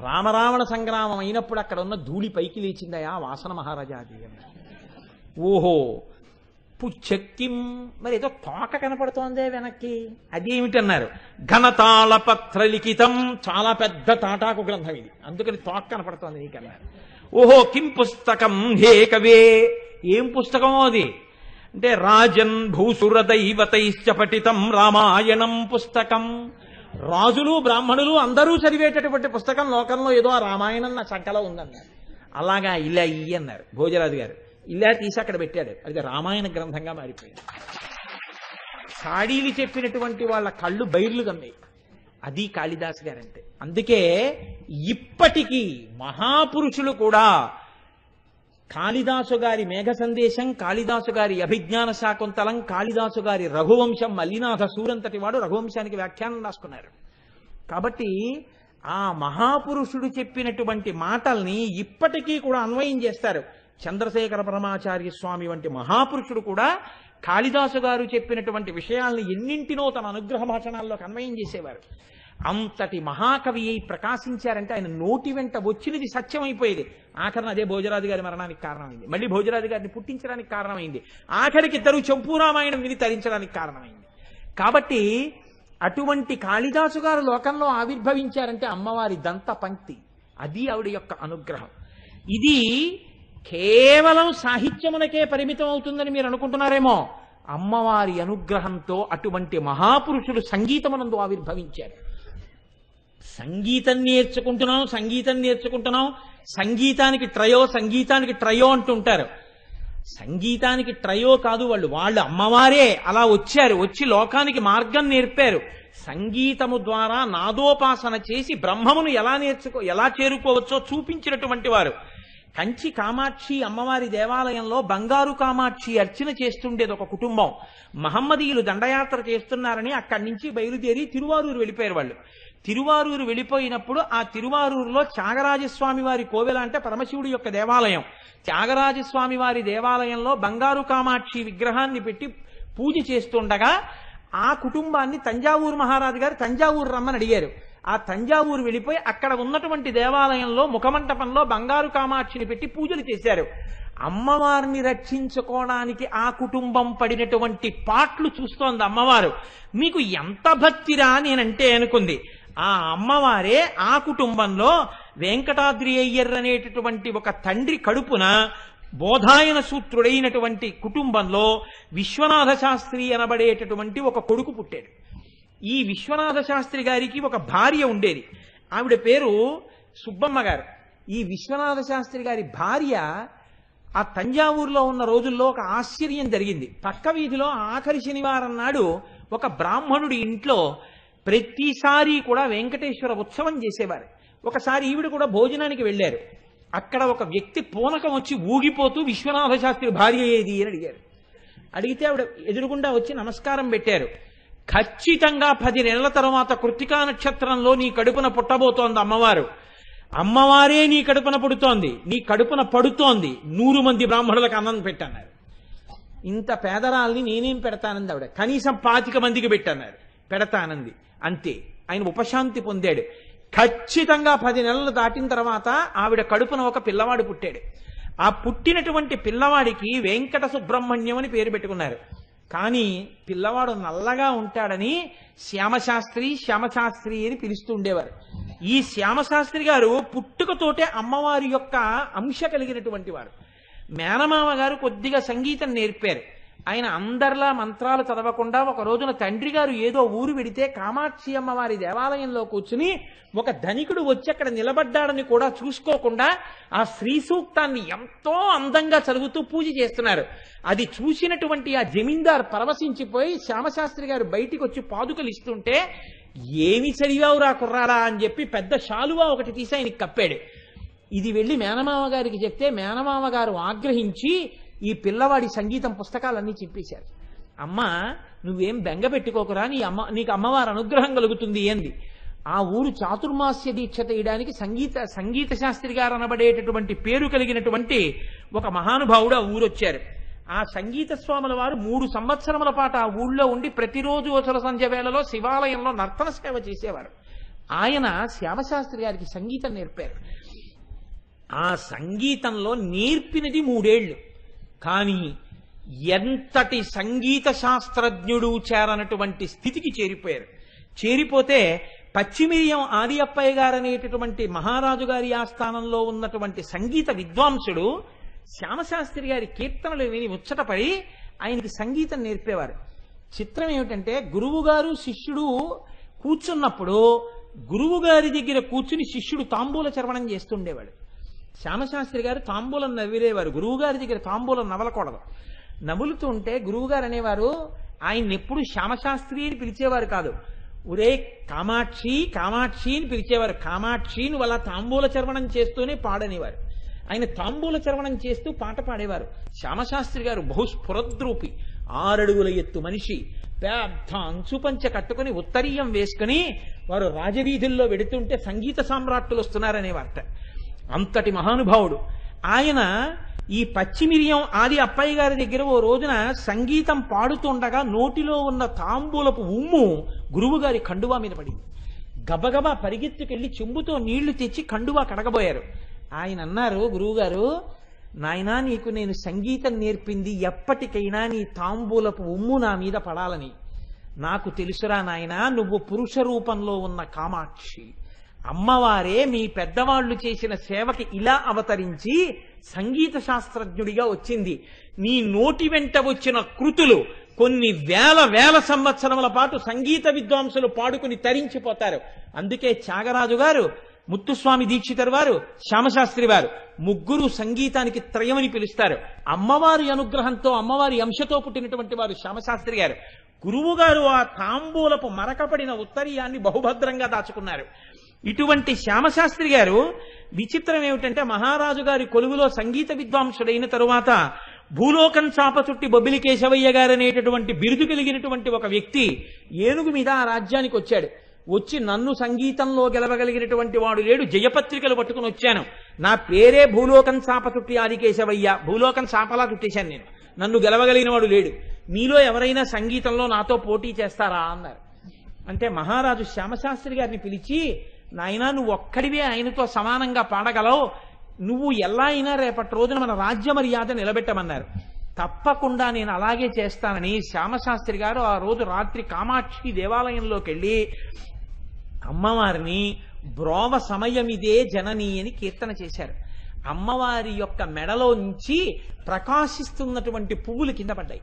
రామరావణ సంగ్రామం అయినప్పుడు అక్కడ ఉన్న ధూళి పైకి లేచిందయా వాసన మహారాజాది అన్నారు. ఓహో, పుచ్చక్కిం, మరి ఏదో తోక కనపడుతోందే వెనక్కి, అదేమిటన్నారు. ఘనతాళ పత్ర లిఖితం, చాలా పెద్ద తాటాకు గ్రంథం ఇది, అందుకని తోక కనపడుతోంది నీకన్నారు. ఓహో, కిం పుస్తకం హే కవే, ఏం పుస్తకమో అది అంటే రాజన్ భూసుర దైవతైశ్చ పఠితం రామాయణం పుస్తకం, రాజులు బ్రాహ్మణులు అందరూ చదివేటటువంటి పుస్తకం లోకంలో ఏదో ఆ రామాయణం నా చంకలో ఉందన్నారు. అలాగా, ఇలా ఇయ్యి అన్నారు భోజరాజు గారు. ఇలా తీసి అక్కడ పెట్టాడు, అది రామాయణ గ్రంథంగా మారిపోయింది. సాడీలు చెప్పినటువంటి వాళ్ళ కళ్ళు బైర్లు కమ్మాయి, అది కాళిదాసు గారంటే. అందుకే ఇప్పటికీ మహాపురుషులు కూడా కాళిదాసు గారి మేఘ సందేశం, కాళిదాసు గారి అభిజ్ఞాన శాకుంతలం, కాళిదాసు గారి రఘువంశం, మల్లినాథ సూరంతటి వాడు రఘువంశానికి వ్యాఖ్యానం రాసుకున్నారు. కాబట్టి ఆ మహాపురుషుడు చెప్పినటువంటి మాటల్ని ఇప్పటికీ కూడా అన్వయం చేస్తారు. చంద్రశేఖర పరమాచార్య స్వామి వంటి మహాపురుషుడు కూడా కాళిదాసు గారు చెప్పినటువంటి విషయాల్ని ఎన్నింటినో తన అనుగ్రహ భాషణాల్లోకి అన్వయం చేసేవారు. అంతటి మహాకవి అయి ప్రకాశించారంటే ఆయన నోటి వెంట వచ్చినది సత్యమైపోయేది. ఆఖరణ అదే భోజరాజు గారి మరణానికి కారణమైంది, మళ్ళీ భోజరాజు గారిని పుట్టించడానికి కారణమైంది, ఆఖరికి ఇద్దరు చంపూరామాయణం విని తరించడానికి కారణమైంది. కాబట్టి అటువంటి కాళిదాసు గారు లోకంలో ఆవిర్భవించారంటే అమ్మవారి దంత పంక్తి, అది ఆవిడ యొక్క అనుగ్రహం. ఇది కేవలం సాహిత్యమునకే పరిమితం అవుతుందని మీరు అనుకుంటున్నారేమో, అమ్మవారి అనుగ్రహంతో అటువంటి మహాపురుషులు సంగీతమునందు ఆవిర్భవించారు. సంగీతం నేర్చుకుంటున్నాం, సంగీతానికి ట్రయో అంటుంటారు. సంగీతానికి ట్రయో కాదు, వాళ్ళు అమ్మవారే అలా వచ్చి లోకానికి మార్గం నేర్పారు. సంగీతము ద్వారా నాదోపాసన చేసి బ్రహ్మమును ఎలా చేరుకోవచ్చో చూపించినటువంటి వారు. కంచి కామాక్షి అమ్మవారి దేవాలయంలో బంగారు కామాక్షి అర్చన చేస్తుండేది ఒక కుటుంబం. మహమ్మదీయులు దండయాత్ర చేస్తున్నారని అక్కడి నుంచి బయలుదేరి తిరువారూరు వెళ్ళిపోయారు వాళ్ళు. తిరువారూరు వెళ్ళిపోయినప్పుడు ఆ తిరువారూరులో త్యాగరాజస్వామి వారి కోవెల అంటే పరమశివుడి యొక్క దేవాలయం. త్యాగరాజస్వామి వారి దేవాలయంలో బంగారు కామాక్షి విగ్రహాన్ని పెట్టి పూజ చేస్తుండగా ఆ కుటుంబాన్ని తంజావూరు మహారాజు గారు తంజావూరు రమ్మని అడిగారు. ఆ తంజావూరు వెళ్ళిపోయి అక్కడ ఉన్నటువంటి దేవాలయంలో ముఖమంటపంలో బంగారు కామాక్షిని పెట్టి పూజలు చేశారు. అమ్మవారిని రక్షించుకోవడానికి ఆ కుటుంబం పడినటువంటి పాట్లు చూస్తోంది అమ్మవారు. మీకు ఎంత భక్తిరా నేనంటే అనుకుంది. ఆ అమ్మవారే ఆ కుటుంబంలో వెంకటాద్రి అయ్యర్ అనేటటువంటి ఒక తండ్రి కడుపున బోధాయన సూత్రుడైనటువంటి కుటుంబంలో విశ్వనాథ శాస్త్రి అనబడేటటువంటి ఒక కొడుకు పుట్టాడు. ఈ విశ్వనాథ శాస్త్రి గారికి ఒక భార్య ఉండేది, ఆవిడ పేరు సుబ్బమ్మ గారు. ఈ విశ్వనాథ శాస్త్రి గారి భార్య ఆ తంజావూరులో ఉన్న రోజుల్లో ఒక ఆశ్చర్యం జరిగింది. పక్క వీధిలో ఆఖరి శనివారం నాడు ఒక బ్రాహ్మణుడి ఇంట్లో ప్రతిసారి కూడా వెంకటేశ్వర ఉత్సవం చేసేవారు. ఒకసారి ఈవిడ కూడా భోజనానికి వెళ్ళారు. అక్కడ ఒక వ్యక్తి పూనకం వచ్చి ఊగిపోతూ విశ్వనాథ శాస్త్రి భార్య ఏది అని అడిగారు. అడిగితే ఆవిడ ఎదురుగుండా వచ్చి నమస్కారం పెట్టారు. ఖచ్చితంగా 10 నెలల తర్వాత కృత్తికా నక్షత్రంలో నీ కడుపున పుట్టబోతోంది అమ్మవారు. అమ్మవారే నీ కడుపున పుడుతోంది, నీ కడుపున పడుతోంది, 100 మంది బ్రాహ్మణులకు అన్నం పెట్టన్నారు. ఇంత పేదరాల్ని నేనేం పెడతానంది ఆవిడ. కనీసం 25 మందికి పెట్టన్నారు, పెడతానంది. అంతే, ఆయన ఉపశాంతి పొందాడు. ఖచ్చితంగా 10 నెలలు దాటిన తర్వాత ఆవిడ కడుపున ఒక పిల్లవాడు పుట్టాడు. ఆ పుట్టినటువంటి పిల్లవాడికి వెంకట సుబ్రహ్మణ్యం అని పేరు పెట్టుకున్నారు. కానీ పిల్లవాడు నల్లగా ఉంటాడని శ్యామశాస్త్రి అని పిలుస్తూ ఉండేవారు. ఈ శ్యామశాస్త్రి గారు పుట్టుకతోటే అమ్మవారి యొక్క అంశ కలిగినటువంటి వారు. మేనమామ గారు కొద్దిగా సంగీతం నేర్పారు. ఆయన అందరిలా మంత్రాలు చదవకుండా ఒక రోజున తండ్రి గారు ఏదో ఊరు వెడితే కామాక్షి అమ్మవారి దేవాలయంలో కూర్చుని ఒక ధనికుడు వచ్చి అక్కడ నిలబడ్డాడని కూడా చూసుకోకుండా ఆ శ్రీ సూక్తాన్ని ఎంతో అందంగా చదువుతూ పూజ చేస్తున్నారు. అది చూసినటువంటి ఆ జమీందార్ పరవశించిపోయి శ్యామశాస్త్రి గారు బయటికి వచ్చి పాదుకలు ఇస్తుంటే, ఏమి చదివావురా కుర్రాడా అని చెప్పి పెద్ద శాలువా ఒకటి తీసి ఆయనకి కప్పాడు. ఇది వెళ్ళి మేనమామ గారికి చెప్తే మేనమామ గారు ఆగ్రహించి ఈ పిల్లవాడి సంగీతం పుస్తకాలన్నీ చెప్పేశారు. అమ్మ, నువ్వేం బెంగ పెట్టుకోకురా, నీకు అమ్మవారి అనుగ్రహం కలుగుతుంది అంది. ఆ ఊరు చాతుర్మాస్య దీక్ష తీయడానికి సంగీత శాస్త్రి గారు అనబడేటటువంటి పేరు కలిగినటువంటి ఒక మహానుభావుడు ఆ ఊరొచ్చారు. ఆ సంగీత స్వాముల వారు 3 సంవత్సరముల పాటు ఆ ఊళ్ళో ఉండి ప్రతిరోజు అసలు సంధ్య వేళలో శివాలయంలో నర్తన సేవ చేసేవారు. ఆయన శ్యామశాస్త్రి గారికి సంగీతం నేర్పారు. ఆ సంగీతంలో నేర్పినది 3 ఏళ్లు. కానీ ఎంతటి సంగీత శాస్త్రజ్ఞుడు చేరనటువంటి స్థితికి చేరిపోయారు. చేరిపోతే పచ్చిమిరియం ఆది అప్పయ్య గారు అనేటటువంటి మహారాజు గారి ఆస్థానంలో ఉన్నటువంటి సంగీత విద్వాంసుడు శ్యామశాస్త్రి గారి కీర్తనలు విని ముచ్చటపడి ఆయనకి సంగీతం నేర్పేవారు. చిత్రం ఏమిటంటే, గురువుగారు శిష్యుడు కూర్చున్నప్పుడు గురువు గారి దగ్గర కూర్చుని శిష్యుడు తాంబూల చర్వణం చేస్తుండేవాడు. శ్యామశాస్త్రి గారు తాంబూలం నవ్విరేవారు. గురువు గారి దగ్గర తాంబూలం నవలకూడదు. నములుతుంటే గురువుగారు అనేవారు, ఆయన్ని ఎప్పుడు శ్యామశాస్త్రి అని పిలిచేవారు కాదు, ఒరే కామాక్షి కామాక్షి అని పిలిచేవారు. కామాక్షి నువ్వు అలా తాంబూల చర్వణం చేస్తూనే పాడనేవారు. ఆయన తాంబూల చర్వణం చేస్తూ పాట పాడేవారు. శ్యామశాస్త్రి గారు బహుస్ఫురద్రూపి, 6 అడుగుల ఎత్తు మనిషి, పెద్ద అంచుపంచ కట్టుకుని ఉత్తరీయం వేసుకుని వారు రాజవీధుల్లో వెడుతుంటే సంగీత సామ్రాట్టులు వస్తున్నారనేవారట. అంతటి మహానుభావుడు ఆయన. ఈ పచ్చిమిరియం ఆది అప్పయ్య గారి దగ్గర ఓ రోజున సంగీతం పాడుతుండగా నోటిలో ఉన్న తాంబూలపు ఉమ్ము గురువు గారి కండువా మీద పడింది. గబగబా పరిగెత్తుకెళ్లి చెంబుతో నీళ్లు తెచ్చి కండువా కడగబోయారు. ఆయన అన్నారు, గురువుగారు, నాయనా, నీకు నేను సంగీతం నేర్పింది ఎప్పటికైనా నీ తాంబూలపు ఉమ్ము నా మీద పడాలని. నాకు తెలుసురా నాయనా, నువ్వు పురుష రూపంలో ఉన్న కామాక్షి, అమ్మవారే మీ పెద్దవాళ్లు చేసిన సేవకి ఇలా అవతరించి సంగీత శాస్త్రజ్ఞుడిగా వచ్చింది. నీ నోటి వెంట వచ్చిన కృతులు కొన్ని వేల సంవత్సరముల పాటు సంగీత విద్వాంసులు పాడుకుని తరించిపోతారు. అందుకే త్యాగరాజు గారు, ముత్తుస్వామి దీక్షితర్ వారు, శ్యామశాస్త్రి వారు ముగ్గురు సంగీతానికి త్రయమని పిలుస్తారు. అమ్మవారి అనుగ్రహంతో అమ్మవారి అంశతో పుట్టినటువంటి వారు శ్యామశాస్త్రి గారు. గురువు గారు ఆ తాంబూలపు మరకపడిన ఉత్తరీయాన్ని బహుభద్రంగా దాచుకున్నారు. ఇటువంటి శ్యామశాస్త్రి గారు విచిత్రం ఏమిటంటే, మహారాజు గారి కొలువులో సంగీత విద్వాంసుడైన తరువాత భూలోకం చాప చుట్టి బొబ్బిలి కేశవయ్య గారు అనేటటువంటి బిరుదు కలిగినటువంటి ఒక వ్యక్తి ఏనుగు మీద ఆ రాజ్యానికి వచ్చాడు. వచ్చి, నన్ను సంగీతంలో గెలవగలిగినటువంటి వాడు లేడు, జయపత్రికలు పట్టుకుని వచ్చాను, నా పేరే భూలోకం చాప చుట్టి ఆదికేశవయ్య, భూలోకం చాపలా చుట్టేశాను నేను, నన్ను గెలవగలిగిన వాడు లేడు, మీలో ఎవరైనా సంగీతంలో నాతో పోటీ చేస్తారా అన్నారు. అంటే మహారాజు శ్యామశాస్త్రి గారిని పిలిచి, నాయనా, నువ్వు ఒక్కడివే ఆయనతో సమానంగా పాడగలవు, నువ్వు ఎలా అయినా రేపటి రోజున మన రాజ్య మర్యాద నిలబెట్టమన్నారు. తప్పకుండా నేను అలాగే చేస్తానని శ్యామశాస్త్రి గారు ఆ రోజు రాత్రి కామాక్షి దేవాలయంలోకి వెళ్ళి అమ్మవారిని బ్రోవ సమయమిదే జనని అని కీర్తన చేశారు. అమ్మవారి యొక్క మెడలో నుంచి ప్రకాశిస్తున్నటువంటి పువ్వులు కింద పడ్డాయి.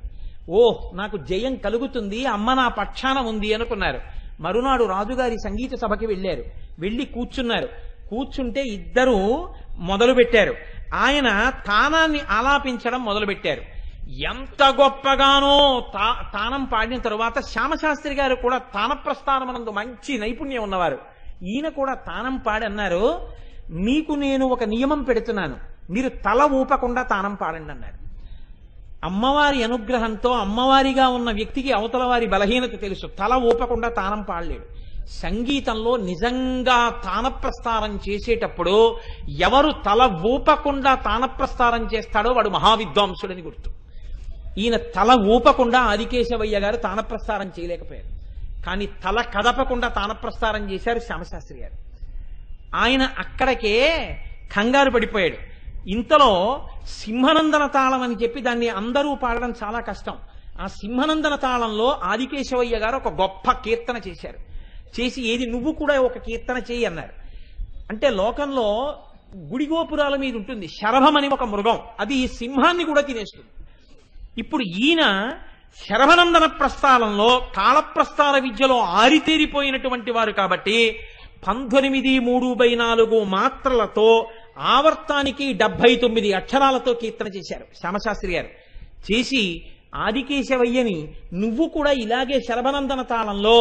ఓహ్, నాకు జయం కలుగుతుంది, అమ్మ నా పక్షాన ఉంది అనుకున్నారు. మరునాడు రాజుగారి సంగీత సభకి వెళ్ళారు. వెళ్ళి కూర్చున్నారు. కూర్చుంటే ఇద్దరు మొదలుపెట్టారు. ఆయన తానాన్ని ఆలాపించడం మొదలుపెట్టారు. ఎంత గొప్పగానో తానం పాడిన తరువాత శ్యామశాస్త్రి గారు కూడా తాన ప్రస్థానమనందు మంచి నైపుణ్యం ఉన్నవారు. ఈయన కూడా తానం పాడి అన్నారు, మీకు నేను ఒక నియమం పెడుతున్నాను, మీరు తల ఊపకుండా తానం పాడండి అన్నారు. అమ్మవారి అనుగ్రహంతో అమ్మవారిగా ఉన్న వ్యక్తికి అవతల వారి బలహీనత తెలుసు, తల ఊపకుండా తానం పాడలేడు. సంగీతంలో నిజంగా తానప్రస్థానం చేసేటప్పుడు ఎవరు తల ఊపకుండా తానప్రస్థానం చేస్తాడో వాడు మహావిద్వాంసుడని గుర్తు. ఈయన తల ఊపకుండా ఆదికేశవయ్య గారు తానప్రస్థానం చేయలేకపోయారు, కానీ తల కదపకుండా తానప్రస్థానం చేశారు శ్యామశాస్త్రి గారు. ఆయన అక్కడికే కంగారు పడిపోయాడు. ఇంతలో సింహనందన తాళం అని చెప్పి దాన్ని అందరూ పాడడం చాలా కష్టం. ఆ సింహనందన తాళంలో ఆదికేశవయ్య గారు ఒక గొప్ప కీర్తన చేశారు. చేసి, ఏది నువ్వు కూడా ఒక కీర్తన చేయి అన్నారు. అంటే లోకంలో గుడిగోపురాల మీద ఉంటుంది శరభం అని ఒక మృగం, అది సింహాన్ని కూడా తినేస్తుంది. ఇప్పుడు ఈయన శరభనందన ప్రస్థానంలో కాళప్రస్థాన విద్యలో ఆరితేరిపోయినటువంటి వారు కాబట్టి 19:3/4 మాత్రలతో ఆవర్తానికి 79 అక్షరాలతో కీర్తన చేశారు శ్యామశాస్త్రి గారు. చేసి ఆదికేశవయ్యని నువ్వు కూడా ఇలాగే శరభనందన తాళంలో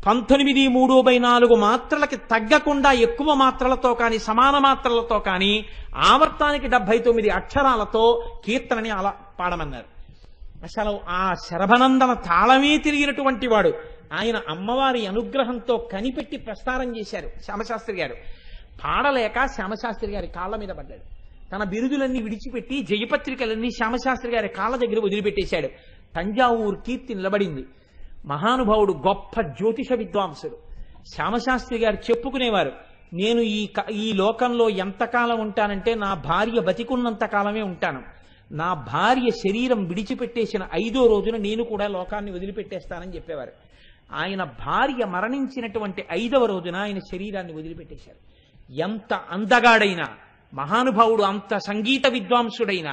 19:3/4 మాత్రలకి తగ్గకుండా ఎక్కువ మాత్రలతో కానీ సమాన మాత్రలతో కానీ ఆవర్తానికి 79 అక్షరాలతో కీర్తనని అలా పాడమన్నారు. అసలు ఆ శరభనందన తాళమే తిరిగినటువంటి వాడు. ఆయన అమ్మవారి అనుగ్రహంతో కనిపెట్టి ప్రస్తారం చేశారు శ్యామశాస్త్రి గారు. పాడలేక శ్యామశాస్త్రి గారి కాళ్ళ మీద పడ్డాడు. తన బిరుదులన్నీ విడిచిపెట్టి జయపత్రికలన్నీ శ్యామశాస్త్రి గారి కాళ్ళ దగ్గర వదిలిపెట్టేశాడు. తంజావూరు కీర్తి నిలబడింది. మహానుభావుడు, గొప్ప జ్యోతిష విద్వాంసుడు. శ్యామశాస్త్రి గారు చెప్పుకునేవారు, నేను ఈ లోకంలో ఎంతకాలం ఉంటానంటే నా భార్య బతికున్నంత కాలమే ఉంటాను. నా భార్య శరీరం విడిచిపెట్టేసిన 5వ రోజున నేను కూడా లోకాన్ని వదిలిపెట్టేస్తానని చెప్పేవారు. ఆయన భార్య మరణించినటువంటి 5వ రోజున ఆయన శరీరాన్ని వదిలిపెట్టేశారు. ఎంత అందగాడైనా మహానుభావుడు, అంత సంగీత విద్వాంసుడైన,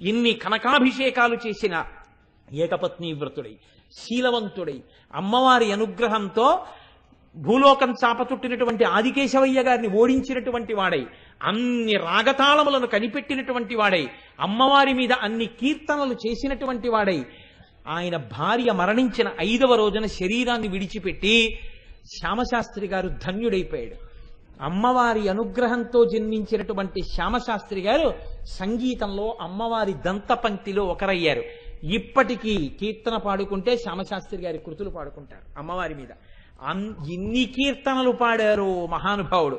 ఎన్ని కనకాభిషేకాలు చేసిన ఏకపత్ని వ్రతుడై శీలవంతుడై అమ్మవారి అనుగ్రహంతో భూలోకం చాపచుట్టినటువంటి ఆదికేశవయ్య గారిని ఓడించినటువంటి వాడై, అన్ని రాగతాళములను కనిపెట్టినటువంటి వాడై, అమ్మవారి మీద అన్ని కీర్తనలు చేసినటువంటి వాడై, ఆయన భార్య మరణించిన 5వ రోజున శరీరాన్ని విడిచిపెట్టి శ్యామశాస్త్రి గారు ధన్యుడైపోయాడు. అమ్మవారి అనుగ్రహంతో జన్మించినటువంటి శ్యామశాస్త్రి గారు సంగీతంలో అమ్మవారి దంతపంక్తిలో ఒకరయ్యారు. ఇప్పటికీ కీర్తన పాడుకుంటే శ్యామశాస్త్రి గారి కృతులు పాడుకుంటారు అమ్మవారి మీద. ఎన్ని కీర్తనలు పాడారు మహానుభావుడు.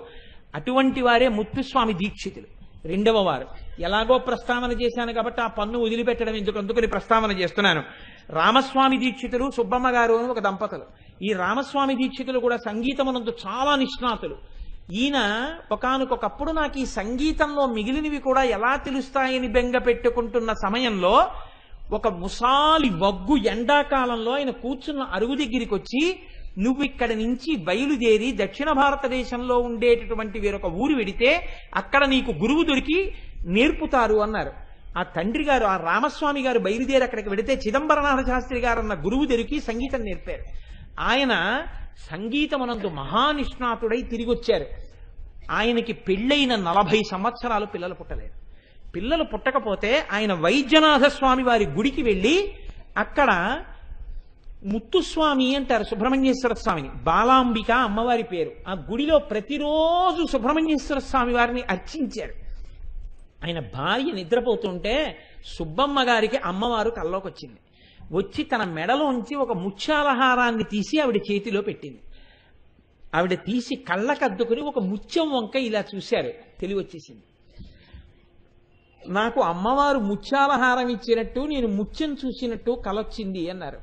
అటువంటి వారే ముత్తుస్వామి దీక్షితులు, 2వ వారు. ఎలాగో ప్రస్తావన చేశాను కాబట్టి ఆ పన్ను వదిలిపెట్టడం అందుకని ప్రస్తావన చేస్తున్నాను. రామస్వామి దీక్షితులు, సుబ్బమ్మ గారు అని ఒక దంపతులు. ఈ రామస్వామి దీక్షితులు కూడా సంగీతమునందు చాలా నిష్ణాతులు. ఈయన ఒకానొకప్పుడు నాకు ఈ సంగీతంలో మిగిలినవి కూడా ఎలా తెలుస్తాయని బెంగ పెట్టుకుంటున్న సమయంలో ఒక ముసాలి వగ్గు ఎండాకాలంలో ఆయన కూర్చున్న అరుగు దగ్గరికి వచ్చి, నువ్వు ఇక్కడి నుంచి బయలుదేరి దక్షిణ భారతదేశంలో ఉండేటటువంటి వేరొక ఊరు వెడితే అక్కడ నీకు గురువు దొరికి నేర్పుతారు అన్నారు. ఆ తండ్రి గారు, ఆ రామస్వామి గారు బయలుదేరి అక్కడికి వెడితే చిదంబరనాథ శాస్త్రి గారు అన్న గురువు దొరికి సంగీతం నేర్పారు. ఆయన సంగీతమునందు మహానిష్ణాతుడై తిరిగి వచ్చారు. ఆయనకి పెళ్ళైన 40 సంవత్సరాలు పిల్లలు పుట్టలేదు. పిల్లలు పుట్టకపోతే ఆయన వైద్యనాథ స్వామి వారి గుడికి వెళ్ళి అక్కడ ముత్తుస్వామి అంటారు సుబ్రహ్మణ్యేశ్వర స్వామిని, బాలాంబిక అమ్మవారి పేరు. ఆ గుడిలో ప్రతిరోజు సుబ్రహ్మణ్యేశ్వర స్వామి వారిని అర్చించారు. ఆయన భార్య నిద్రపోతుంటే సుబ్బమ్మ గారికి అమ్మవారు కల్లోకి వచ్చింది. వచ్చి తన మెడలోంచి ఒక ముత్యాలహారాన్ని తీసి ఆవిడ చేతిలో పెట్టింది. ఆవిడ తీసి కళ్ళకద్దుకుని ఒక ముత్యం వంక ఇలా చూశారు. తెలివచ్చేసింది. నాకు అమ్మవారు ముత్యాలహారం ఇచ్చినట్టు, నేను ముత్యం చూసినట్టు కలొచ్చింది అన్నారు.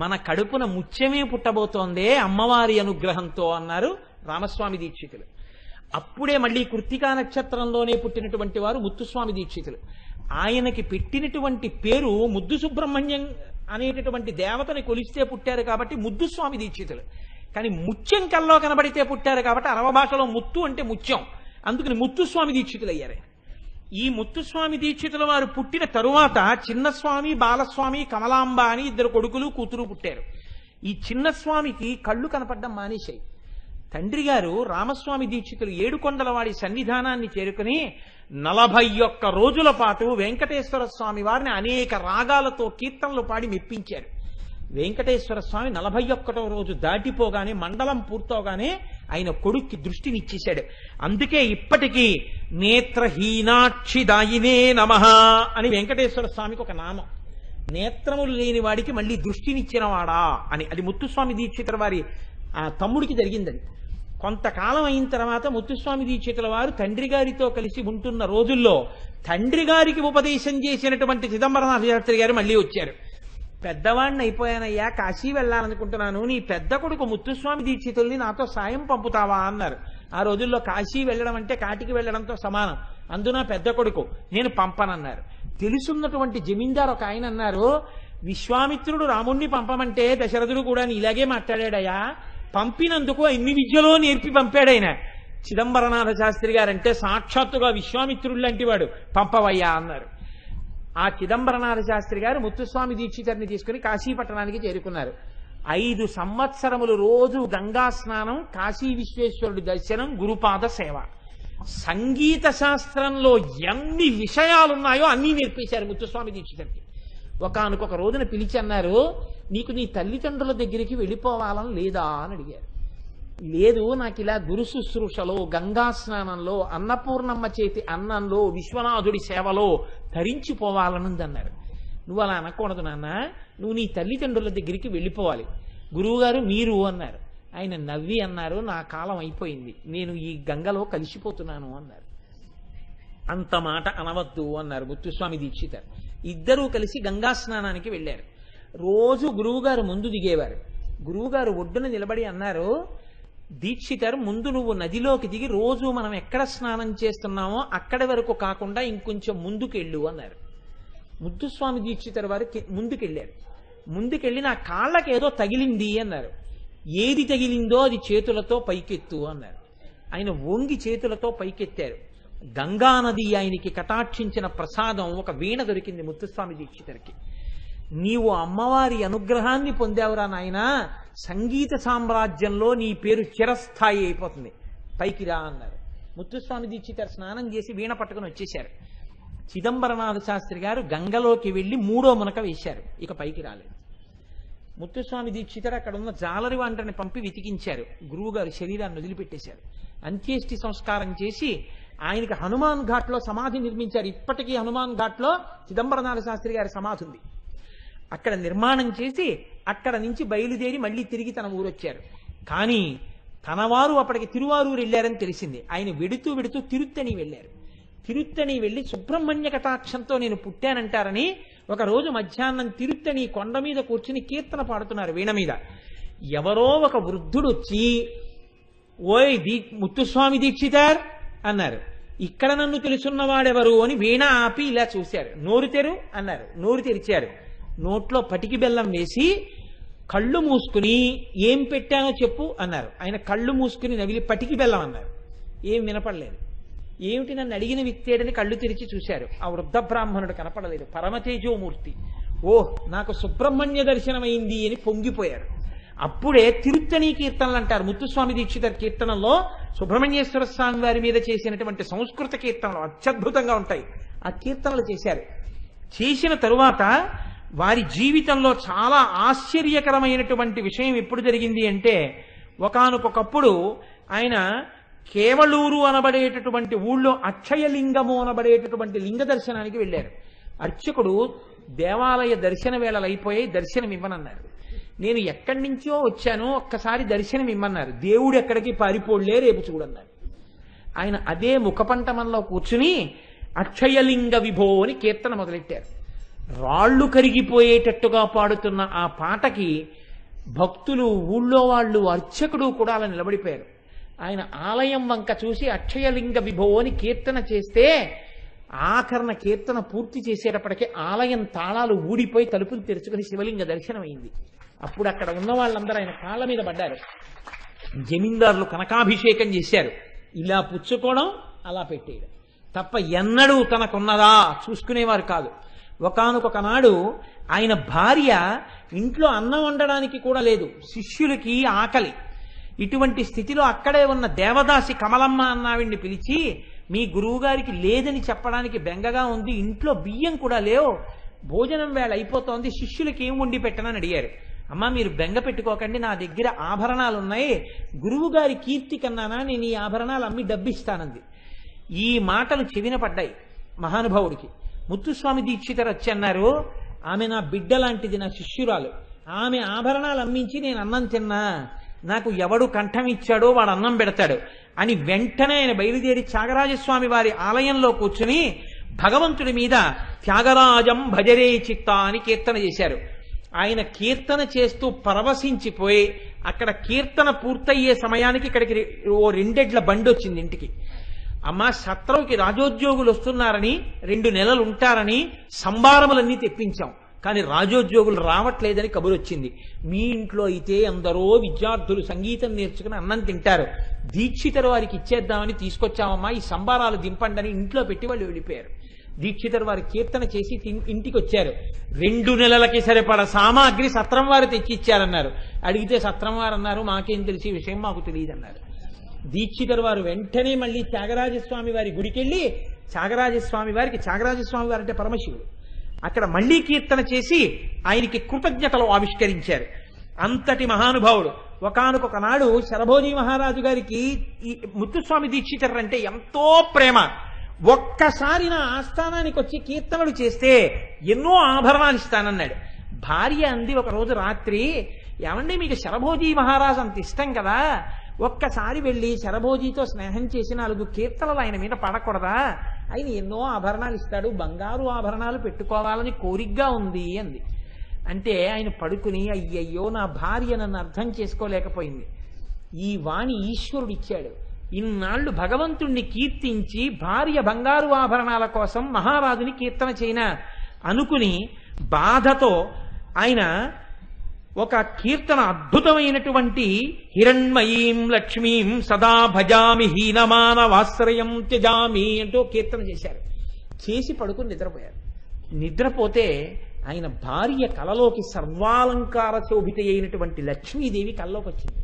మన కడుపున ముత్యమే పుట్టబోతోందే అమ్మవారి అనుగ్రహంతో అన్నారు రామస్వామి దీక్షితులు. అప్పుడే మళ్ళీ కృత్తికా నక్షత్రంలోనే పుట్టినటువంటి వారు ముత్తుస్వామి దీక్షితులు. ఆయనకి పెట్టినటువంటి పేరు ముద్దు సుబ్రహ్మణ్యం అనేటటువంటి దేవతని కొలిస్తే పుట్టారు కాబట్టి ముద్దుస్వామి దీక్షితులు. కానీ ముత్యం కల్లో కనబడితే పుట్టారు కాబట్టి అరవ భాషలో ముత్తు అంటే ముత్యం, అందుకని ముత్తుస్వామి దీక్షితులు అయ్యారు. ఈ ముత్తుస్వామి దీక్షితుల వారు పుట్టిన తరువాత చిన్నస్వామి, బాలస్వామి, కమలాంబ అని 2 కొడుకులు కూతురు పుట్టారు. ఈ చిన్నస్వామికి కళ్ళు కనపడడం మానేశాయి. తండ్రి గారు రామస్వామి దీక్షితులు ఏడుకొండలవాడి సన్నిధానాన్ని చేరుకుని 41 రోజుల పాటు వెంకటేశ్వర స్వామి వారిని అనేక రాగాలతో కీర్తనలు పాడి మెప్పించారు. వెంకటేశ్వర స్వామి 41వ రోజు దాటిపోగానే, మండలం పూర్తవగానే ఆయన కొడుక్కి దృష్టినిచ్చేశాడు. అందుకే ఇప్పటికీ నేత్రహీనాక్షిదాయినే నమః అని వెంకటేశ్వర స్వామికి ఒక నామం. నేత్రములు లేని వాడికి మళ్ళీ దృష్టినిచ్చినవాడా అని. అది ముత్తుస్వామి దీక్షితుల వారి తమ్ముడికి జరిగిందని. కొంతకాలం అయిన తర్వాత ముత్తుస్వామి దీక్షితుల వారు తండ్రి గారితో కలిసి ఉంటున్న రోజుల్లో తండ్రి గారికి ఉపదేశం చేసినటువంటి చిదంబరనాథ శాస్త్రి గారు మళ్ళీ వచ్చారు. పెద్దవాడిని అయిపోయానయ్యా, కాశీ వెళ్ళాలనుకుంటున్నాను, నీ పెద్ద కొడుకు ముత్తుస్వామి దీక్షితుల్ని నాతో సాయం పంపుతావా అన్నారు. ఆ రోజుల్లో కాశీ వెళ్ళడం అంటే కాటికి వెళ్ళడంతో సమానం. అందున పెద్ద కొడుకు, నేను పంపనన్నారు. తెలుసున్నటువంటి జమీందారు ఒక ఆయన అన్నారు, విశ్వామిత్రుడు రాముణ్ణి పంపమంటే దశరథుడు కూడా ఇలాగే మాట్లాడాడయ్యా, పంపినందుకు అన్ని విద్యలో నేర్పి పంపాడైన. చిదంబరనాథ శాస్త్రి గారంటే సాక్షాత్తుగా విశ్వామిత్రుడు లాంటి వాడు, పంపవయ్యా అన్నారు. ఆ చిదంబరనాథ శాస్త్రి గారు ముత్తుస్వామి దీక్షితుడిని తీసుకుని కాశీపట్టణానికి చేరుకున్నారు. 5 సంవత్సరములు రోజు గంగా స్నానం, కాశీ విశ్వేశ్వరుడి దర్శనం, గురుపాద సేవ. సంగీత శాస్త్రంలో ఎన్ని విషయాలున్నాయో అన్నీ నేర్పేశారు ముత్తుస్వామి దీక్షితుడికి. ఒకానొక రోజున పిలిచి అన్నారు, నీకు నీ తల్లిదండ్రుల దగ్గరికి వెళ్ళిపోవాలని లేదా అని అడిగారు. లేదు, నాకు ఇలా గురు శుశ్రూషలో, గంగా స్నానంలో, అన్నపూర్ణమ్మ చేతి అన్నంలో, విశ్వనాథుడి సేవలో ధరించిపోవాలనుంది అన్నారు. నువ్వు అలా అనకూడదు నాన్న, నువ్వు నీ తల్లిదండ్రుల దగ్గరికి వెళ్ళిపోవాలి. గురువుగారు మీరు అన్నారు. ఆయన నవ్వి అన్నారు, నా కాలం అయిపోయింది, నేను ఈ గంగలో కలిసిపోతున్నాను అన్నారు. అంత మాట అనవద్దు అన్నారు ముత్తుస్వామి దీక్షితర్. ఇద్దరూ కలిసి గంగా స్నానానికి వెళ్ళారు. రోజు గురువుగారు ముందు దిగేవారు. గురువుగారు ఒడ్డున నిలబడి అన్నారు, దీక్షితర్ ముందు నువ్వు నదిలోకి దిగి రోజు మనం ఎక్కడ స్నానం చేస్తున్నామో అక్కడి వరకు కాకుండా ఇంకొంచెం ముందుకెళ్ళు అన్నారు. ముత్తుస్వామి దీక్షితర్ వారు ముందుకెళ్ళారు. ముందుకెళ్ళి నా కాళ్ళకి ఏదో తగిలింది అన్నారు. ఏది తగిలిందో అది చేతులతో పైకెత్తు అన్నారు. ఆయన వంగి చేతులతో పైకెత్తారు. గంగానది ఆయనకి కటాక్షించిన ప్రసాదం ఒక వీణ దొరికింది ముత్తుస్వామి దీక్షితర్కి. నీవు అమ్మవారి అనుగ్రహాన్ని పొందావురా నాయనా, సంగీత సామ్రాజ్యంలో నీ పేరు చిరస్థాయి అయిపోతుంది, పైకి రా అన్నారు. ముత్తుస్వామి దీక్షితర్ స్నానం చేసి వీణ పట్టుకుని వచ్చేశారు. చిదంబరనాథ శాస్త్రి గారు గంగలోకి వెళ్లి 3వ మునక వేశారు. ఇక పైకి రాలేదు. ముత్తుస్వామి దీక్షితర్ అక్కడ ఉన్న జాలరి వంటని పంపి వెతికించారు. గురువు గారు శరీరాన్ని వదిలిపెట్టేశారు. అంత్యేష్టి సంస్కారం చేసి ఆయనకి హనుమాన్ ఘాట్లో సమాధి నిర్మించారు. ఇప్పటికీ హనుమాన్ ఘాట్లో చిదంబరనాథ శాస్త్రి గారి సమాధి ఉంది. అక్కడ నిర్మాణం చేసి అక్కడ నుంచి బయలుదేరి మళ్ళీ తిరిగి తన ఊరొచ్చారు. కానీ తనవారు అప్పటికి తిరువారూరు వెళ్ళారని తెలిసింది. ఆయన వెడుతూ వెడుతూ తిరుత్తణి వెళ్ళారు. తిరుత్తణి వెళ్ళి సుబ్రహ్మణ్య కటాక్షంతో నేను పుట్టానంటారని ఒకరోజు మధ్యాహ్నం తిరుత్తణి కొండ మీద కూర్చుని కీర్తన పాడుతున్నారు వీణ మీద. ఎవరో ఒక వృద్ధుడు వచ్చి, ఓయ్ ముత్తుస్వామి దీక్షితర్ అన్నారు. ఇక్కడ నన్ను తెలుసున్నవాడెవరు అని వీణ ఆపి ఇలా చూశారు. నోరు తెరు అన్నారు. నోరు తెరిచారు. నోట్లో పటికి బెల్లం వేసి కళ్ళు మూసుకుని ఏం పెట్టానో చెప్పు అన్నారు. ఆయన కళ్ళు మూసుకుని నవిలి పటికి బెల్లం అన్నారు. ఏం వినపడలేదు. ఏమిటి నన్ను అడిగిన వ్యక్తేడని కళ్ళు తెరిచి చూశారు. ఆ వృద్ధ బ్రాహ్మణుడు కనపడలేదు. పరమతేజోమూర్తి. ఓహ్, నాకు సుబ్రహ్మణ్య దర్శనమైంది అని పొంగిపోయారు. అప్పుడే తిరుత్తణి కీర్తనలు అంటారు. ముత్తుస్వామి దీక్షితర్ కీర్తనల్లో సుబ్రహ్మణ్యేశ్వర స్వామి వారి మీద చేసినటువంటి సంస్కృత కీర్తనలు అత్యద్భుతంగా ఉంటాయి. ఆ కీర్తనలు చేశారు. చేసిన తరువాత వారి జీవితంలో చాలా ఆశ్చర్యకరమైనటువంటి విషయం ఎప్పుడు జరిగింది అంటే, ఒకానొకప్పుడు ఆయన కేవళూరు అనబడేటటువంటి ఊళ్ళో అక్షయలింగము అనబడేటటువంటి లింగ దర్శనానికి వెళ్ళారు. అర్చకుడు దేవాలయ దర్శన వేళలు అయిపోయాయి, దర్శనం ఇవ్వనన్నారు. నేను ఎక్కడి నుంచో వచ్చానో ఒక్కసారి దర్శనం ఇమ్మన్నారు. దేవుడు ఎక్కడికి పారిపోళ్లే, రేపు చూడన్నారు. ఆయన అదే ముఖపంటమంలో కూర్చుని అక్షయలింగ విభో అని కీర్తన మొదలెట్టారు. రాళ్లు కరిగిపోయేటట్టుగా పాడుతున్న ఆ పాటకి భక్తులు, ఊళ్ళో వాళ్ళు, అర్చకుడు కూడా అలా నిలబడిపోయారు. ఆయన ఆలయం వంక చూసి అక్షయలింగ విభో అని కీర్తన చేస్తే ఆఖరణ కీర్తన పూర్తి చేసేటప్పటికీ ఆలయం తాళాలు ఊడిపోయి తలుపులు తెరుచుకుని శివలింగ దర్శనం అయింది. అప్పుడు అక్కడ ఉన్న వాళ్ళందరూ ఆయన కాళ్ళ మీద పడ్డారు. జమీందారులు కనకాభిషేకం చేశారు. ఇలా పుచ్చుకోవడం, అలా పెట్టేయడం తప్ప ఎన్నడూ తనకున్నదా చూసుకునేవారు కాదు. ఒకానొక నాడు ఆయన భార్య ఇంట్లో అన్నం వండడానికి కూడా లేదు, శిష్యులకి ఆకలి. ఇటువంటి స్థితిలో అక్కడే ఉన్న దేవదాసి కమలమ్మ అన్నావిడిని పిలిచి, మీ గురువుగారికి లేదని చెప్పడానికి బెంగగా ఉంది, ఇంట్లో బియ్యం కూడా లేవు, భోజనం వేళ అయిపోతోంది, శిష్యులకి ఏం వండి పెట్టనని అడిగారు. అమ్మ, మీరు బెంగ పెట్టుకోకండి, నా దగ్గర ఆభరణాలు ఉన్నాయి, గురువుగారి కీర్తి కన్నానా నేను ఈ ఆభరణాలు అమ్మి డబ్బిస్తానంది. ఈ మాటలు చెవిన పడ్డాయి మహానుభావుడికి. ముత్తుస్వామి దీక్షితర్ వచ్చి అన్నారు, ఆమె నా బిడ్డ లాంటిది, నా శిష్యురాలు, ఆమె ఆభరణాలు అమ్మించి నేను అన్నం తిన్నా, నాకు ఎవడు కంఠం ఇచ్చాడో వాడు అన్నం పెడతాడు అని వెంటనే ఆయన బయలుదేరి త్యాగరాజస్వామి వారి ఆలయంలో కూర్చుని భగవంతుడి మీద త్యాగరాజం భజరే చిత్త అని కీర్తన చేశారు. ఆయన కీర్తన చేస్తూ పరవశించిపోయి అక్కడ కీర్తన పూర్తయ్యే సమయానికి ఇక్కడికి 2 ఎడ్ల బండి వచ్చింది ఇంటికి. అమ్మ, సత్రంకి రాజోద్యోగులు వస్తున్నారని 2 నెలలు ఉంటారని సంభారములన్నీ తెప్పించాం, కానీ రాజోద్యోగులు రావట్లేదని కబురు వచ్చింది. మీ ఇంట్లో అయితే ఎందరో విద్యార్థులు సంగీతం నేర్చుకుని అన్నం తింటారు, దీక్షితరు వారికి ఇచ్చేద్దామని తీసుకొచ్చామమ్మా, ఈ సంభారాలు దింపండి అని ఇంట్లో పెట్టి వాళ్ళు వెళ్ళిపోయారు. దీక్షితరు వారు కీర్తన చేసి ఇంటికి వచ్చారు. 2 నెలలకి సరిపడ సామాగ్రి సత్రం వారు తెచ్చిచ్చారన్నారు. అడిగితే సత్రం వారు అన్నారు, మాకేం తెలిసి విషయం మాకు తెలియదు అన్నారు. దీక్షితరు వారు వెంటనే మళ్ళీ త్యాగరాజస్వామి వారి గుడికెళ్ళి త్యాగరాజస్వామి వారు అంటే పరమశివుడు, అక్కడ మళ్లీ కీర్తన చేసి ఆయనకి కృతజ్ఞతలు ఆవిష్కరించారు. అంతటి మహానుభావుడు. ఒకానొక నాడు శరభోజీ మహారాజు గారికి ఈ ముత్తుస్వామి దీక్షితర్ అంటే ఎంతో ప్రేమ. ఒక్కసారి నా ఆస్థానానికి వచ్చి కీర్తనలు చేస్తే ఎన్నో ఆభరణాలు ఇస్తానన్నాడు. భార్య అంది ఒక రోజు రాత్రి, ఏమండి మీకు శరభోజీ మహారాజు అంత ఇష్టం కదా, ఒక్కసారి వెళ్ళి శరభోజీతో స్నేహం చేసి 4 కీర్తనలు ఆయన మీద పడకూడదా, ఆయన ఎన్నో ఆభరణాలు ఇస్తాడు, బంగారు ఆభరణాలు పెట్టుకోవాలని కోరికగా ఉంది అంది. అంటే ఆయన పడుకుని, అయ్యయ్యో నా భార్య నన్ను అర్థం చేసుకోలేకపోయింది, ఈ వాణి ఈశ్వరుడు ఇచ్చాడు, ఇన్నాళ్లు భగవంతుణ్ణి కీర్తించి భార్య బంగారు ఆభరణాల కోసం మహారాజుని కీర్తన చేయనా అనుకుని బాధతో ఆయన ఒక కీర్తన అద్భుతమైనటువంటి హిరణ్మయీం లక్ష్మీం సదా భజామి హీనమానవాశ్రయం త్యజామి అంటూ కీర్తన చేశారు. చేసి పడుకుని నిద్రపోయారు. నిద్రపోతే ఆయన భార్య కలలోకి సర్వాలంకార శోభిత అయినటువంటి లక్ష్మీదేవి కల్లోకి వచ్చింది.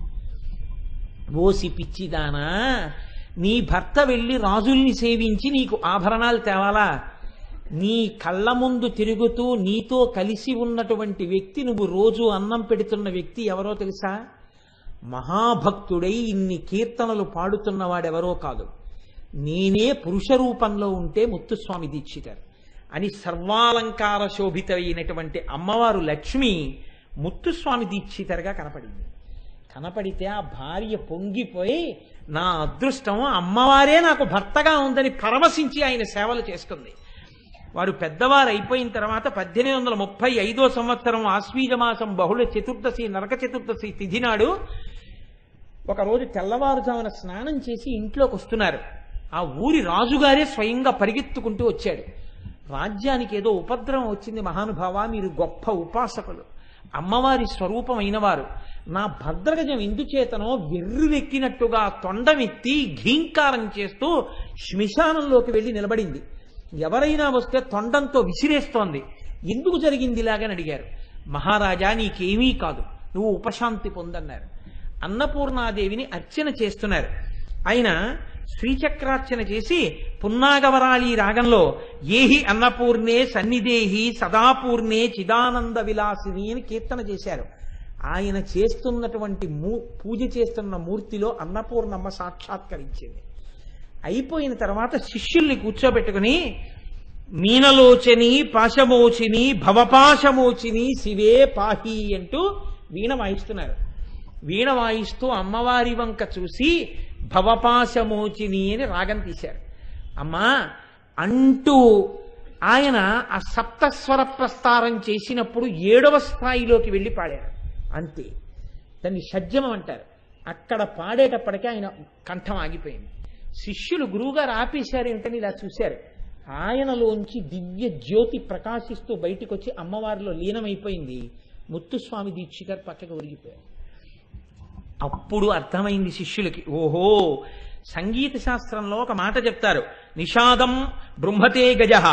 ఓసి పిచ్చిదానా, నీ భర్త వెళ్ళి రాజుల్ని సేవించి నీకు ఆభరణాలు తేవాలా, నీ కళ్ళ ముందు తిరుగుతూ నీతో కలిసి ఉన్నటువంటి వ్యక్తి, నువ్వు రోజు అన్నం పెడుతున్న వ్యక్తి ఎవరో తెలుసా? మహాభక్తుడై ఇన్ని కీర్తనలు పాడుతున్నవాడెవరో కాదు, నేనే పురుష రూపంలో ఉంటే ముత్తుస్వామి దీక్షితర్ అని సర్వాలంకార శోభిత అయినటువంటి అమ్మవారు లక్ష్మి ముత్తుస్వామి దీక్షితర్గా కనపడింది. కనపడితే ఆ భార్య పొంగిపోయి, నా అదృష్టం అమ్మవారే నాకు భర్తగా ఉందని పరవశించి ఆయన సేవలు చేస్తుంది. వారు పెద్దవారు అయిపోయిన తర్వాత 1835 సంవత్సరం ఆశ్వీజ మాసం బహుళ చతుర్దశి నరక చతుర్దశి తిథి నాడు ఒకరోజు తెల్లవారుజామున స్నానం చేసి ఇంట్లోకి వస్తున్నారు. ఆ ఊరి రాజుగారే స్వయంగా పరిగెత్తుకుంటూ వచ్చాడు. రాజ్యానికి ఏదో ఉపద్రవం వచ్చింది మహానుభావ, మీరు గొప్ప ఉపాసకులు, అమ్మవారి స్వరూపమైన వారు, నా భద్రగజం ఎందుచేతనో వెర్రువెక్కినట్టుగా తొండమెత్తి ఘీంకారం చేస్తూ శ్మశానంలోకి వెళ్లి నిలబడింది. ఎవరైనా వస్తే తొండంతో విసిరేస్తోంది. ఎందుకు జరిగింది ఇలాగని అడిగారు. మహారాజా నీకేమీ కాదు, నువ్వు ఉపశాంతి పొందన్నారు. అన్నపూర్ణాదేవిని అర్చన చేస్తున్నారు. ఆయన శ్రీచక్రార్చన చేసి పున్నాగవరాళి రాగంలో ఏహి అన్నపూర్ణే సన్నిదేహి సదాపూర్ణే చిదానంద విలాసిని అని కీర్తన చేశారు. ఆయన చేస్తున్నటువంటి పూజ చేస్తున్న మూర్తిలో అన్నపూర్ణమ్మ సాక్షాత్కరించింది. అయిపోయిన తర్వాత శిష్యుల్ని కూర్చోబెట్టుకుని మీనలోచని పాశమోచిని భవపాశమోచిని శివే పాహి అంటూ వీణ వాయిస్తున్నారు. వీణ వాయిస్తూ అమ్మవారి వంక చూసి భవపాశమోచిని అని రాగం తీశారు. అమ్మా అంటూ ఆయన ఆ సప్తస్వర ప్రస్తారం చేసినప్పుడు 7వ స్థాయిలోకి వెళ్ళి పాడారు. అంతే, దాన్ని షడ్జమం అంటారు. అక్కడ పాడేటప్పటికీ ఆయన కంఠం ఆగిపోయింది. శిష్యులు గురువుగారు ఆపేశారు ఏమిటని ఇలా చూశారు. ఆయనలోంచి దివ్య జ్యోతి ప్రకాశిస్తూ బయటికి వచ్చి అమ్మవారిలో లీనమైపోయింది. ముత్తుస్వామి దీక్షితర్ పక్కకు ఒరిగిపోయారు. అప్పుడు అర్థమైంది శిష్యులకి, ఓహో సంగీత శాస్త్రంలో ఒక మాట చెప్తారు, నిషాదం బృంహతే గజః.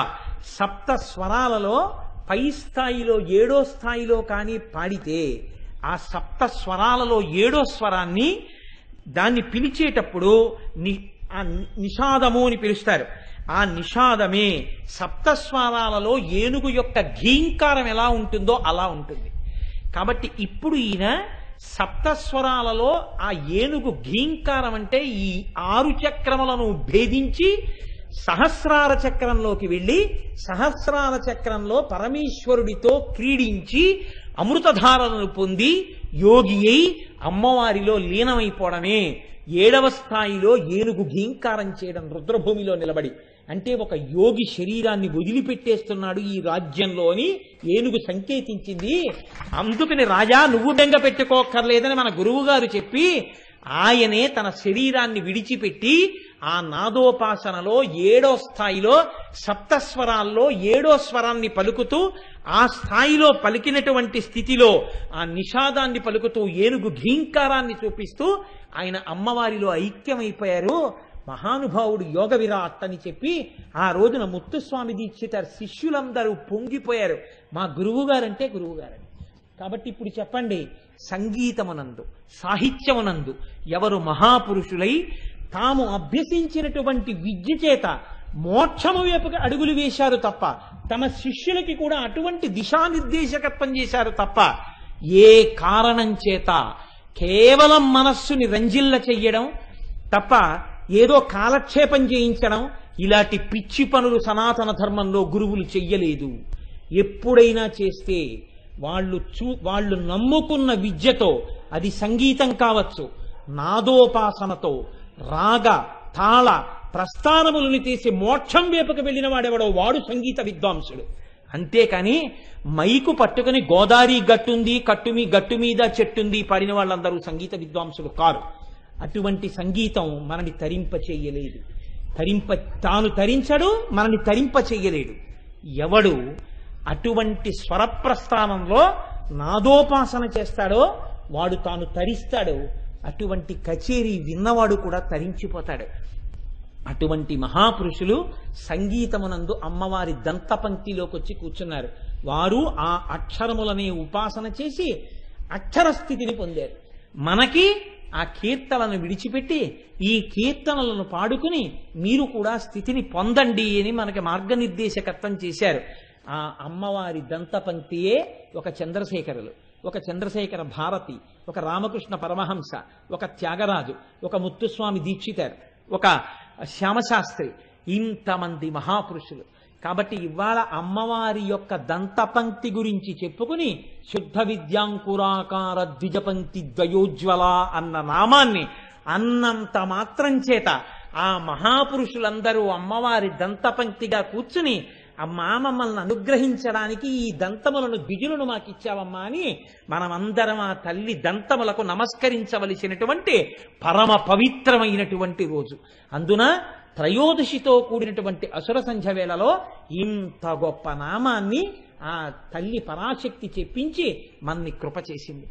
7 స్వరాలలో పై స్థాయిలో 7వ స్థాయిలో కానీ పాడితే ఆ 7 స్వరాలలో 7వ స్వరాన్ని దాన్ని పిలిచేటప్పుడు ఆ నిషాదము అని పిలుస్తారు. ఆ నిషాదమే 7 స్వరాలలో ఏనుగు యొక్క ఘీంకారం ఎలా ఉంటుందో అలా ఉంటుంది. కాబట్టి ఇప్పుడు ఈయన 7 స్వరాలలో ఆ ఏనుగు ఘీంకారం అంటే ఈ 6 చక్రములను భేదించి సహస్రార చక్రంలోకి వెళ్ళి సహస్రార చక్రంలో పరమేశ్వరుడితో క్రీడించి అమృతధారలను పొంది యోగి అయి అమ్మవారిలో లీనమైపోవడమే 7వ స్థాయిలో ఏనుగు ఘీంకారం చేయడం రుద్రభూమిలో నిలబడి. అంటే ఒక యోగి శరీరాన్ని వదిలిపెట్టేస్తున్నాడు ఈ రాజ్యంలో అని ఏనుగు సంకేతించింది. అందుకని రాజా నువ్వు బెంగ పెట్టుకోక్కర్లేదని మన గురువు గారు చెప్పి ఆయనే తన శరీరాన్ని విడిచిపెట్టి ఆ నాదోపాసనలో 7వ స్థాయిలో 7 స్వరాల్లో 7వ స్వరాన్ని పలుకుతూ ఆ స్థాయిలో పలికినటువంటి స్థితిలో ఆ నిషాదాన్ని పలుకుతూ ఏనుగు ఘీంకారాన్ని చూపిస్తూ ఆయన అమ్మవారిలో ఐక్యమైపోయారు. మహానుభావుడు యోగ విరాట్ అని చెప్పి ఆ రోజున ముత్తుస్వామి దీక్షితారు శిష్యులందరూ పొంగిపోయారు. మా గురువుగారంటే గురువుగారని. కాబట్టి ఇప్పుడు చెప్పండి, సంగీతమునందు సాహిత్యమునందు ఎవరు మహాపురుషులై తాము అభ్యసించినటువంటి విద్య చేత మోక్షము వైపుగా అడుగులు వేశారు తప్ప, తమ శిష్యులకి కూడా అటువంటి దిశానిర్దేశకత్వం చేశారు తప్ప, ఏ కారణం చేత కేవలం మనస్సుని రంజిల్ల చెయ్యడం తప్ప ఏదో కాలక్షేపం చేయించడం ఇలాంటి పిచ్చి పనులు సనాతన ధర్మంలో గురువులు చెయ్యలేదు. ఎప్పుడైనా చేస్తే వాళ్ళు నమ్ముకున్న విద్యతో, అది సంగీతం కావచ్చు, నాదోపాసనతో, రాగ తాళ ప్రస్థానములను తీసి మోక్షం వైపుకు వెళ్ళిన వాడెవడో వాడు సంగీత విద్వాంసుడు. అంతేకాని మైకు పట్టుకుని గోదావరి గట్టుంది, గట్టు మీద చెట్టుంది పాడిన వాళ్ళందరూ సంగీత విద్వాంసులు కారు. అటువంటి సంగీతం మనని తరింప చెయ్యలేదు. తాను తరించడు, మనని తరింప చెయ్యలేడు. ఎవడు అటువంటి స్వరప్రస్థానంలో నాదోపాసన చేస్తాడో వాడు తాను తరిస్తాడు. అటువంటి కచేరీ విన్నవాడు కూడా తరించిపోతాడు. అటువంటి మహాపురుషులు సంగీతమునందు అమ్మవారి దంతపంక్తిలోకి వచ్చి కూర్చున్నారు. వారు ఆ అక్షరములనే ఉపాసన చేసి అక్షర స్థితిని పొందారు. మనకి ఆ కీర్తనలను విడిచిపెట్టి ఈ కీర్తనలను పాడుకుని మీరు కూడా స్థితిని పొందండి అని మనకి మార్గనిర్దేశకత్వం చేశారు. ఆ అమ్మవారి దంతపంక్తియే ఒక చంద్రశేఖరులు, ఒక చంద్రశేఖర భారతి, ఒక రామకృష్ణ పరమహంస, ఒక త్యాగరాజు, ఒక ముత్తుస్వామి దీక్షితర్, ఒక శ్యామశాస్త్రి, ఇంతమంది మహాపురుషులు. కాబట్టి ఇవాళ అమ్మవారి యొక్క దంతపంక్తి గురించి చెప్పుకుని శుద్ధ విద్యాంకురాకార ద్విజపంక్తి ద్వయోజ్వల అన్న నామాన్ని అన్నంత మాత్రం చేత ఆ మహాపురుషులందరూ అమ్మవారి దంతపంక్తిగా కూర్చుని అమ్మా మమ్మల్ని అనుగ్రహించడానికి ఈ దంతములను ద్విజులను మాకిచ్చావమ్మా అని మనమందరం ఆ తల్లి దంతములకు నమస్కరించవలసినటువంటి పరమ పవిత్రమైనటువంటి రోజు. అందున త్రయోదశితో కూడినటువంటి అసుర సంధ్య వేళలో ఇంత గొప్ప నామాన్ని ఆ తల్లి పరాశక్తి చెప్పించి మన్ని కృప చేసింది.